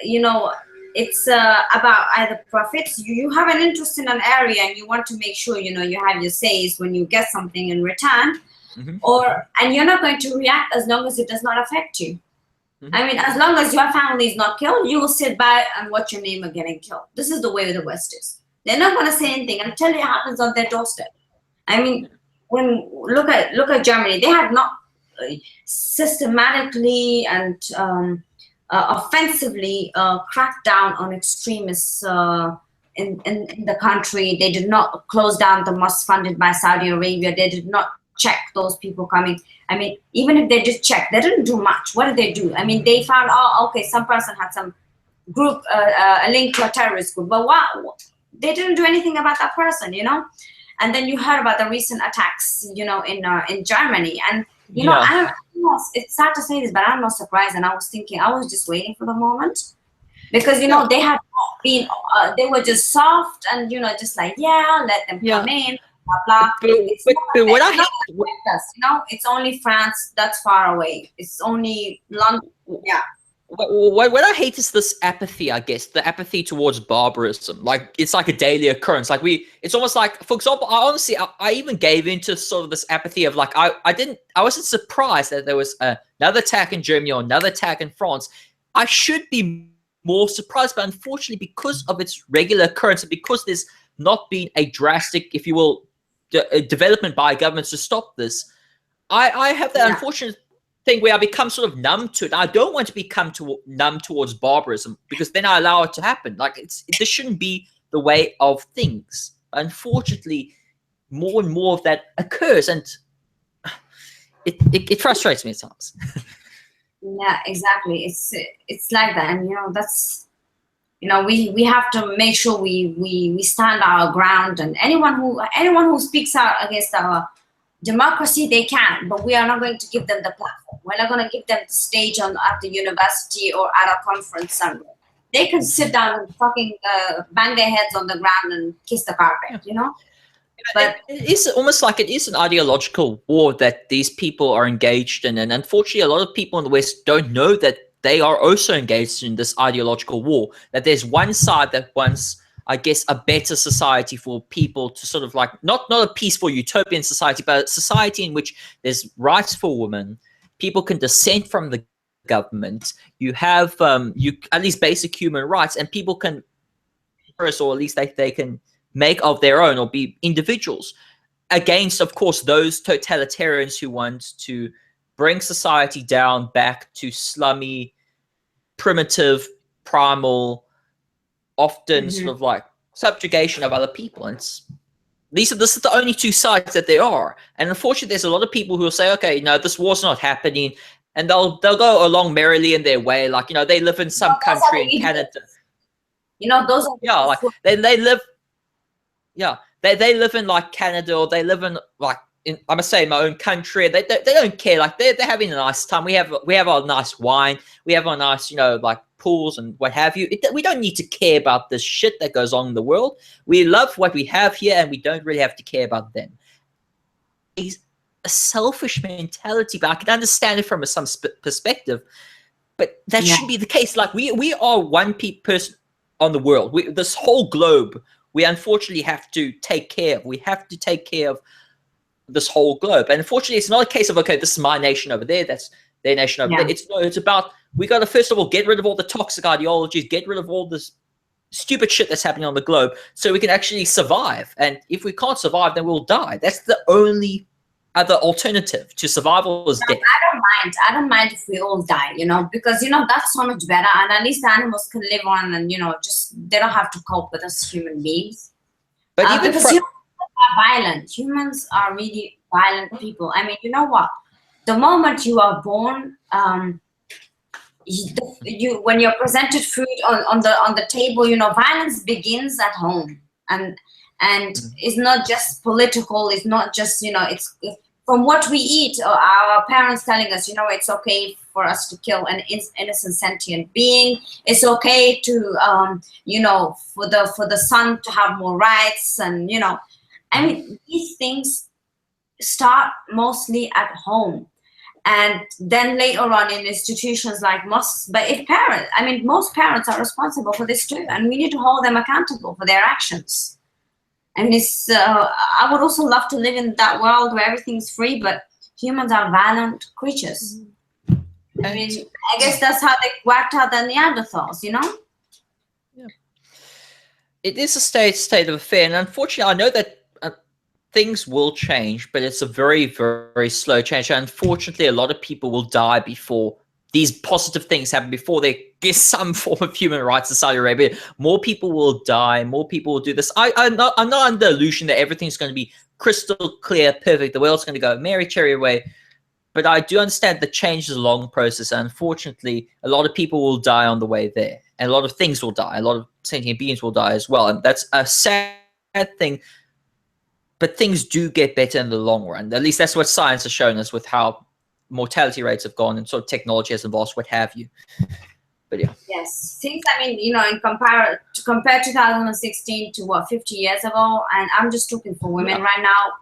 you know, it's about either profits. You have an interest in an area and you want to make sure, you know, you have your says when you get something in return. Mm-hmm. And you're not going to react as long as it does not affect you. Mm-hmm. I mean, as long as your family is not killed, you will sit by and watch your neighbor getting killed. This is the way the West is. They're not going to say anything until it happens on their doorstep. I mean, when look at Germany, they have not systematically and offensively cracked down on extremists in the country. They did not close down the mosques funded by Saudi Arabia. They did not check those people coming. I mean, even if they did check, they didn't do much. What did they do? I mean, they found, oh, okay, some person had some group, a link to a terrorist group, but wow, they didn't do anything about that person, you know? And then you heard about the recent attacks, you know, in Germany. And, you know, it's sad to say this, but I'm not surprised. And I was thinking, I was just waiting for the moment. Because, you know, they had been, they were just soft and, you know, just like, yeah, let them come in. Blah, blah. You know, it's only France that's far away. It's only London. Yeah. what I hate is this apathy, I guess, the apathy towards barbarism. Like, it's like a daily occurrence. Like, it's almost like, for example, I even gave into sort of this apathy of like, I wasn't surprised that there was another attack in Germany or another attack in France. I should be more surprised, but unfortunately, because of its regular occurrence and because there's not been a drastic, if you will, development by governments to stop this, I have that unfortunate thing where I become sort of numb to it. I don't want to become numb towards barbarism, because then I allow it to happen. Like, this shouldn't be the way of things. Unfortunately, more and more of that occurs, and it frustrates me at times. Yeah, exactly. It's like that, and that's, we have to make sure we stand our ground, and anyone who speaks out against our democracy, they can, but we are not going to give them the platform. We're not going to give them the stage at the university or at a conference somewhere. They can sit down and fucking bang their heads on the ground and kiss the carpet, But it is almost like it is an ideological war that these people are engaged in, and unfortunately, a lot of people in the West don't know that they are also engaged in this ideological war. That there's one side that wants, I guess, a better society for people to sort of like, not a peaceful utopian society, but a society in which there's rights for women, people can dissent from the government, you have at least basic human rights, and people can, or at least they can make of their own or be individuals, against, of course, those totalitarians who want to bring society down back to slummy, primitive, primal, often sort of like subjugation of other people. And this is the only two sides that there are. And unfortunately, there's a lot of people who will say, okay, no, this war's not happening, and they'll go along merrily in their way, like, they live in some country in Canada. Those are like they live. Yeah, they live in like Canada, or they live in like, I must say, in my own country. They don't care. Like, they're having a nice time. We have our nice wine. We have our nice, like, pools and what have you. We don't need to care about this shit that goes on in the world. We love what we have here, and we don't really have to care about them. It's a selfish mentality, but I can understand it from some perspective. But that shouldn't be the case. Like, we are one person on the world. This whole globe, we unfortunately have to take care of. We have to take care of this whole globe. And unfortunately, it's not a case of, okay, this is my nation over there, that's their nation over there. It's about, we got to first of all get rid of all the toxic ideologies, get rid of all this stupid shit that's happening on the globe, so we can actually survive. And if we can't survive, then we'll die. That's the only other alternative to survival is death. I don't mind if we all die, because that's so much better, and at least the animals can live on, and just they don't have to cope with us human beings. But even because humans are violent. Humans are really violent people. I mean, you know what? The moment you are born, when you're presented food on the table, violence begins at home, and it's not just political. It's not just it's from what we eat. Our parents telling us, it's okay for us to kill an innocent sentient being. It's okay to for the son to have more rights, and I mean, these things start mostly at home. And then later on in institutions like mosques. But most parents are responsible for this too, and we need to hold them accountable for their actions. And I would also love to live in that world where everything's free, but humans are violent creatures. I mean, I guess that's how they worked out the Neanderthals, Yeah. It is a state of affair, and unfortunately, I know that things will change, but it's a very, very slow change. Unfortunately, a lot of people will die before these positive things happen, before they get some form of human rights in Saudi Arabia. More people will die. More people will do this. I'm not under the illusion that everything's going to be crystal clear, perfect. The world's going to go merry cherry away. But I do understand that change is a long process. And unfortunately, a lot of people will die on the way there. And a lot of things will die. A lot of sentient beings will die as well. And that's a sad thing. But things do get better in the long run. At least that's what science has shown us, with how mortality rates have gone and sort of technology has evolved, what have you. But yeah. Yes, things. I mean, in compare 2016 to 50 years ago, and I'm just looking for women right now.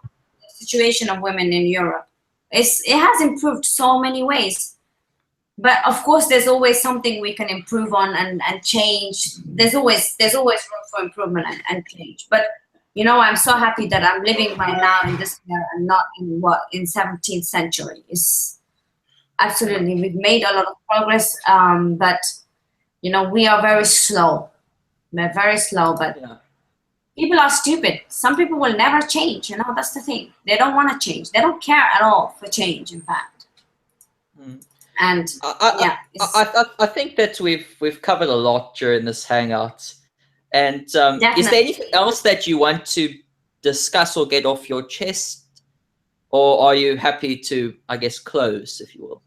The situation of women in Europe, it has improved so many ways. but of course, there's always something we can improve on and change. There's always room for improvement and change. But I'm so happy that I'm living right now in this era and not in 17th century. It's absolutely, we've made a lot of progress, but we are very slow. We're very slow, but people are stupid. Some people will never change. That's the thing. They don't want to change. They don't care at all for change, in fact. And I think that we've covered a lot during this hangout. And is there anything else that you want to discuss or get off your chest, or are you happy to, I guess, close, if you will?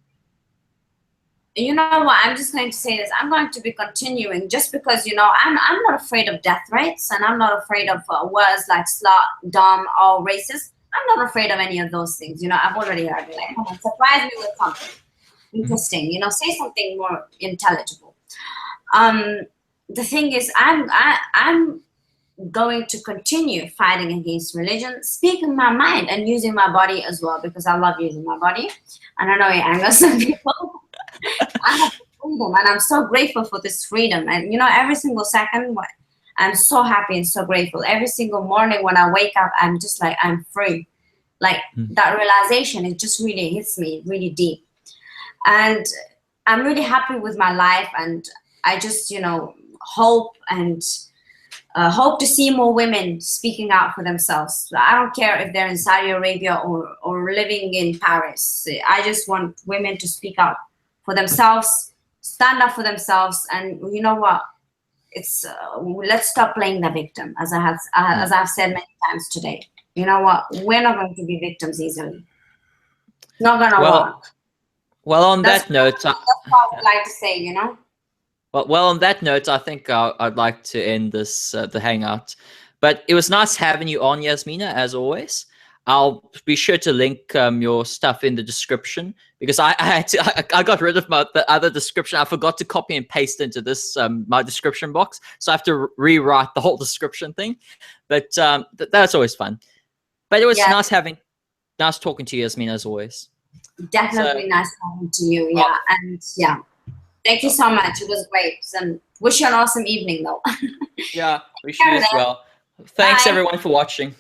You know what? I'm just going to say this. I'm going to be continuing just because I'm not afraid of death threats, and I'm not afraid of words like slut, dumb, or racist. I'm not afraid of any of those things. I've already heard it. Like, come on, surprise me with something interesting. Say something more intelligible. The thing is, I'm going to continue fighting against religion, speaking my mind, and using my body as well, because I love using my body. And I know it angers some people. I have freedom, and I'm so grateful for this freedom. And every single second, I'm so happy and so grateful. Every single morning when I wake up, I'm just like, I'm free. Like that realization, it just really hits me really deep. And I'm really happy with my life, and I just hope to see more women speaking out for themselves. I don't care if they're in Saudi Arabia or living in Paris. I just want women to speak out for themselves, stand up for themselves, and you know what? It's let's stop playing the victim, as I've said many times today. You know what? We're not going to be victims easily. It's not gonna work. Well, on that note, that's what I would like to say. Well, on that note, I think I'd like to end this the hangout. But it was nice having you on, Yasmeena, as always. I'll be sure to link your stuff in the description, because I got rid of the other description. I forgot to copy and paste into this my description box, so I have to rewrite the whole description thing. But that's always fun. But it was nice talking to you, Yasmeena, as always. Definitely nice talking to you. Yeah, and thank you so much. It was great, and wish you an awesome evening, though. Yeah, wish you as well. Thanks everyone for watching.